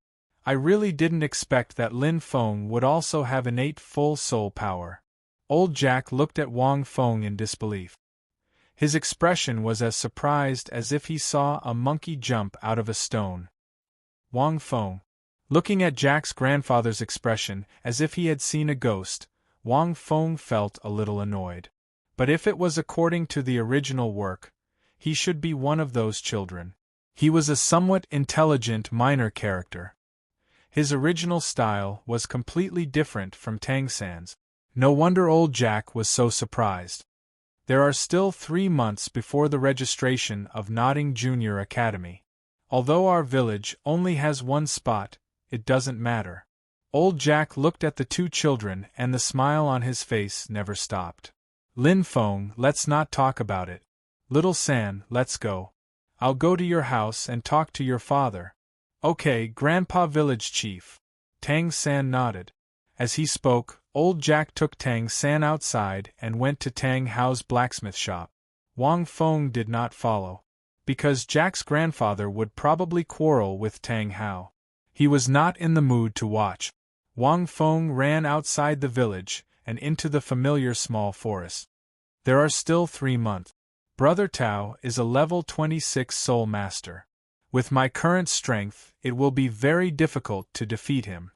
I really didn't expect that Lin Feng would also have innate full soul power. Old Jack looked at Wang Feng in disbelief. His expression was as surprised as if he saw a monkey jump out of a stone. Wang Feng. Looking at Jack's grandfather's expression as if he had seen a ghost, Wang Feng felt a little annoyed. But if it was according to the original work, he should be one of those children. He was a somewhat intelligent minor character. His original style was completely different from Tang San's. No wonder old Jack was so surprised. There are still 3 months before the registration of Nodding Junior Academy. Although our village only has 1 spot, it doesn't matter. Old Jack looked at the 2 children and the smile on his face never stopped. Lin Feng, let's not talk about it. Little San, let's go. I'll go to your house and talk to your father. Okay, Grandpa Village Chief. Tang San nodded. As he spoke, old Jack took Tang San outside and went to Tang Hao's blacksmith shop. Wang Feng did not follow, because Jack's grandfather would probably quarrel with Tang Hao. He was not in the mood to watch. Wang Feng ran outside the village and into the familiar small forest. There are still 3 months. Brother Tao is a level 26 soul master. With my current strength, it will be very difficult to defeat him.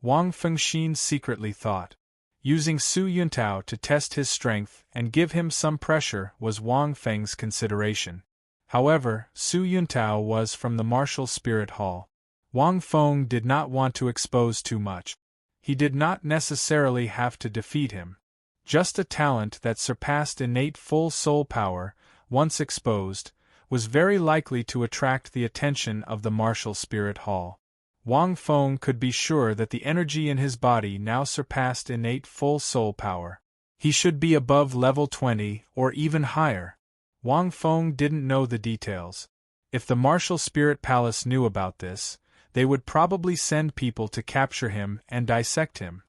Wang Fengxin secretly thought. Using Su Yuntao to test his strength and give him some pressure was Wang Feng's consideration. However, Su Yuntao was from the martial spirit hall. Wang Feng did not want to expose too much. He did not necessarily have to defeat him. Just a talent that surpassed innate full soul power, once exposed, was very likely to attract the attention of the martial spirit hall. Wang Feng could be sure that the energy in his body now surpassed innate full soul power. He should be above level 20 or even higher. Wang Feng didn't know the details. If the martial spirit palace knew about this, they would probably send people to capture him and dissect him.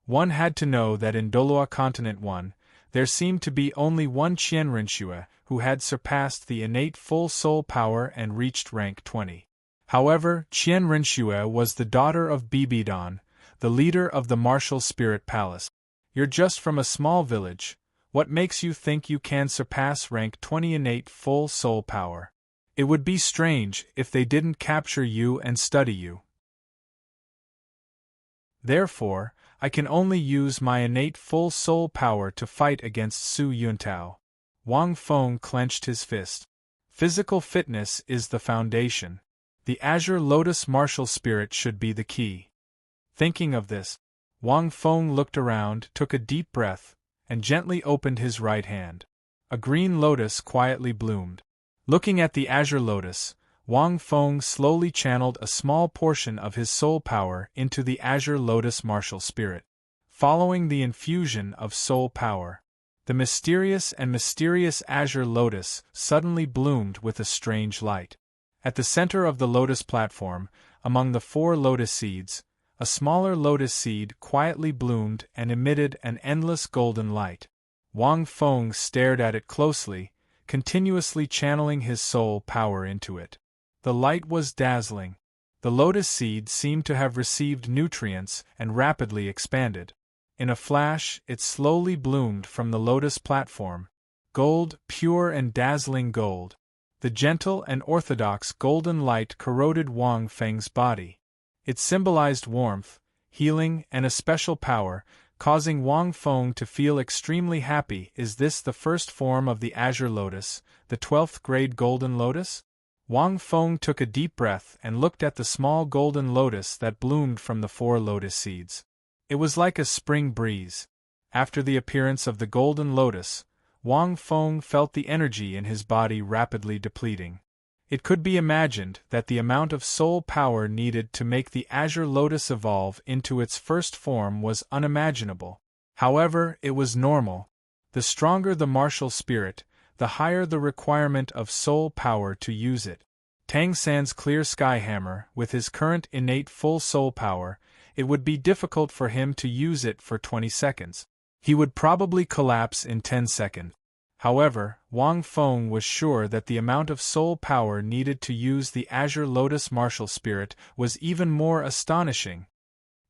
One had to know that in Douluo Continent 1, there seemed to be only one Qianrenxue who had surpassed the innate full soul power and reached rank 20. However, Qianrenxue was the daughter of Bibidon, the leader of the martial spirit palace. You're just from a small village. What makes you think you can surpass rank 20 innate full soul power? It would be strange if they didn't capture you and study you. Therefore, I can only use my innate full soul power to fight against Su Yuntao. Wang Feng clenched his fist. Physical fitness is the foundation. The Azure Lotus martial spirit should be the key. Thinking of this, Wang Feng looked around, took a deep breath, and gently opened his right hand. A green lotus quietly bloomed. Looking at the Azure Lotus, Wang Feng slowly channeled a small portion of his soul power into the Azure Lotus martial spirit. Following the infusion of soul power, the mysterious Azure Lotus suddenly bloomed with a strange light. At the center of the lotus platform, among the 4 lotus seeds, a smaller lotus seed quietly bloomed and emitted an endless golden light. Wang Feng stared at it closely, continuously channeling his soul power into it. The light was dazzling. The lotus seed seemed to have received nutrients and rapidly expanded. In a flash, it slowly bloomed from the lotus platform. Gold, pure and dazzling gold. The gentle and orthodox golden light corroded Wang Feng's body. It symbolized warmth, healing, and a special power, causing Wang Feng to feel extremely happy. Is this the first form of the Azure Lotus, the 12th grade golden lotus? Wang Feng took a deep breath and looked at the small golden lotus that bloomed from the 4 lotus seeds. It was like a spring breeze. After the appearance of the golden lotus, Wang Feng felt the energy in his body rapidly depleting. It could be imagined that the amount of soul power needed to make the Azure Lotus evolve into its first form was unimaginable. However, it was normal. The stronger the martial spirit, the higher the requirement of soul power to use it. Tang San's clear sky hammer, with his current innate full soul power, it would be difficult for him to use it for 20 seconds. He would probably collapse in 10 seconds. However, Wang Feng was sure that the amount of soul power needed to use the Azure Lotus martial spirit was even more astonishing.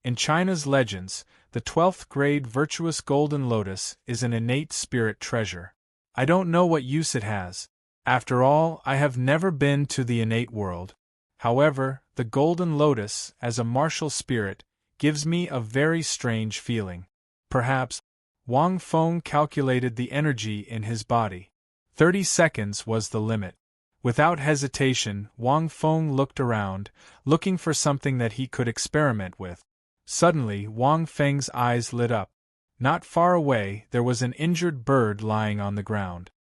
In China's legends, the 12th grade virtuous golden lotus is an innate spirit treasure. I don't know what use it has. After all, I have never been to the innate world. However, the golden lotus, as a martial spirit, gives me a very strange feeling. Perhaps, Wang Feng calculated the energy in his body. 30 seconds was the limit. Without hesitation, Wang Feng looked around, looking for something that he could experiment with. Suddenly, Wang Feng's eyes lit up. Not far away, there was an injured bird lying on the ground.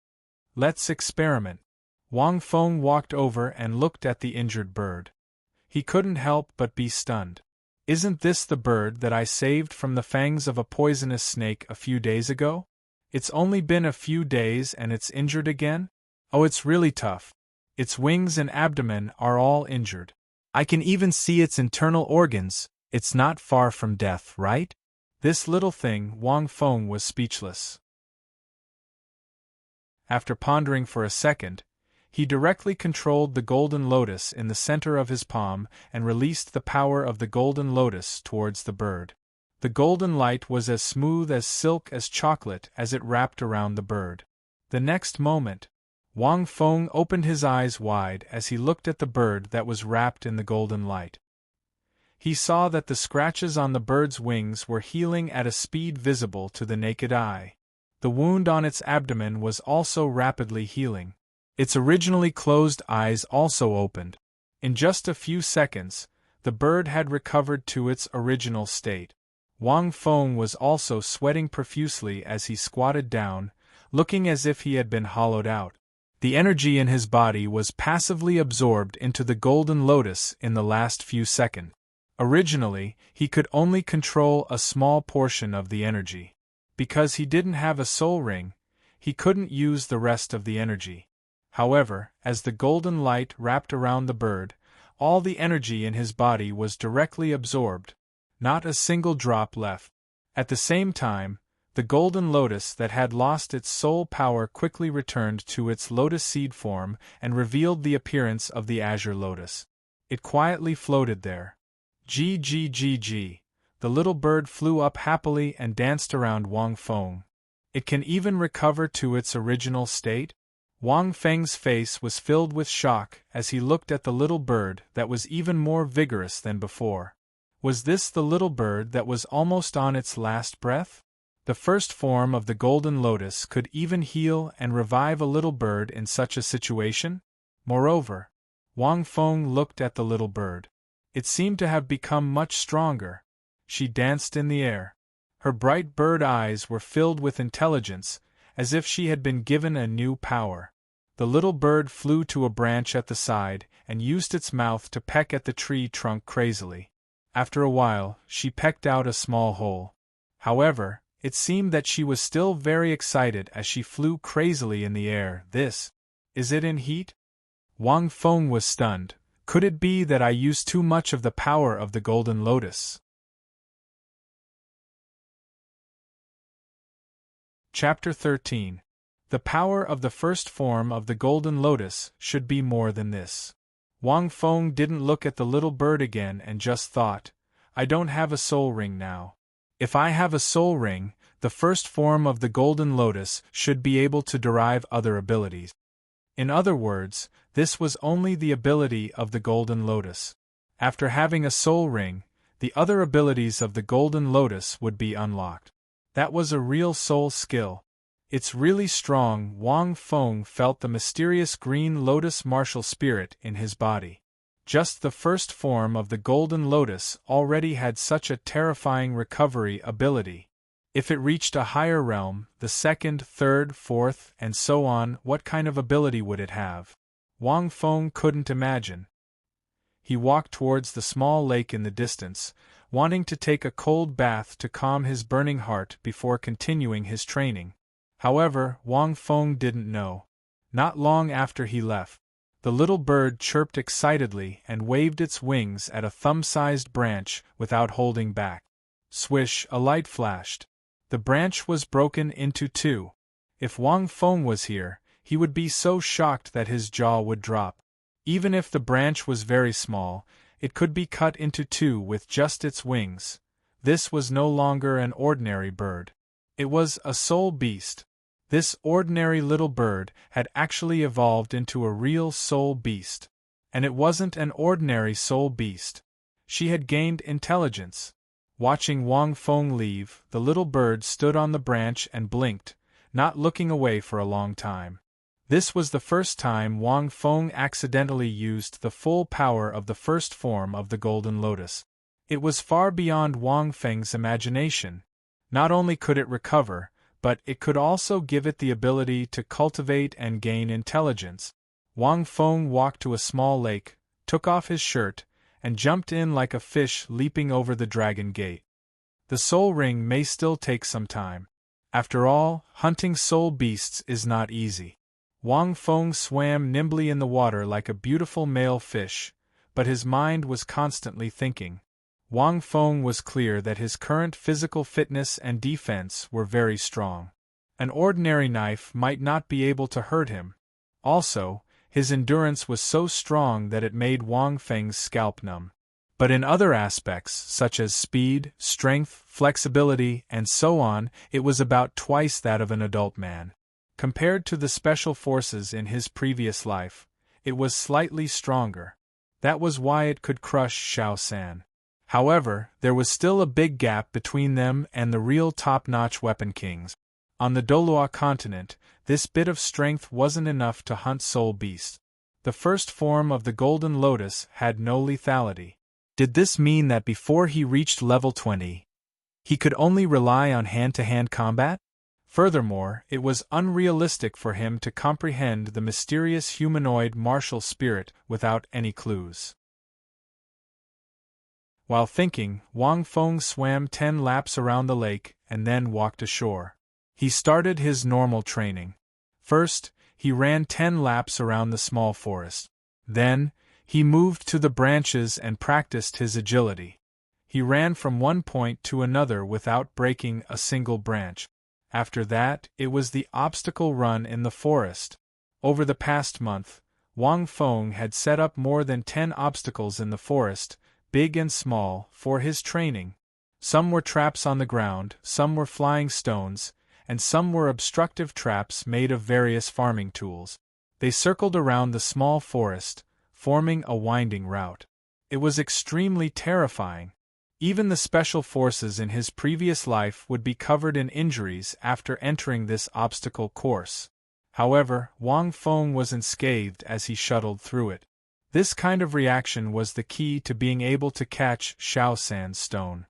Let's experiment. Wang Feng walked over and looked at the injured bird. He couldn't help but be stunned. Isn't this the bird that I saved from the fangs of a poisonous snake a few days ago? It's only been a few days and it's injured again? Oh, it's really tough. Its wings and abdomen are all injured. I can even see its internal organs. It's not far from death, right? This little thing. Wang Feng was speechless. After pondering for a second, he directly controlled the golden lotus in the center of his palm and released the power of the golden lotus towards the bird. The golden light was as smooth as silk as chocolate as it wrapped around the bird. The next moment, Wang Feng opened his eyes wide as he looked at the bird that was wrapped in the golden light. He saw that the scratches on the bird's wings were healing at a speed visible to the naked eye. The wound on its abdomen was also rapidly healing. Its originally closed eyes also opened. In just a few seconds, the bird had recovered to its original state. Wang Feng was also sweating profusely as he squatted down, looking as if he had been hollowed out. The energy in his body was passively absorbed into the golden lotus in the last few seconds. Originally, he could only control a small portion of the energy. Because he didn't have a soul ring, he couldn't use the rest of the energy. However, as the golden light wrapped around the bird, all the energy in his body was directly absorbed. Not a single drop left. At the same time, the golden lotus that had lost its soul power quickly returned to its lotus seed form and revealed the appearance of the Azure Lotus. It quietly floated there. G. The little bird flew up happily and danced around Wang Feng. It can even recover to its original state? Wang Feng's face was filled with shock as he looked at the little bird that was even more vigorous than before. Was this the little bird that was almost on its last breath? The first form of the golden lotus could even heal and revive a little bird in such a situation? Moreover, Wang Feng looked at the little bird. It seemed to have become much stronger. She danced in the air. Her bright bird eyes were filled with intelligence, as if she had been given a new power. The little bird flew to a branch at the side and used its mouth to peck at the tree trunk crazily. After a while, she pecked out a small hole. However, it seemed that she was still very excited as she flew crazily in the air. Is it in heat? Wang Feng was stunned. Could it be that I used too much of the power of the golden lotus? Chapter 13. The power of the first form of the golden lotus should be more than this. Wang Feng didn't look at the little bird again and just thought, I don't have a soul ring now. If I have a soul ring, the first form of the golden lotus should be able to derive other abilities. In other words, this was only the ability of the golden lotus. After having a soul ring, the other abilities of the golden lotus would be unlocked. That was a real soul skill. It's really strong. Wang Feng felt the mysterious green lotus martial spirit in his body. Just the first form of the golden lotus already had such a terrifying recovery ability. If it reached a higher realm, the second, third, fourth, and so on, what kind of ability would it have? Wang Feng couldn't imagine. He walked towards the small lake in the distance, wanting to take a cold bath to calm his burning heart before continuing his training. However, Wang Feng didn't know. Not long after he left, the little bird chirped excitedly and waved its wings at a thumb-sized branch without holding back. Swish, a light flashed. The branch was broken into two. If Wang Feng was here, he would be so shocked that his jaw would drop. Even if the branch was very small, it could be cut into two with just its wings. This was no longer an ordinary bird. It was a soul beast. This ordinary little bird had actually evolved into a real soul beast. And it wasn't an ordinary soul beast. She had gained intelligence. Watching Wang Feng leave, the little bird stood on the branch and blinked, not looking away for a long time. This was the first time Wang Feng accidentally used the full power of the first form of the golden lotus. It was far beyond Wang Feng's imagination. Not only could it recover, but it could also give it the ability to cultivate and gain intelligence. Wang Feng walked to a small lake, took off his shirt, and jumped in like a fish leaping over the dragon gate. The soul ring may still take some time. After all, hunting soul beasts is not easy. Wang Feng swam nimbly in the water like a beautiful male fish, but his mind was constantly thinking. Wang Feng was clear that his current physical fitness and defense were very strong. An ordinary knife might not be able to hurt him. Also, his endurance was so strong that it made Wang Feng's scalp numb. But in other aspects, such as speed, strength, flexibility, and so on, it was about twice that of an adult man. Compared to the special forces in his previous life, it was slightly stronger. That was why it could crush Xiao San. However, there was still a big gap between them and the real top-notch weapon kings. On the Douluo continent, this bit of strength wasn't enough to hunt soul beasts. The first form of the golden lotus had no lethality. Did this mean that before he reached level 20, he could only rely on hand-to-hand combat? Furthermore, it was unrealistic for him to comprehend the mysterious humanoid martial spirit without any clues. While thinking, Wang Feng swam 10 laps around the lake and then walked ashore. He started his normal training. First, he ran 10 laps around the small forest. Then, he moved to the branches and practiced his agility. He ran from one point to another without breaking a single branch. After that, it was the obstacle run in the forest. Over the past month, Wang Feng had set up more than 10 obstacles in the forest, big and small, for his training. Some were traps on the ground, some were flying stones, and some were obstructive traps made of various farming tools. They circled around the small forest, forming a winding route. It was extremely terrifying. Even the special forces in his previous life would be covered in injuries after entering this obstacle course. However, Wang Feng was unscathed as he shuttled through it. This kind of reaction was the key to being able to catch Shaosan's stone.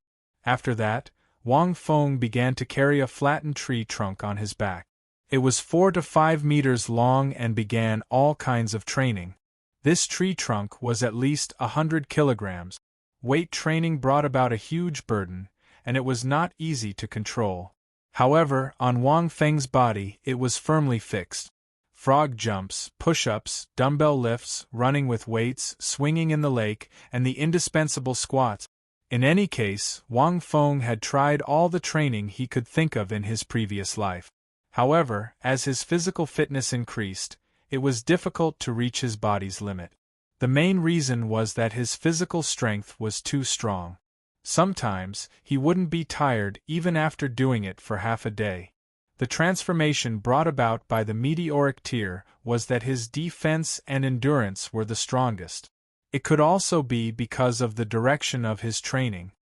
After that, Wang Feng began to carry a flattened tree trunk on his back. It was 4 to 5 meters long and began all kinds of training. This tree trunk was at least 100 kilograms. Weight training brought about a huge burden, and it was not easy to control. However, on Wang Feng's body it was firmly fixed. Frog jumps, push-ups, dumbbell lifts, running with weights, swinging in the lake, and the indispensable squats. In any case, Wang Feng had tried all the training he could think of in his previous life. However, as his physical fitness increased, it was difficult to reach his body's limit. The main reason was that his physical strength was too strong. Sometimes, he wouldn't be tired even after doing it for half a day. The transformation brought about by the meteoric tear was that his defense and endurance were the strongest. It could also be because of the direction of his training.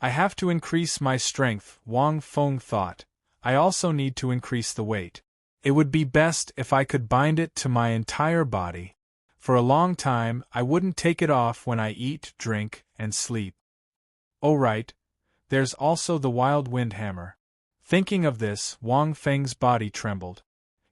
I have to increase my strength, Wang Feng thought. I also need to increase the weight. It would be best if I could bind it to my entire body. For a long time, I wouldn't take it off when I eat, drink, and sleep. Oh right, there's also the wild wind hammer. Thinking of this, Wang Feng's body trembled.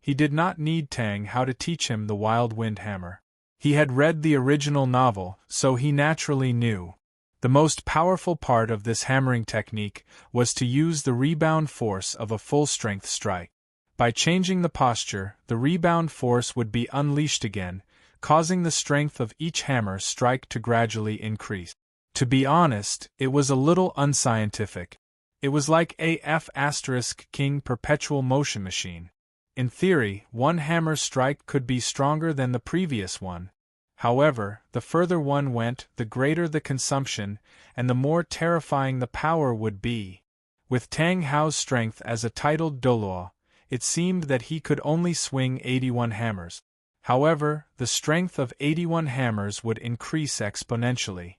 He did not need Tang Hao to teach him the wild wind hammer. He had read the original novel, so he naturally knew. The most powerful part of this hammering technique was to use the rebound force of a full-strength strike. By changing the posture, the rebound force would be unleashed again, causing the strength of each hammer strike to gradually increase. To be honest, it was a little unscientific. It was like a F*King perpetual motion machine. In theory, one hammer strike could be stronger than the previous one. However, the further one went, the greater the consumption, and the more terrifying the power would be. With Tang Hao's strength as a titled Douluo, it seemed that he could only swing 81 hammers. However, the strength of 81 hammers would increase exponentially.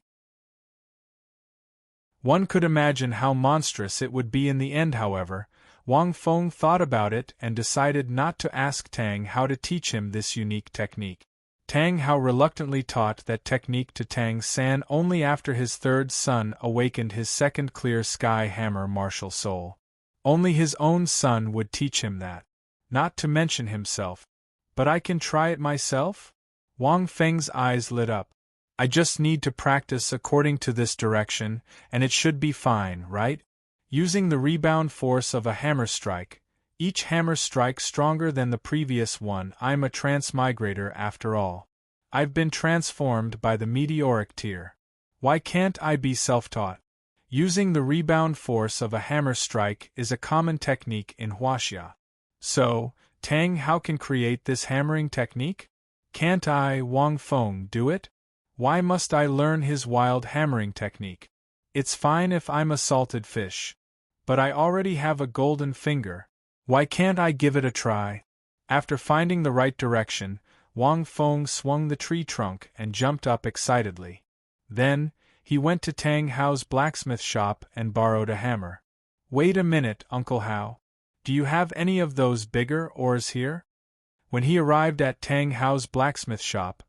One could imagine how monstrous it would be in the end. However, Wang Feng thought about it and decided not to ask Tang Hao to teach him this unique technique. Tang Hao reluctantly taught that technique to Tang San only after his third son awakened his second clear sky hammer martial soul. Only his own son would teach him that. Not to mention himself. But I can try it myself? Wang Feng's eyes lit up. I just need to practice according to this direction, and it should be fine, right? Using the rebound force of a hammer strike, each hammer strike stronger than the previous one. I'm a transmigrator after all. I've been transformed by the meteoric tear. Why can't I be self-taught? Using the rebound force of a hammer strike is a common technique in Huaxia. So, Tang Hao can create this hammering technique? Can't I, Wang Feng, do it? Why must I learn his wild hammering technique? It's fine if I'm a salted fish. But I already have a golden finger. Why can't I give it a try? After finding the right direction, Wang Feng swung the tree trunk and jumped up excitedly. Then, he went to Tang Hao's blacksmith shop and borrowed a hammer. Wait a minute, Uncle Hao. Do you have any of those bigger oars here? When he arrived at Tang Hao's blacksmith shop,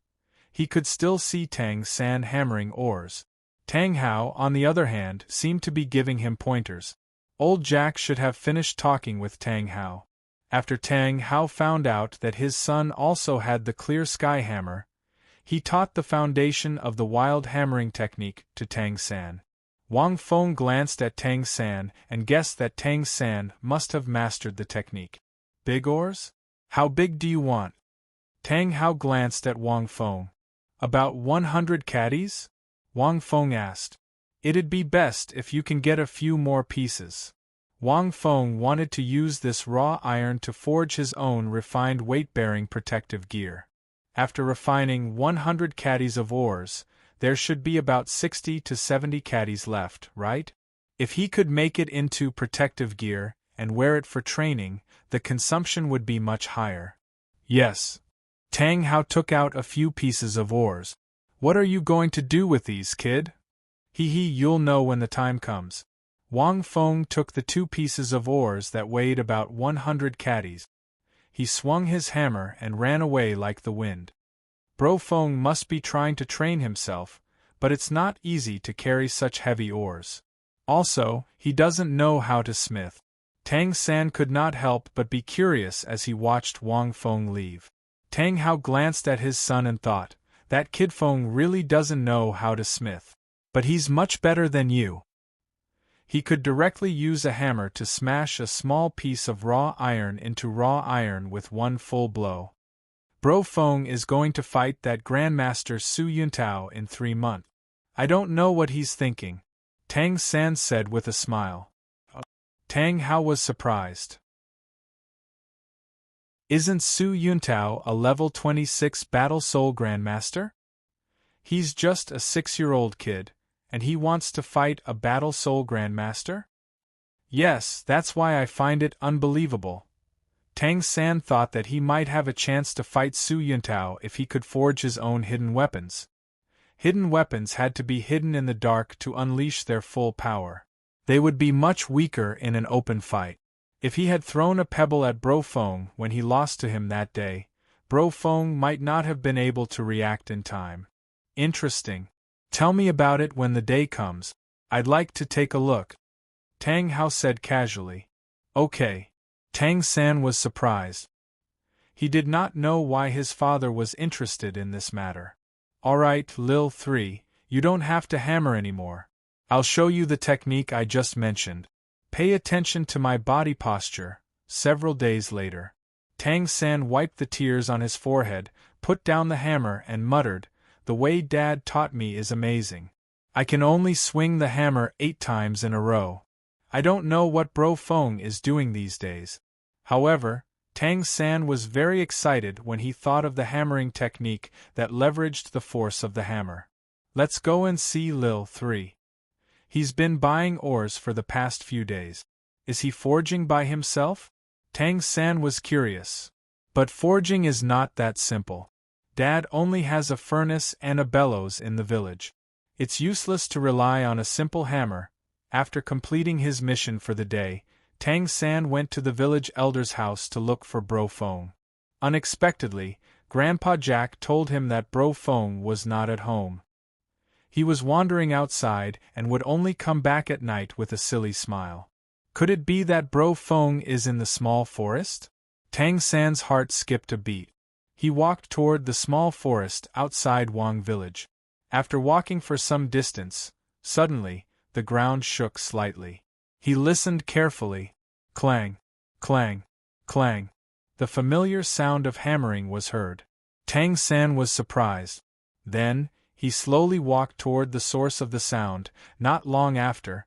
he could still see Tang San hammering oars. Tang Hao, on the other hand, seemed to be giving him pointers. Old Jack should have finished talking with Tang Hao. After Tang Hao found out that his son also had the clear sky hammer, he taught the foundation of the wild hammering technique to Tang San. Wang Feng glanced at Tang San and guessed that Tang San must have mastered the technique. Big oars? How big do you want? Tang Hao glanced at Wang Feng. About 100 caddies? Wang Feng asked. It'd be best if you can get a few more pieces. Wang Feng wanted to use this raw iron to forge his own refined weight-bearing protective gear. After refining 100 caddies of oars, there should be about 60 to 70 caddies left, right? If he could make it into protective gear and wear it for training, the consumption would be much higher. Yes. Tang Hao took out a few pieces of oars. What are you going to do with these, kid? Hee hee, you'll know when the time comes. Wang Feng took the 2 pieces of oars that weighed about 100 caddies. He swung his hammer and ran away like the wind. Bro Feng must be trying to train himself, but it's not easy to carry such heavy oars. Also, he doesn't know how to smith. Tang San could not help but be curious as he watched Wang Feng leave. Tang Hao glanced at his son and thought, that kid Feng really doesn't know how to smith. But he's much better than you. He could directly use a hammer to smash a small piece of raw iron into raw iron with one full blow. Bro Feng is going to fight that Grandmaster Su Yuntao in 3 months. I don't know what he's thinking, Tang San said with a smile. Tang Hao was surprised. Isn't Su Yuntao a level 26 Battle Soul Grandmaster? He's just a 6-year-old kid, and he wants to fight a Battle Soul Grandmaster? Yes, that's why I find it unbelievable. Tang San thought that he might have a chance to fight Su Yuntao if he could forge his own hidden weapons. Hidden weapons had to be hidden in the dark to unleash their full power. They would be much weaker in an open fight. If he had thrown a pebble at Bro Feng when he lost to him that day, Bro Feng might not have been able to react in time. Interesting. Tell me about it when the day comes. I'd like to take a look, Tang Hao said casually. Okay. Tang San was surprised. He did not know why his father was interested in this matter. Alright, Lil 3, you don't have to hammer anymore. I'll show you the technique I just mentioned. Pay attention to my body posture. Several days later, Tang San wiped the tears on his forehead, put down the hammer and muttered, "The way Dad taught me is amazing. I can only swing the hammer 8 times in a row. I don't know what Bro Feng is doing these days." However, Tang San was very excited when he thought of the hammering technique that leveraged the force of the hammer. Let's go and see Lil 3. He's been buying ores for the past few days. Is he forging by himself? Tang San was curious. But forging is not that simple. Dad only has a furnace and a bellows in the village. It's useless to rely on a simple hammer. After completing his mission for the day, Tang San went to the village elder's house to look for Bro Feng. Unexpectedly, Grandpa Jack told him that Bro Feng was not at home. He was wandering outside and would only come back at night with a silly smile. Could it be that Bro Feng is in the small forest? Tang San's heart skipped a beat. He walked toward the small forest outside Wang village. After walking for some distance, suddenly, the ground shook slightly. He listened carefully. Clang, clang, clang. The familiar sound of hammering was heard. Tang San was surprised. Then, he slowly walked toward the source of the sound. Not long after,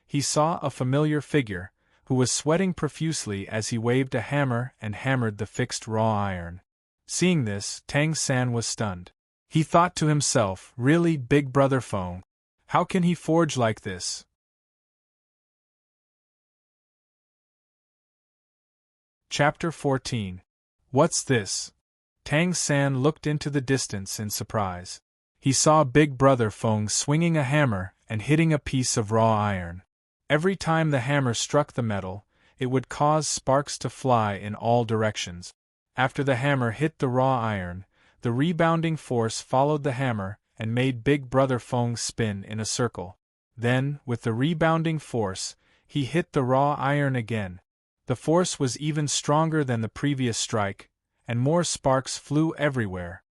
he saw a familiar figure, who was sweating profusely as he waved a hammer and hammered the fixed raw iron. Seeing this, Tang San was stunned. He thought to himself, really, Big Brother Feng? How can he forge like this? Chapter 14. What's this? Tang San looked into the distance in surprise. He saw Big Brother Feng swinging a hammer and hitting a piece of raw iron. Every time the hammer struck the metal, it would cause sparks to fly in all directions. After the hammer hit the raw iron, the rebounding force followed the hammer and made Big Brother Feng spin in a circle. Then, with the rebounding force, he hit the raw iron again. The force was even stronger than the previous strike, and more sparks flew everywhere.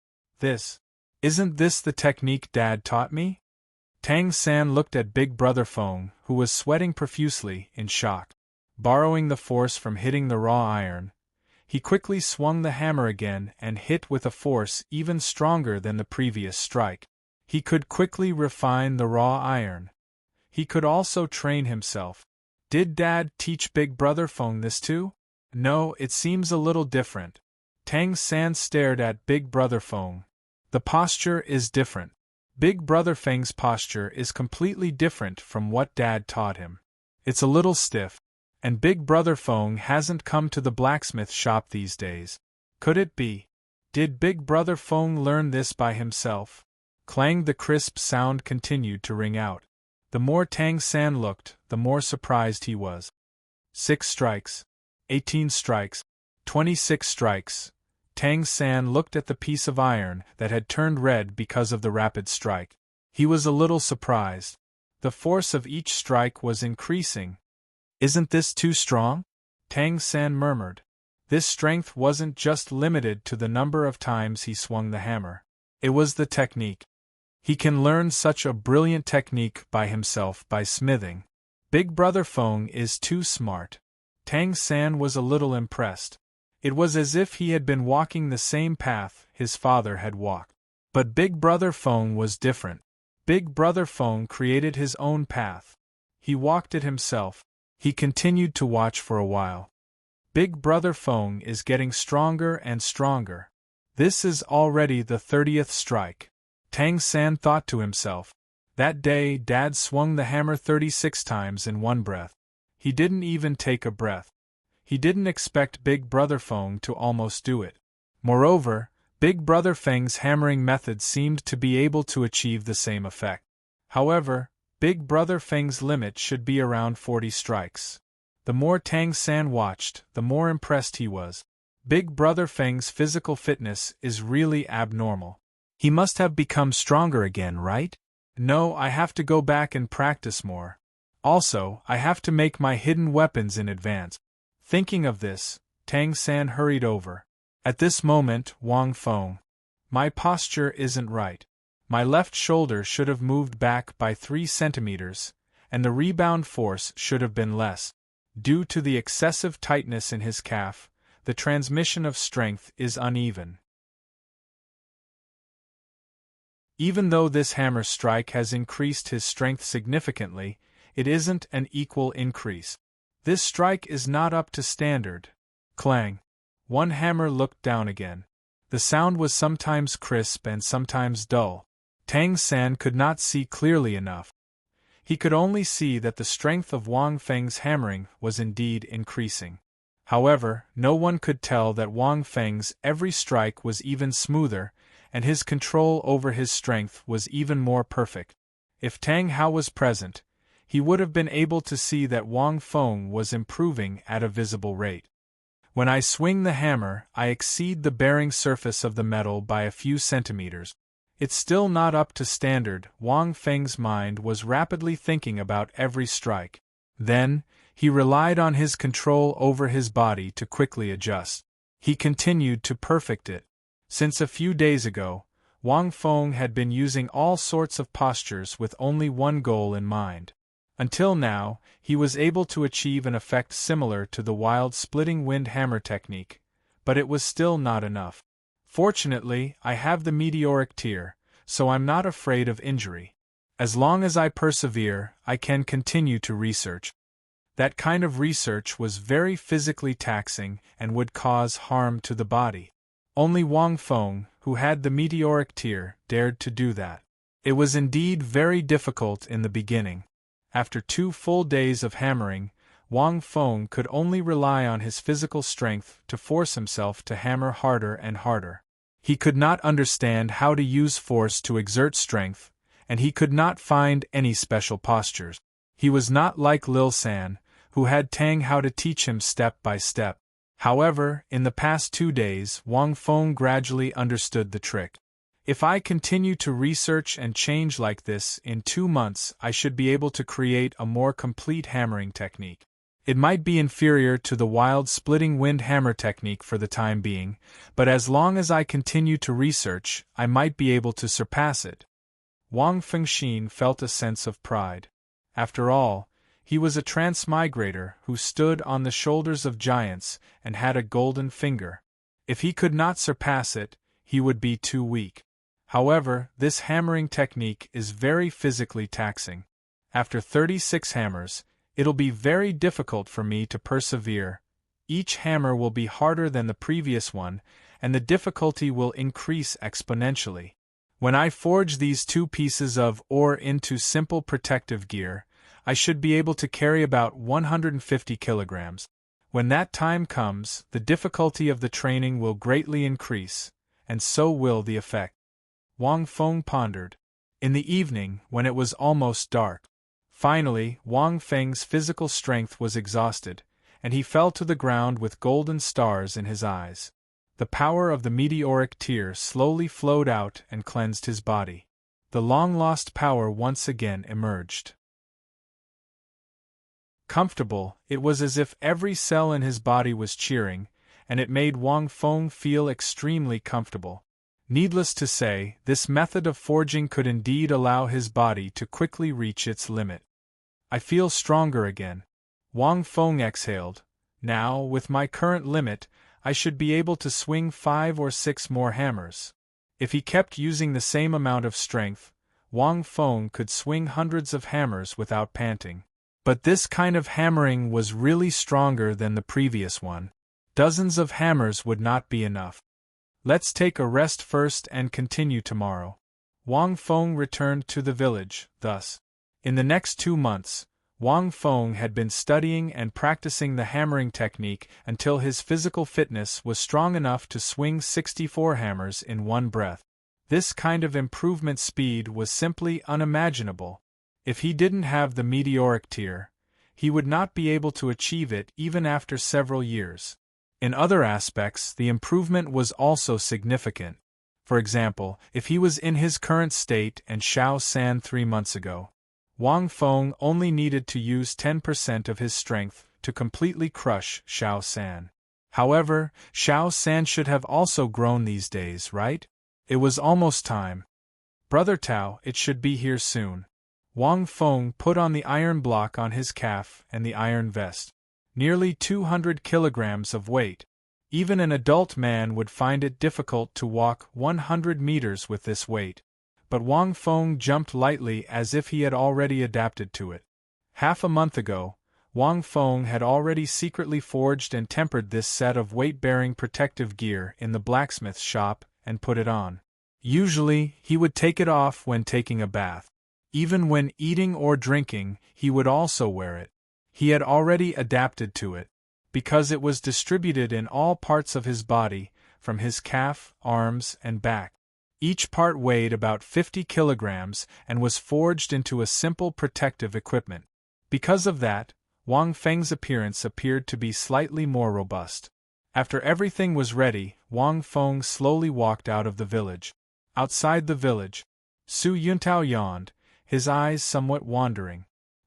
Isn't this the technique Dad taught me? Tang San looked at Big Brother Feng, who was sweating profusely, in shock. Borrowing the force from hitting the raw iron, he quickly swung the hammer again and hit with a force even stronger than the previous strike. He could quickly refine the raw iron. He could also train himself. Did Dad teach Big Brother Feng this too? No, it seems a little different. Tang San stared at Big Brother Feng. The posture is different. Big Brother Feng's posture is completely different from what Dad taught him. It's a little stiff, and Big Brother Feng hasn't come to the blacksmith shop these days. Could it be? Did Big Brother Feng learn this by himself? Clang, the crisp sound continued to ring out. The more Tang San looked, the more surprised he was. 6 strikes. 18 strikes. 26 strikes. Tang San looked at the piece of iron that had turned red because of the rapid strike. He was a little surprised. The force of each strike was increasing. "Isn't this too strong?" Tang San murmured. This strength wasn't just limited to the number of times he swung the hammer. It was the technique. He can learn such a brilliant technique by himself by smithing. Big Brother Feng is too smart. Tang San was a little impressed. It was as if he had been walking the same path his father had walked. But Big Brother Feng was different. Big Brother Feng created his own path. He walked it himself. He continued to watch for a while. Big Brother Feng is getting stronger and stronger. This is already the 30th strike. Tang San thought to himself. That day Dad swung the hammer 36 times in one breath. He didn't even take a breath. He didn't expect Big Brother Feng to almost do it. Moreover, Big Brother Feng's hammering method seemed to be able to achieve the same effect. However, Big Brother Feng's limit should be around 40 strikes. The more Tang San watched, the more impressed he was. Big Brother Feng's physical fitness is really abnormal. He must have become stronger again, right? No, I have to go back and practice more. Also, I have to make my hidden weapons in advance. Thinking of this, Tang San hurried over. At this moment, Wang Feng. My posture isn't right. My left shoulder should have moved back by 3 centimeters, and the rebound force should have been less. Due to the excessive tightness in his calf, the transmission of strength is uneven. Even though this hammer strike has increased his strength significantly, it isn't an equal increase. This strike is not up to standard. Clang. One hammer looked down again. The sound was sometimes crisp and sometimes dull. Tang San could not see clearly enough. He could only see that the strength of Wang Feng's hammering was indeed increasing. However, no one could tell that Wang Feng's every strike was even smoother, and his control over his strength was even more perfect. If Tang Hao was present, he would have been able to see that Wang Feng was improving at a visible rate. When I swing the hammer, I exceed the bearing surface of the metal by a few centimeters. It's still not up to standard. Wang Feng's mind was rapidly thinking about every strike. Then, he relied on his control over his body to quickly adjust. He continued to perfect it. Since a few days ago, Wang Feng had been using all sorts of postures with only one goal in mind. Until now, he was able to achieve an effect similar to the wild splitting wind hammer technique, but it was still not enough. Fortunately, I have the meteoric tear, so I'm not afraid of injury. As long as I persevere, I can continue to research. That kind of research was very physically taxing and would cause harm to the body. Only Wang Feng, who had the meteoric tear, dared to do that. It was indeed very difficult in the beginning. After 2 full days of hammering, Wang Feng could only rely on his physical strength to force himself to hammer harder and harder. He could not understand how to use force to exert strength, and he could not find any special postures. He was not like Lil San, who had Tang Hao to teach him step by step. However, in the past 2 days, Wang Feng gradually understood the trick. If I continue to research and change like this, in 2 months I should be able to create a more complete hammering technique. It might be inferior to the wild splitting wind hammer technique for the time being, but as long as I continue to research, I might be able to surpass it. Wang Fengxin felt a sense of pride. After all, he was a transmigrator who stood on the shoulders of giants and had a golden finger. If he could not surpass it, he would be too weak. However, this hammering technique is very physically taxing. After 36 hammers, it'll be very difficult for me to persevere. Each hammer will be harder than the previous one, and the difficulty will increase exponentially. When I forge these 2 pieces of ore into simple protective gear, I should be able to carry about 150 kilograms. When that time comes, the difficulty of the training will greatly increase, and so will the effect. Wang Feng pondered. In the evening, when it was almost dark, Finally, Wang Feng's physical strength was exhausted, and he fell to the ground with golden stars in his eyes. The power of the meteoric tear slowly flowed out and cleansed his body. The long-lost power once again emerged. Comfortable, it was as if every cell in his body was cheering, and it made Wang Feng feel extremely comfortable. Needless to say, this method of forging could indeed allow his body to quickly reach its limit. I feel stronger again. Wang Feng exhaled. Now, with my current limit, I should be able to swing 5 or 6 more hammers. If he kept using the same amount of strength, Wang Feng could swing hundreds of hammers without panting. But this kind of hammering was really stronger than the previous one. Dozens of hammers would not be enough. Let's take a rest first and continue tomorrow. Wang Feng returned to the village, thus. In the next 2 months, Wang Feng had been studying and practicing the hammering technique until his physical fitness was strong enough to swing 64 hammers in one breath. This kind of improvement speed was simply unimaginable. If he didn't have the meteoric tear, he would not be able to achieve it even after several years. In other aspects, the improvement was also significant. For example, if he was in his current state and Xiao San 3 months ago, Wang Feng only needed to use 10% of his strength to completely crush Xiao San. However, Xiao San should have also grown these days, right? It was almost time. Brother Tao, it should be here soon. Wang Feng put on the iron block on his calf and the iron vest. Nearly 200 kilograms of weight. Even an adult man would find it difficult to walk 100 meters with this weight. But Wang Feng jumped lightly as if he had already adapted to it. Half a month ago, Wang Feng had already secretly forged and tempered this set of weight-bearing protective gear in the blacksmith shop and put it on. Usually, he would take it off when taking a bath. Even when eating or drinking, he would also wear it. He had already adapted to it, because it was distributed in all parts of his body, from his calf, arms, and back. Each part weighed about 50 kilograms and was forged into a simple protective equipment. Because of that, Wang Feng's appearance appeared to be slightly more robust. After everything was ready, Wang Feng slowly walked out of the village. Outside the village, Su Yuntao yawned, his eyes somewhat wandering.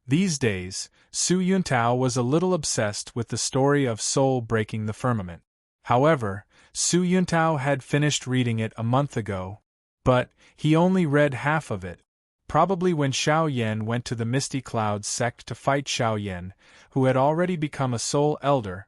These days, Su Yuntao was a little obsessed with the story of Soul breaking the firmament. However, Su Yuntao had finished reading it a month ago, but he only read half of it. Probably when Xiao Yan went to the Misty Clouds sect to fight Xiao Yan, who had already become a Soul Elder,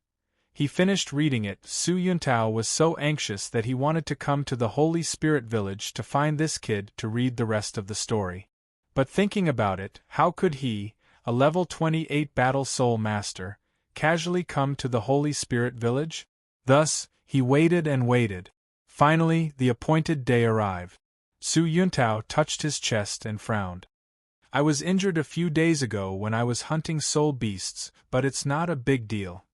he finished reading it. Su Yuntao was so anxious that he wanted to come to the Holy Spirit Village to find this kid to read the rest of the story. But thinking about it, how could he, a level 28 Battle Soul Master, casually come to the Holy Spirit Village? Thus, he waited and waited. Finally, the appointed day arrived. Su Yuntao touched his chest and frowned. I was injured a few days ago when I was hunting soul beasts, but it's not a big deal.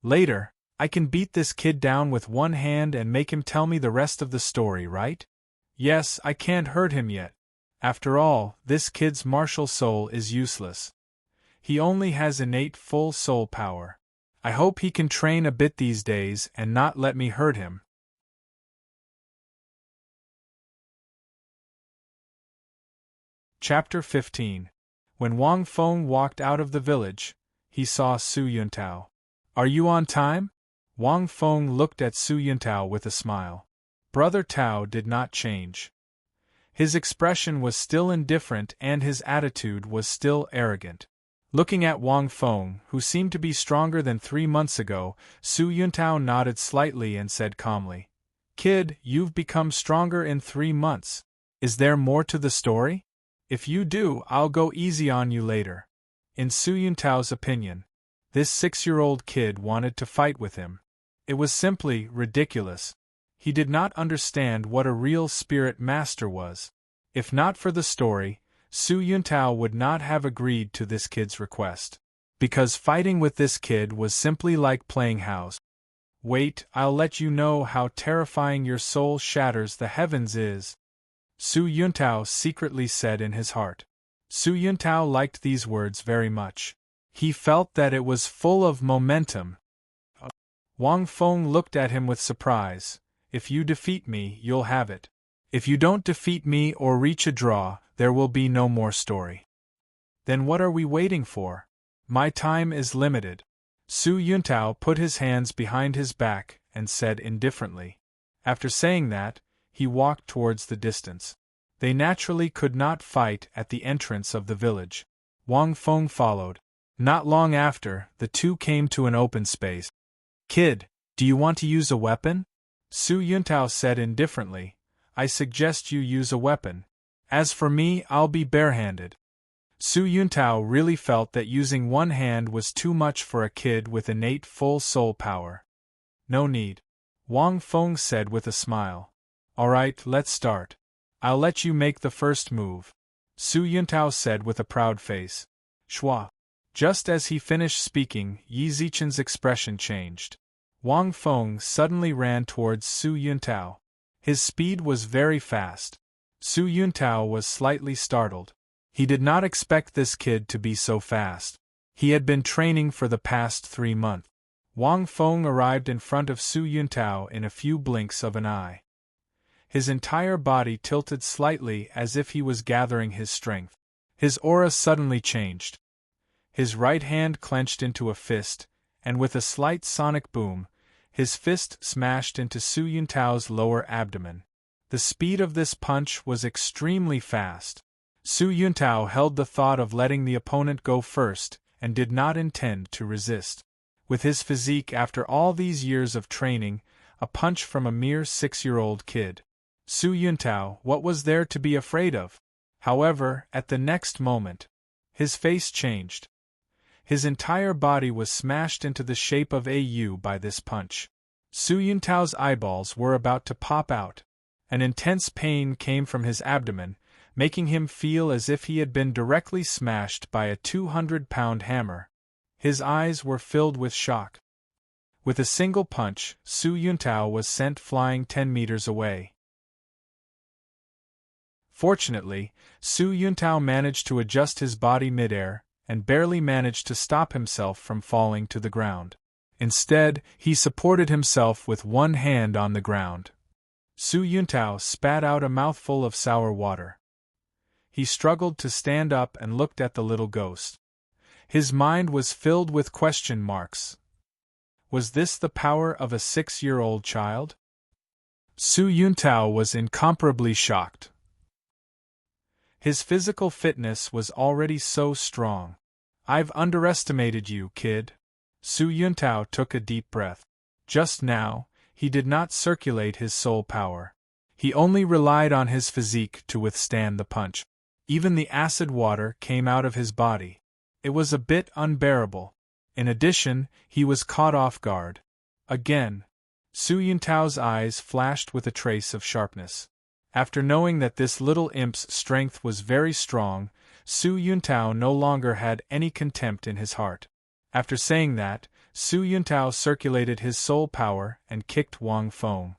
Later, I can beat this kid down with one hand and make him tell me the rest of the story, right? Yes, I can't hurt him yet. After all, this kid's martial soul is useless. He only has innate full soul power. I hope he can train a bit these days and not let me hurt him. Chapter 15. When Wang Feng walked out of the village, he saw Su Yuntao. Are you on time? Wang Feng looked at Su Yuntao with a smile. Brother Tao did not change. His expression was still indifferent and his attitude was still arrogant. Looking at Wang Feng, who seemed to be stronger than 3 months ago, Su Yuntao nodded slightly and said calmly, Kid, you've become stronger in 3 months. Is there more to the story? If you do, I'll go easy on you later. In Su Yuntao's opinion, this 6-year-old kid wanted to fight with him. It was simply ridiculous. He did not understand what a real spirit master was. If not for the story, Su Yuntao would not have agreed to this kid's request. Because fighting with this kid was simply like playing house. Wait, I'll let you know how terrifying your soul shatters the heavens is, Su Yuntao secretly said in his heart. Su Yuntao liked these words very much. He felt that it was full of momentum. Wang Feng looked at him with surprise. If you defeat me, you'll have it. If you don't defeat me or reach a draw, there will be no more story. Then what are we waiting for? My time is limited. Su Yuntao put his hands behind his back and said indifferently. After saying that, he walked towards the distance. They naturally could not fight at the entrance of the village. Wang Feng followed. Not long after, the two came to an open space. Kid, do you want to use a weapon? Su Yuntao said indifferently. I suggest you use a weapon. As for me, I'll be barehanded. Su Yuntao really felt that using one hand was too much for a kid with innate full soul power. No need. Wang Feng said with a smile. Alright, let's start. I'll let you make the first move. Su Yuntao said with a proud face. Shua. Just as he finished speaking, Yi Zichen's expression changed. Wang Feng suddenly ran towards Su Yuntao. His speed was very fast. Su Yuntao was slightly startled. He did not expect this kid to be so fast. He had been training for the past 3 months. Wang Feng arrived in front of Su Yuntao in a few blinks of an eye. His entire body tilted slightly as if he was gathering his strength. His aura suddenly changed. His right hand clenched into a fist, and with a slight sonic boom, his fist smashed into Su Yuntao's lower abdomen. The speed of this punch was extremely fast. Su Yuntao held the thought of letting the opponent go first, and did not intend to resist. With his physique after all these years of training, a punch from a mere 6-year-old kid. Su Yuntao, what was there to be afraid of? However, at the next moment, his face changed. His entire body was smashed into the shape of a U by this punch. Su Yuntao's eyeballs were about to pop out. An intense pain came from his abdomen, making him feel as if he had been directly smashed by a 200-pound hammer. His eyes were filled with shock. With a single punch, Su Yuntao was sent flying 10 meters away. Fortunately, Su Yuntao managed to adjust his body midair, and barely managed to stop himself from falling to the ground. Instead, he supported himself with one hand on the ground. Su Yuntao spat out a mouthful of sour water. He struggled to stand up and looked at the little ghost. His mind was filled with question marks. Was this the power of a 6-year-old child? Su Yuntao was incomparably shocked. His physical fitness was already so strong. I've underestimated you, kid. Su Yuntao took a deep breath. Just now, he did not circulate his soul power. He only relied on his physique to withstand the punch. Even the acid water came out of his body. It was a bit unbearable. In addition, he was caught off guard. Again, Su Yuntao's eyes flashed with a trace of sharpness. After knowing that this little imp's strength was very strong, Su Yuntao no longer had any contempt in his heart. After saying that, Su Yuntao circulated his soul power and kicked Wang Feng.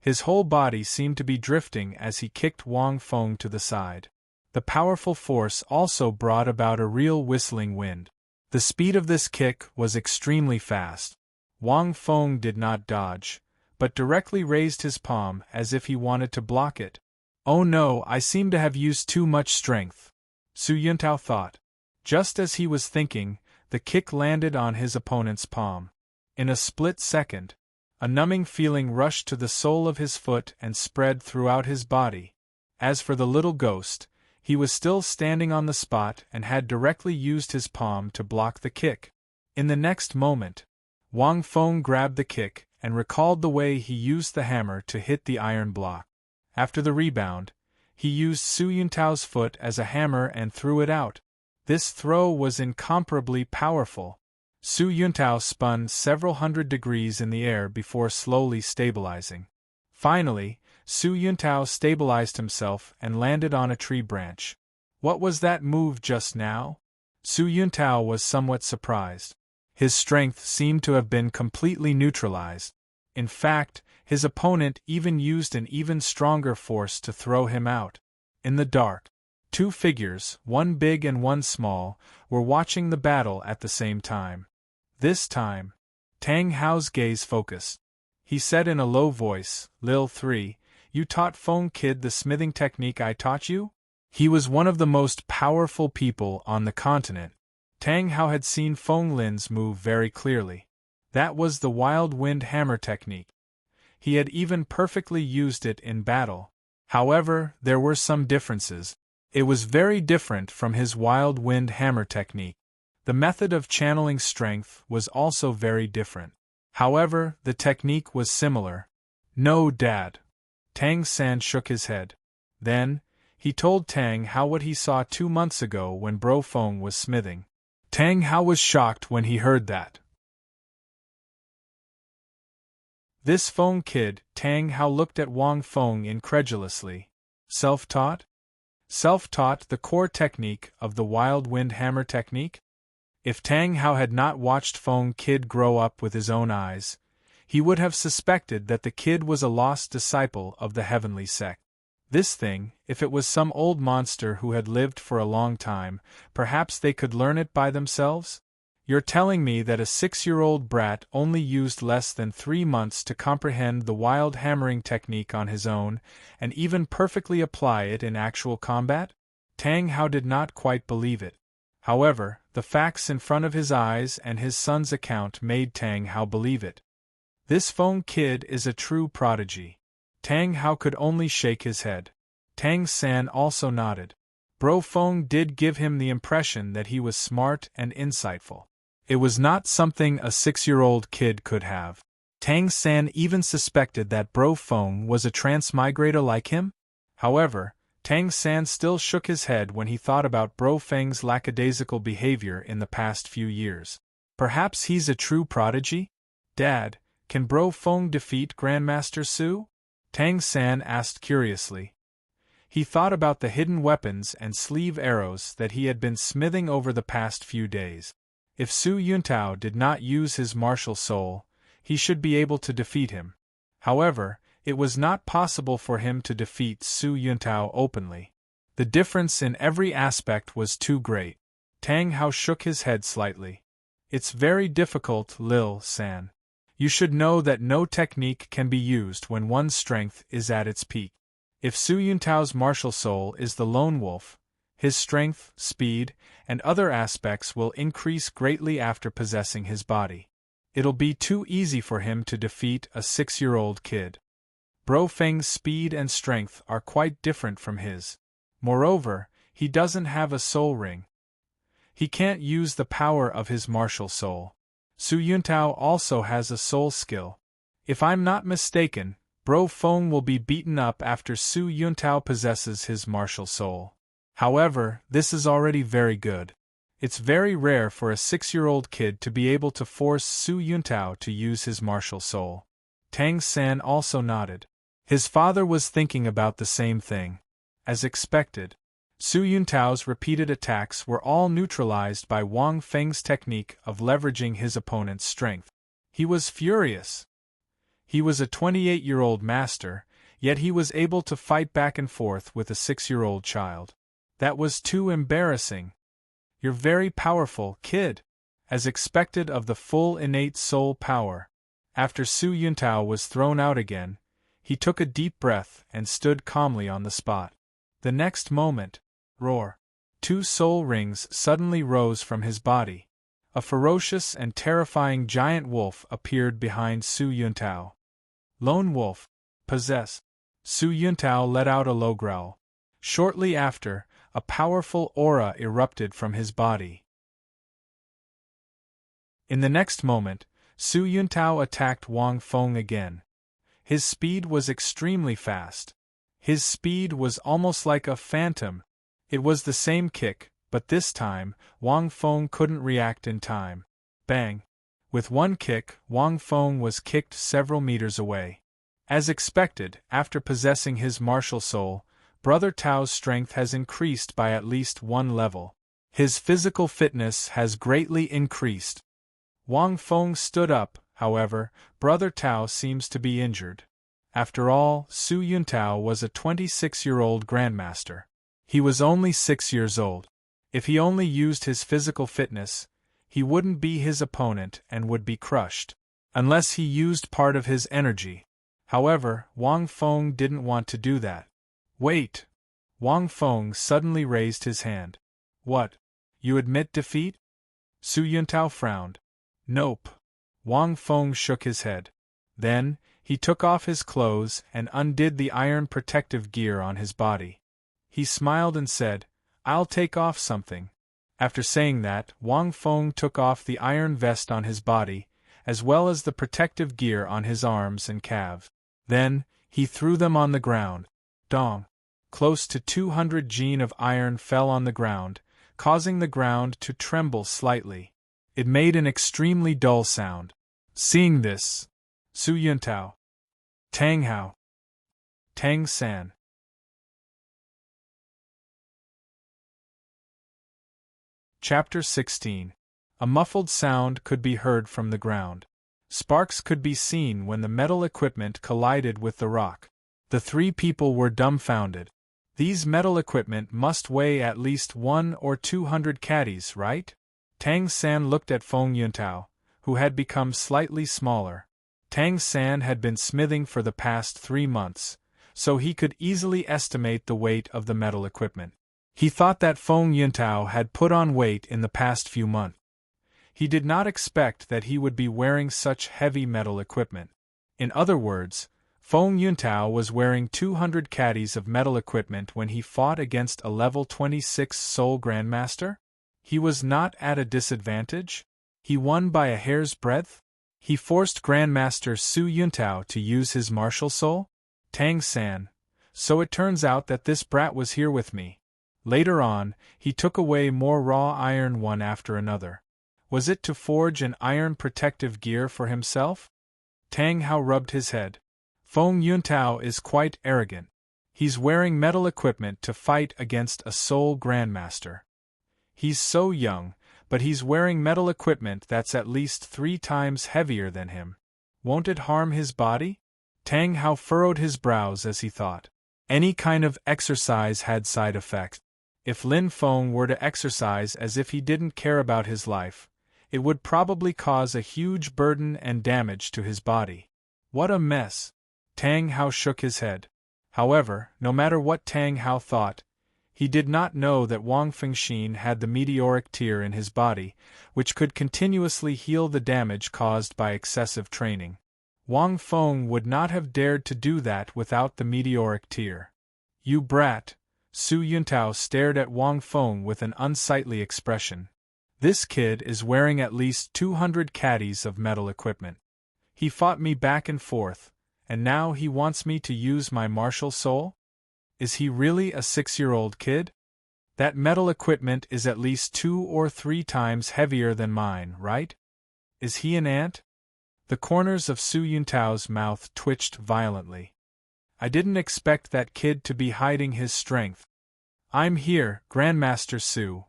His whole body seemed to be drifting as he kicked Wang Feng to the side. The powerful force also brought about a real whistling wind. The speed of this kick was extremely fast. Wang Feng did not dodge, but directly raised his palm as if he wanted to block it. Oh no, I seem to have used too much strength, Su Yuntao thought. Just as he was thinking, the kick landed on his opponent's palm. In a split second, a numbing feeling rushed to the sole of his foot and spread throughout his body. As for the little ghost, he was still standing on the spot and had directly used his palm to block the kick. In the next moment, Wang Feng grabbed the kick and recalled the way he used the hammer to hit the iron block. After the rebound, he used Su Yuntao's foot as a hammer and threw it out. This throw was incomparably powerful. Su Yuntao spun several hundred degrees in the air before slowly stabilizing. Finally, Su Yuntao stabilized himself and landed on a tree branch. What was that move just now? Su Yuntao was somewhat surprised. His strength seemed to have been completely neutralized. In fact, his opponent even used an even stronger force to throw him out. In the dark, Two figures, one big and one small, were watching the battle at the same time. This time, Tang Hao's gaze focused. He said in a low voice, "Lil 3, you taught Feng Kid the smithing technique I taught you?" He was one of the most powerful people on the continent. Tang Hao had seen Feng Lin's move very clearly. That was the wild wind hammer technique. He had even perfectly used it in battle. However, there were some differences. It was very different from his wild wind hammer technique. The method of channeling strength was also very different. However, the technique was similar. "No, Dad." Tang San shook his head. Then, he told Tang Hao what he saw 2 months ago when Bro Feng was smithing. Tang Hao was shocked when he heard that. This Feng Kid, Tang Hao looked at Wang Feng incredulously. Self-taught? Self-taught the core technique of the wild wind hammer technique? If Tang Hao had not watched Feng Kid grow up with his own eyes, he would have suspected that the kid was a lost disciple of the heavenly sect. This thing, if it was some old monster who had lived for a long time, perhaps they could learn it by themselves? You're telling me that a 6-year-old brat only used less than 3 months to comprehend the wild hammering technique on his own, and even perfectly apply it in actual combat? Tang Hao did not quite believe it. However, the facts in front of his eyes and his son's account made Tang Hao believe it. This Feng Kid is a true prodigy. Tang Hao could only shake his head. Tang San also nodded. Bro Feng did give him the impression that he was smart and insightful. It was not something a 6-year-old kid could have. Tang San even suspected that Bro Feng was a transmigrator like him. However, Tang San still shook his head when he thought about Bro Feng's lackadaisical behavior in the past few years. Perhaps he's a true prodigy? Dad, can Bro Feng defeat Grandmaster Su? Tang San asked curiously. He thought about the hidden weapons and sleeve arrows that he had been smithing over the past few days. If Su Yuntao did not use his martial soul, he should be able to defeat him. However, it was not possible for him to defeat Su Yuntao openly. The difference in every aspect was too great. Tang Hao shook his head slightly. It's very difficult, Lil San. You should know that no technique can be used when one's strength is at its peak. If Su Yuntao's martial soul is the lone wolf, his strength, speed, and other aspects will increase greatly after possessing his body. It'll be too easy for him to defeat a 6-year-old kid. Bro Feng's speed and strength are quite different from his. Moreover, he doesn't have a soul ring. He can't use the power of his martial soul. Su Yuntao also has a soul skill. If I'm not mistaken, Bro Feng will be beaten up after Su Yuntao possesses his martial soul. However, this is already very good. It's very rare for a 6-year-old kid to be able to force Su Yuntao to use his martial soul. Tang San also nodded. His father was thinking about the same thing. As expected, Su Yuntao's repeated attacks were all neutralized by Wang Feng's technique of leveraging his opponent's strength. He was furious. He was a 28-year-old master, yet he was able to fight back and forth with a 6-year-old child. That was too embarrassing. You're very powerful, kid. As expected of the full innate soul power. After Su Yuntao was thrown out again, he took a deep breath and stood calmly on the spot. The next moment, roar! 2 soul rings suddenly rose from his body. A ferocious and terrifying giant wolf appeared behind Su Yuntao. Lone wolf, possess. Su Yuntao let out a low growl. Shortly after, a powerful aura erupted from his body. In the next moment, Su Yuntao attacked Wang Feng again. His speed was extremely fast. His speed was almost like a phantom. It was the same kick, but this time, Wang Feng couldn't react in time. Bang! With one kick, Wang Feng was kicked several meters away. As expected, after possessing his martial soul, Brother Tao's strength has increased by at least 1 level. His physical fitness has greatly increased. Wang Feng stood up, however, Brother Tao seems to be injured. After all, Su Yuntao was a 26-year-old grandmaster. He was only 6 years old. If he only used his physical fitness, he wouldn't be his opponent and would be crushed. Unless he used part of his energy. However, Wang Feng didn't want to do that. Wait! Wang Feng suddenly raised his hand. What? You admit defeat? Su Yuntao frowned. Nope. Wang Feng shook his head. Then, he took off his clothes and undid the iron protective gear on his body. He smiled and said, I'll take off something. After saying that, Wang Feng took off the iron vest on his body, as well as the protective gear on his arms and calves. Then, he threw them on the ground. Dong! Close to 200 jin of iron fell on the ground, causing the ground to tremble slightly. It made an extremely dull sound. Seeing this, Su Yuntao, Tang Hao, Tang San. Chapter 16. A muffled sound could be heard from the ground. Sparks could be seen when the metal equipment collided with the rock. The three people were dumbfounded. These metal equipment must weigh at least 100 or 200 caddies, right? Tang San looked at Feng Yuntao, who had become slightly smaller. Tang San had been smithing for the past 3 months, so he could easily estimate the weight of the metal equipment. He thought that Feng Yuntao had put on weight in the past few months. He did not expect that he would be wearing such heavy metal equipment. In other words, Feng Yuntao was wearing 200 caddies of metal equipment when he fought against a level 26 Soul Grandmaster? He was not at a disadvantage? He won by a hair's breadth? He forced Grandmaster Su Yuntao to use his martial soul? Tang San. So it turns out that this brat was here with me. Later on, he took away more raw iron one after another. Was it to forge an iron protective gear for himself? Tang Hao rubbed his head. Feng Yuntao is quite arrogant. He's wearing metal equipment to fight against a Soul Grandmaster. He's so young, but he's wearing metal equipment that's at least 3 times heavier than him. Won't it harm his body? Tang Hao furrowed his brows as he thought. Any kind of exercise had side effects. If Lin Feng were to exercise as if he didn't care about his life, it would probably cause a huge burden and damage to his body. What a mess! Tang Hao shook his head. However, no matter what Tang Hao thought, he did not know that Wang Fengxin had the meteoric tear in his body, which could continuously heal the damage caused by excessive training. Wang Feng would not have dared to do that without the meteoric tear. You brat! Su Yuntao stared at Wang Feng with an unsightly expression. This kid is wearing at least 200 caddies of metal equipment. He fought me back and forth, and now he wants me to use my martial soul? Is he really a 6-year-old kid? That metal equipment is at least 2 or 3 times heavier than mine, right? Is he an ant? The corners of Su Yuntao's mouth twitched violently. I didn't expect that kid to be hiding his strength. I'm here, Grandmaster Su.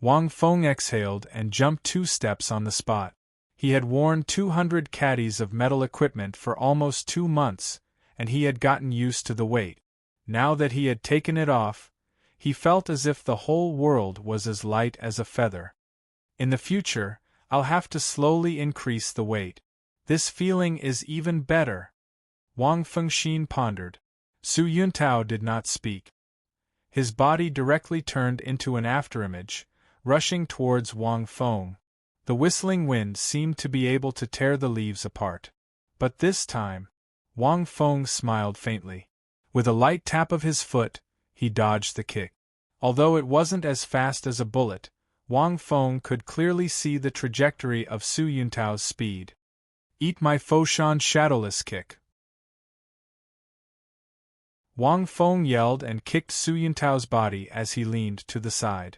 Wang Feng exhaled and jumped 2 steps on the spot. He had worn 200 caddies of metal equipment for almost 2 months, and he had gotten used to the weight. Now that he had taken it off, he felt as if the whole world was as light as a feather. In the future, I'll have to slowly increase the weight. This feeling is even better. Wang Fengxin pondered. Su Yuntao did not speak. His body directly turned into an afterimage, rushing towards Wang Feng. The whistling wind seemed to be able to tear the leaves apart. But this time, Wang Feng smiled faintly. With a light tap of his foot, he dodged the kick. Although it wasn't as fast as a bullet, Wang Feng could clearly see the trajectory of Su Yuntao's speed. Eat my Foshan shadowless kick. Wang Feng yelled and kicked Su Yuntao's body as he leaned to the side.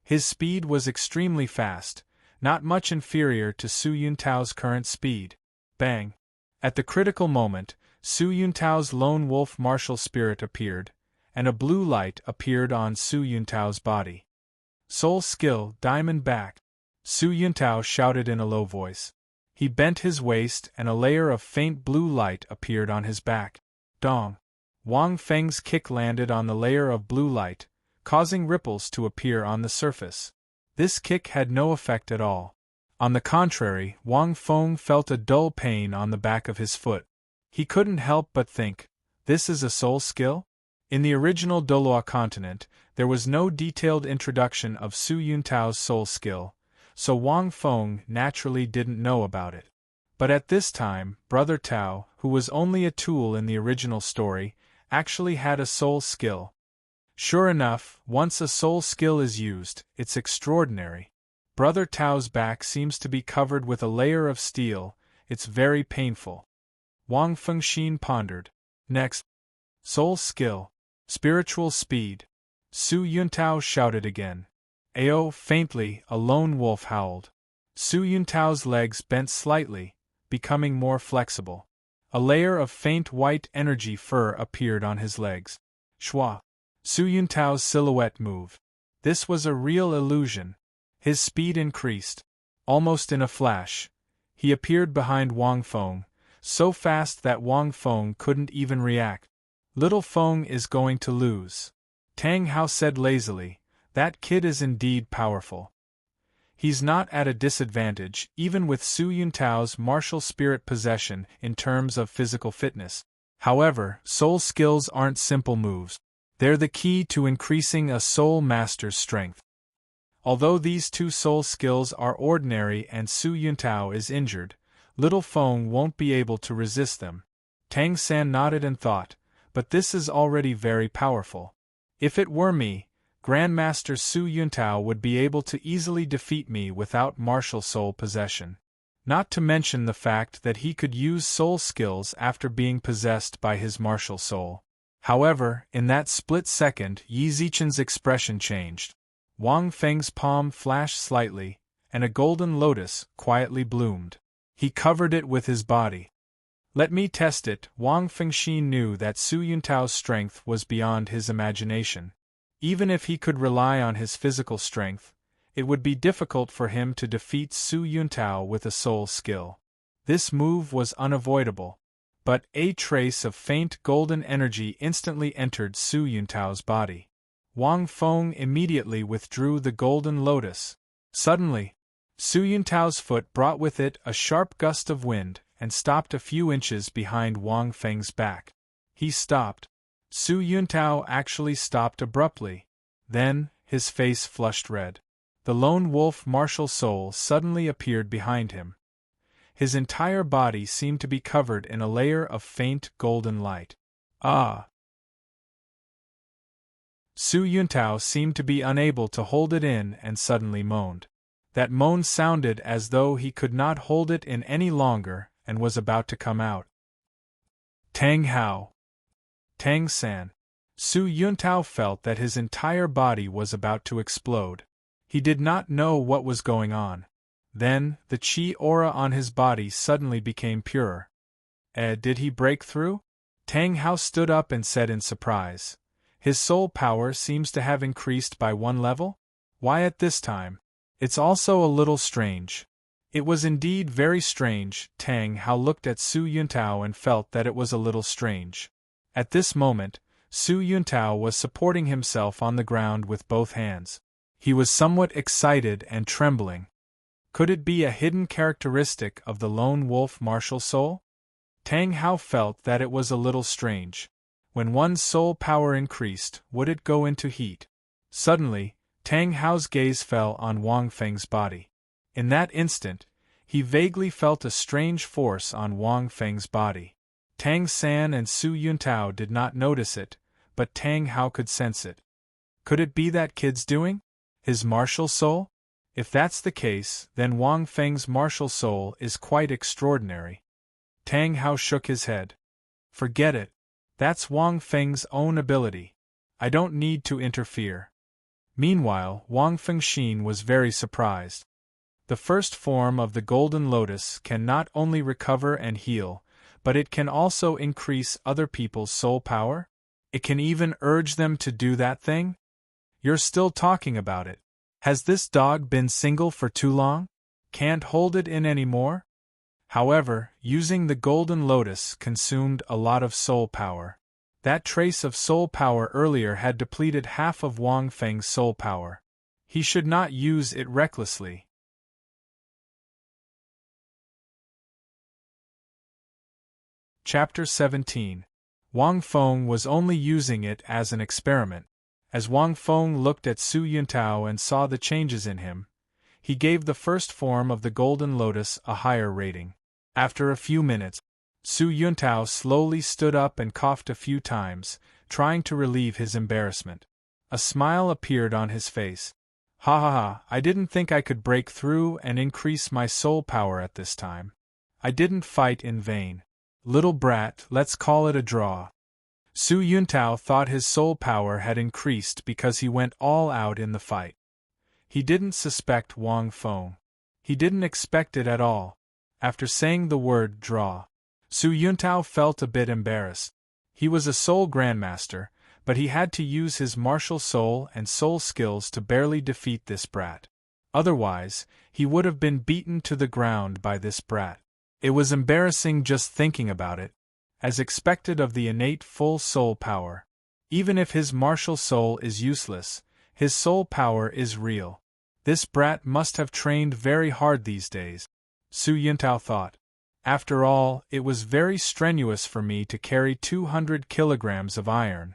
His speed was extremely fast, not much inferior to Su Yuntao's current speed. Bang! At the critical moment, Su Yuntao's lone wolf martial spirit appeared, and a blue light appeared on Su Yuntao's body. Soul skill, diamond back! Su Yuntao shouted in a low voice. He bent his waist and a layer of faint blue light appeared on his back. Dong! Wang Feng's kick landed on the layer of blue light, causing ripples to appear on the surface. This kick had no effect at all. On the contrary, Wang Feng felt a dull pain on the back of his foot. He couldn't help but think, this is a soul skill? In the original Douluo continent, there was no detailed introduction of Su Yuntao's soul skill, so Wang Feng naturally didn't know about it. But at this time, Brother Tao, who was only a tool in the original story, actually had a soul skill. Sure enough, once a soul skill is used, it's extraordinary. Brother Tao's back seems to be covered with a layer of steel, it's very painful. Wang Fengxin pondered. Next. Soul skill. Spiritual speed. Su Yuntao shouted again. Ao, faintly, a lone wolf howled. Su Yuntao's legs bent slightly, becoming more flexible. A layer of faint white energy fur appeared on his legs. Shwa. Su Yuntao's silhouette moved. This was a real illusion. His speed increased. Almost in a flash, he appeared behind Wang Feng, so fast that Wang Feng couldn't even react. Little Feng is going to lose. Tang Hao said lazily, that kid is indeed powerful. He's not at a disadvantage, even with Su Yuntao's martial spirit possession in terms of physical fitness. However, soul skills aren't simple moves. They're the key to increasing a soul master's strength. Although these two soul skills are ordinary and Su Yuntao is injured, Little Feng won't be able to resist them. Tang San nodded and thought, but this is already very powerful. If it were me, Grandmaster Su Yuntao would be able to easily defeat me without martial soul possession. Not to mention the fact that he could use soul skills after being possessed by his martial soul. However, in that split second, Yi Zichen's expression changed. Wang Feng's palm flashed slightly, and a golden lotus quietly bloomed. He covered it with his body. Let me test it. Wang Fengxin knew that Su Yuntao's strength was beyond his imagination. Even if he could rely on his physical strength, it would be difficult for him to defeat Su Yuntao with a soul skill. This move was unavoidable. But a trace of faint golden energy instantly entered Su Yuntao's body. Wang Feng immediately withdrew the golden lotus. Suddenly, Su Yuntao's foot brought with it a sharp gust of wind and stopped a few inches behind Wang Feng's back. He stopped. Su Yuntao actually stopped abruptly. Then, his face flushed red. The lone wolf martial soul suddenly appeared behind him. His entire body seemed to be covered in a layer of faint golden light. Ah! Su Yuntao seemed to be unable to hold it in and suddenly moaned. That moan sounded as though he could not hold it in any longer and was about to come out. Tang Hao! Tang San! Su Yuntao felt that his entire body was about to explode. He did not know what was going on. Then, the chi aura on his body suddenly became purer. Did he break through? Tang Hao stood up and said in surprise. His soul power seems to have increased by 1 level? Why at this time? It's also a little strange. It was indeed very strange. Tang Hao looked at Su Yuntao and felt that it was a little strange. At this moment, Su Yuntao was supporting himself on the ground with both hands. He was somewhat excited and trembling. Could it be a hidden characteristic of the lone wolf martial soul? Tang Hao felt that it was a little strange. When one's soul power increased, would it go into heat? Suddenly, Tang Hao's gaze fell on Wang Feng's body. In that instant, he vaguely felt a strange force on Wang Feng's body. Tang San and Su Yuntao did not notice it, but Tang Hao could sense it. Could it be that kid's doing? His martial soul? If that's the case, then Wang Feng's martial soul is quite extraordinary. Tang Hao shook his head. Forget it. That's Wang Feng's own ability. I don't need to interfere. Meanwhile, Wang Fengxin was very surprised. The first form of the Golden Lotus can not only recover and heal, but it can also increase other people's soul power? It can even urge them to do that thing? You're still talking about it. Has this dog been single for too long? Can't hold it in anymore? However, using the Golden Lotus consumed a lot of soul power. That trace of soul power earlier had depleted half of Wang Feng's soul power. He should not use it recklessly. Chapter 17. Wang Feng was only using it as an experiment. As Wang Feng looked at Su Yuntao and saw the changes in him, he gave the first form of the Golden Lotus a higher rating. After a few minutes, Su Yuntao slowly stood up and coughed a few times, trying to relieve his embarrassment. A smile appeared on his face. Ha ha ha, I didn't think I could break through and increase my soul power at this time. I didn't fight in vain. Little brat, let's call it a draw. Su Yuntao thought his soul power had increased because he went all out in the fight. He didn't suspect Wang Feng. He didn't expect it at all. After saying the word draw, Su Yuntao felt a bit embarrassed. He was a soul grandmaster, but he had to use his martial soul and soul skills to barely defeat this brat. Otherwise, he would have been beaten to the ground by this brat. It was embarrassing just thinking about it, as expected of the innate full soul power. Even if his martial soul is useless, his soul power is real. This brat must have trained very hard these days, Su Yuntao thought. After all, it was very strenuous for me to carry 200 kilograms of iron.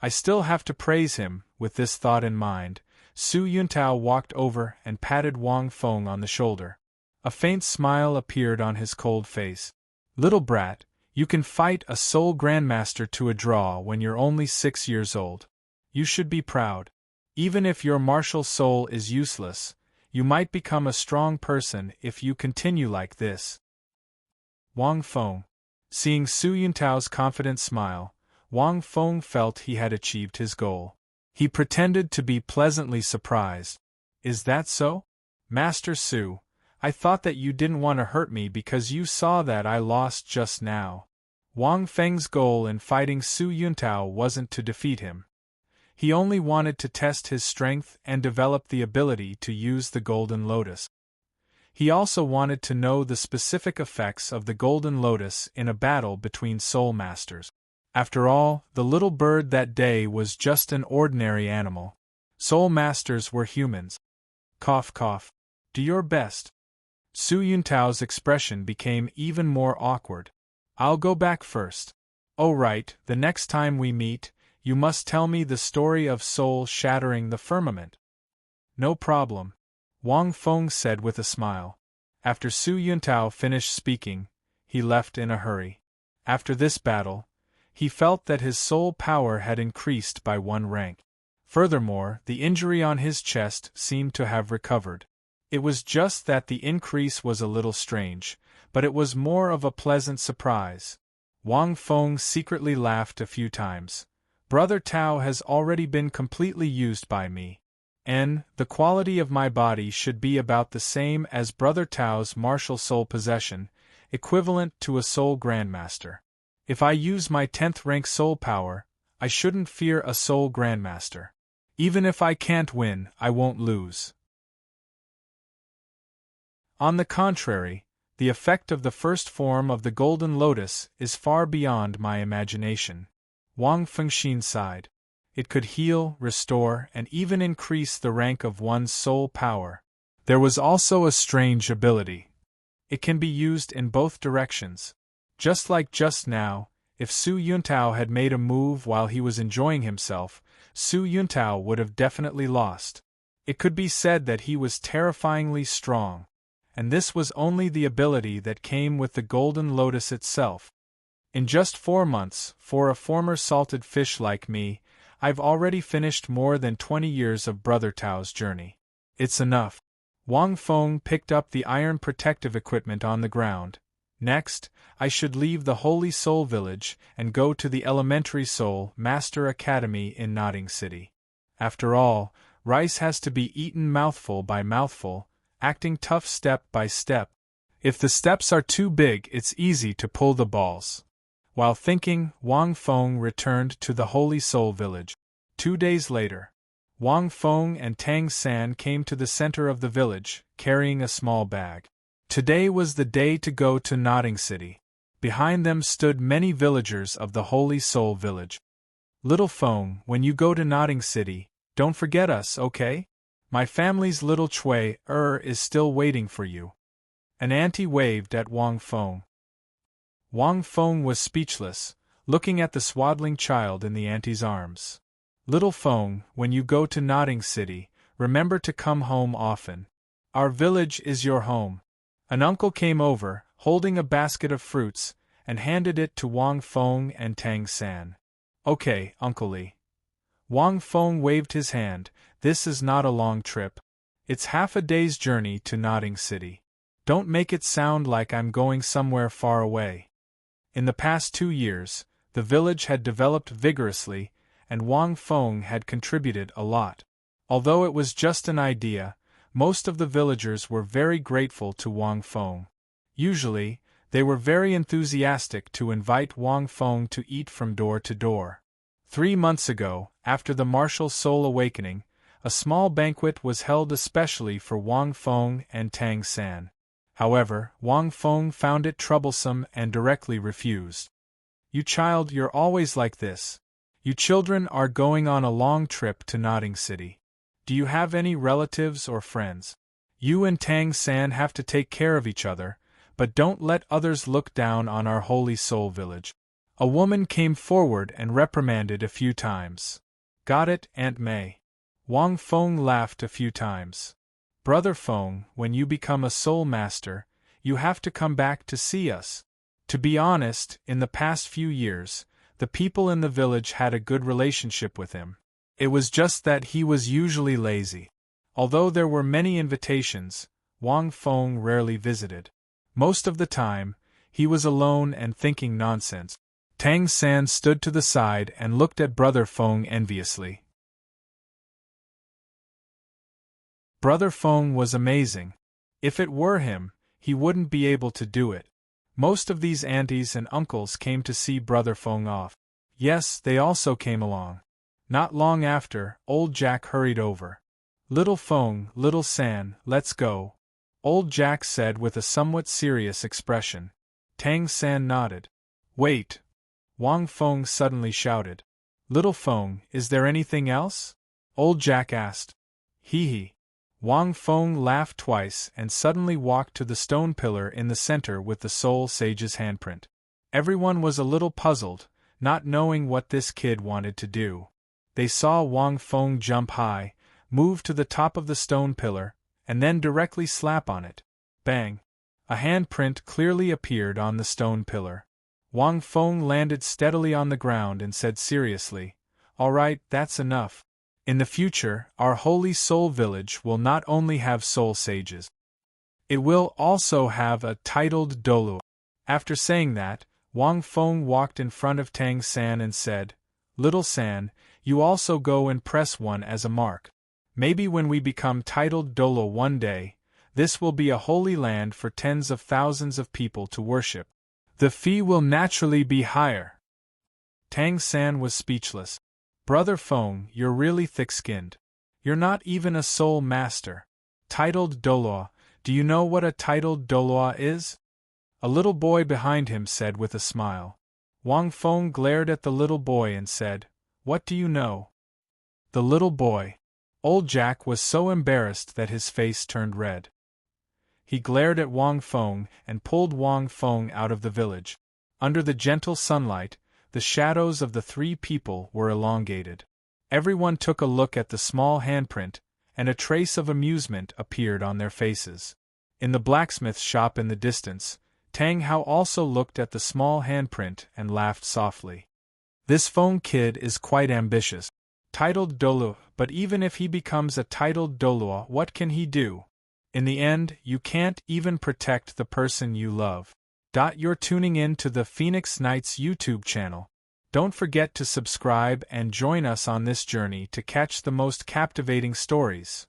I still have to praise him. With this thought in mind, Su Yuntao walked over and patted Wang Feng on the shoulder. A faint smile appeared on his cold face. Little brat, you can fight a soul grandmaster to a draw when you're only 6 years old. You should be proud. Even if your martial soul is useless, you might become a strong person if you continue like this. Wang Feng. Seeing Su Yuntao's confident smile, Wang Feng felt he had achieved his goal. He pretended to be pleasantly surprised. Is that so? Master Su, I thought that you didn't want to hurt me because you saw that I lost just now. Wang Feng's goal in fighting Su Yuntao wasn't to defeat him. He only wanted to test his strength and develop the ability to use the Golden Lotus. He also wanted to know the specific effects of the Golden Lotus in a battle between soul masters. After all, the little bird that day was just an ordinary animal. Soul masters were humans. Cough cough. Do your best. Su Yuntao's expression became even more awkward. I'll go back first. Oh right, the next time we meet, you must tell me the story of soul shattering the firmament. No problem, Wang Feng said with a smile. After Su Yuntao finished speaking, he left in a hurry. After this battle, he felt that his soul power had increased by 1 rank. Furthermore, the injury on his chest seemed to have recovered. It was just that the increase was a little strange, but it was more of a pleasant surprise. Wang Feng secretly laughed a few times. Brother Tao has already been completely used by me. The quality of my body should be about the same as Brother Tao's martial soul possession, equivalent to a soul grandmaster. If I use my 10th rank soul power, I shouldn't fear a soul grandmaster. Even if I can't win, I won't lose. On the contrary, the effect of the first form of the Golden Lotus is far beyond my imagination. Wang Fengxin sighed. It could heal, restore, and even increase the rank of one's soul power. There was also a strange ability. It can be used in both directions. Just like just now, if Su Yuntao had made a move while he was enjoying himself, Su Yuntao would have definitely lost. It could be said that he was terrifyingly strong. And this was only the ability that came with the Golden Lotus itself. In just 4 months, for a former salted fish like me, I've already finished more than 20 years of Brother Tao's journey. It's enough. Wang Feng picked up the iron protective equipment on the ground. Next, I should leave the Holy Soul Village and go to the Elementary Soul Master Academy in Nodding City. After all, rice has to be eaten mouthful by mouthful, acting tough step by step. If the steps are too big, it's easy to pull the balls. While thinking, Wang Feng returned to the Holy Soul Village. 2 days later, Wang Feng and Tang San came to the center of the village, carrying a small bag. Today was the day to go to Nodding City. Behind them stood many villagers of the Holy Soul Village. Little Feng, when you go to Nodding City, don't forget us, okay? My family's little Chui is still waiting for you. An auntie waved at Wang Feng. Wang Feng was speechless, looking at the swaddling child in the auntie's arms. Little Feng, when you go to Nodding City, remember to come home often. Our village is your home. An uncle came over, holding a basket of fruits, and handed it to Wang Feng and Tang San. Okay, Uncle Li. Wang Feng waved his hand. This is not a long trip. It's half a day's journey to Nodding City. Don't make it sound like I'm going somewhere far away. In the past 2 years, the village had developed vigorously, and Wang Feng had contributed a lot. Although it was just an idea, most of the villagers were very grateful to Wang Feng. Usually, they were very enthusiastic to invite Wang Feng to eat from door to door. 3 months ago, after the martial soul awakening, a small banquet was held especially for Wang Feng and Tang San. However, Wang Feng found it troublesome and directly refused. You child, you're always like this. You children are going on a long trip to Nodding City. Do you have any relatives or friends? You and Tang San have to take care of each other, but don't let others look down on our Holy Soul Village. A woman came forward and reprimanded a few times. Got it, Aunt May. Wang Feng laughed a few times. Brother Feng, when you become a soul master, you have to come back to see us. To be honest, in the past few years, the people in the village had a good relationship with him. It was just that he was usually lazy. Although there were many invitations, Wang Feng rarely visited. Most of the time, he was alone and thinking nonsense. Tang San stood to the side and looked at Brother Feng enviously. Brother Feng was amazing. If it were him, he wouldn't be able to do it. Most of these aunties and uncles came to see Brother Feng off. Yes, they also came along. Not long after, Old Jack hurried over. Little Feng, Little San, let's go. Old Jack said with a somewhat serious expression. Tang San nodded. Wait! Wang Feng suddenly shouted. Little Feng, is there anything else? Old Jack asked. Hee hee. Wang Feng laughed twice and suddenly walked to the stone pillar in the center with the Soul Sage's handprint. Everyone was a little puzzled, not knowing what this kid wanted to do. They saw Wang Feng jump high, move to the top of the stone pillar, and then directly slap on it. Bang! A handprint clearly appeared on the stone pillar. Wang Feng landed steadily on the ground and said seriously, All right, that's enough. In the future, our Holy Soul Village will not only have soul sages. It will also have a titled Douluo. After saying that, Wang Feng walked in front of Tang San and said, Little San, you also go and press one as a mark. Maybe when we become titled Douluo one day, this will be a holy land for tens of thousands of people to worship. The fee will naturally be higher. Tang San was speechless. Brother Feng, you're really thick-skinned. You're not even a soul master. Titled Douluo, do you know what a titled Douluo is? A little boy behind him said with a smile. Wang Feng glared at the little boy and said, What do you know? The little boy. Old Jack was so embarrassed that his face turned red. He glared at Wang Feng and pulled Wang Feng out of the village. Under the gentle sunlight, the shadows of the 3 people were elongated. Everyone took a look at the small handprint, and a trace of amusement appeared on their faces. In the blacksmith shop in the distance, Tang Hao also looked at the small handprint and laughed softly. This Feng kid is quite ambitious. Titled Douluo, but even if he becomes a titled Douluo, what can he do? In the end, you can't even protect the person you love. You're tuning in to the Phoenix Knights YouTube channel. Don't forget to subscribe and join us on this journey to catch the most captivating stories.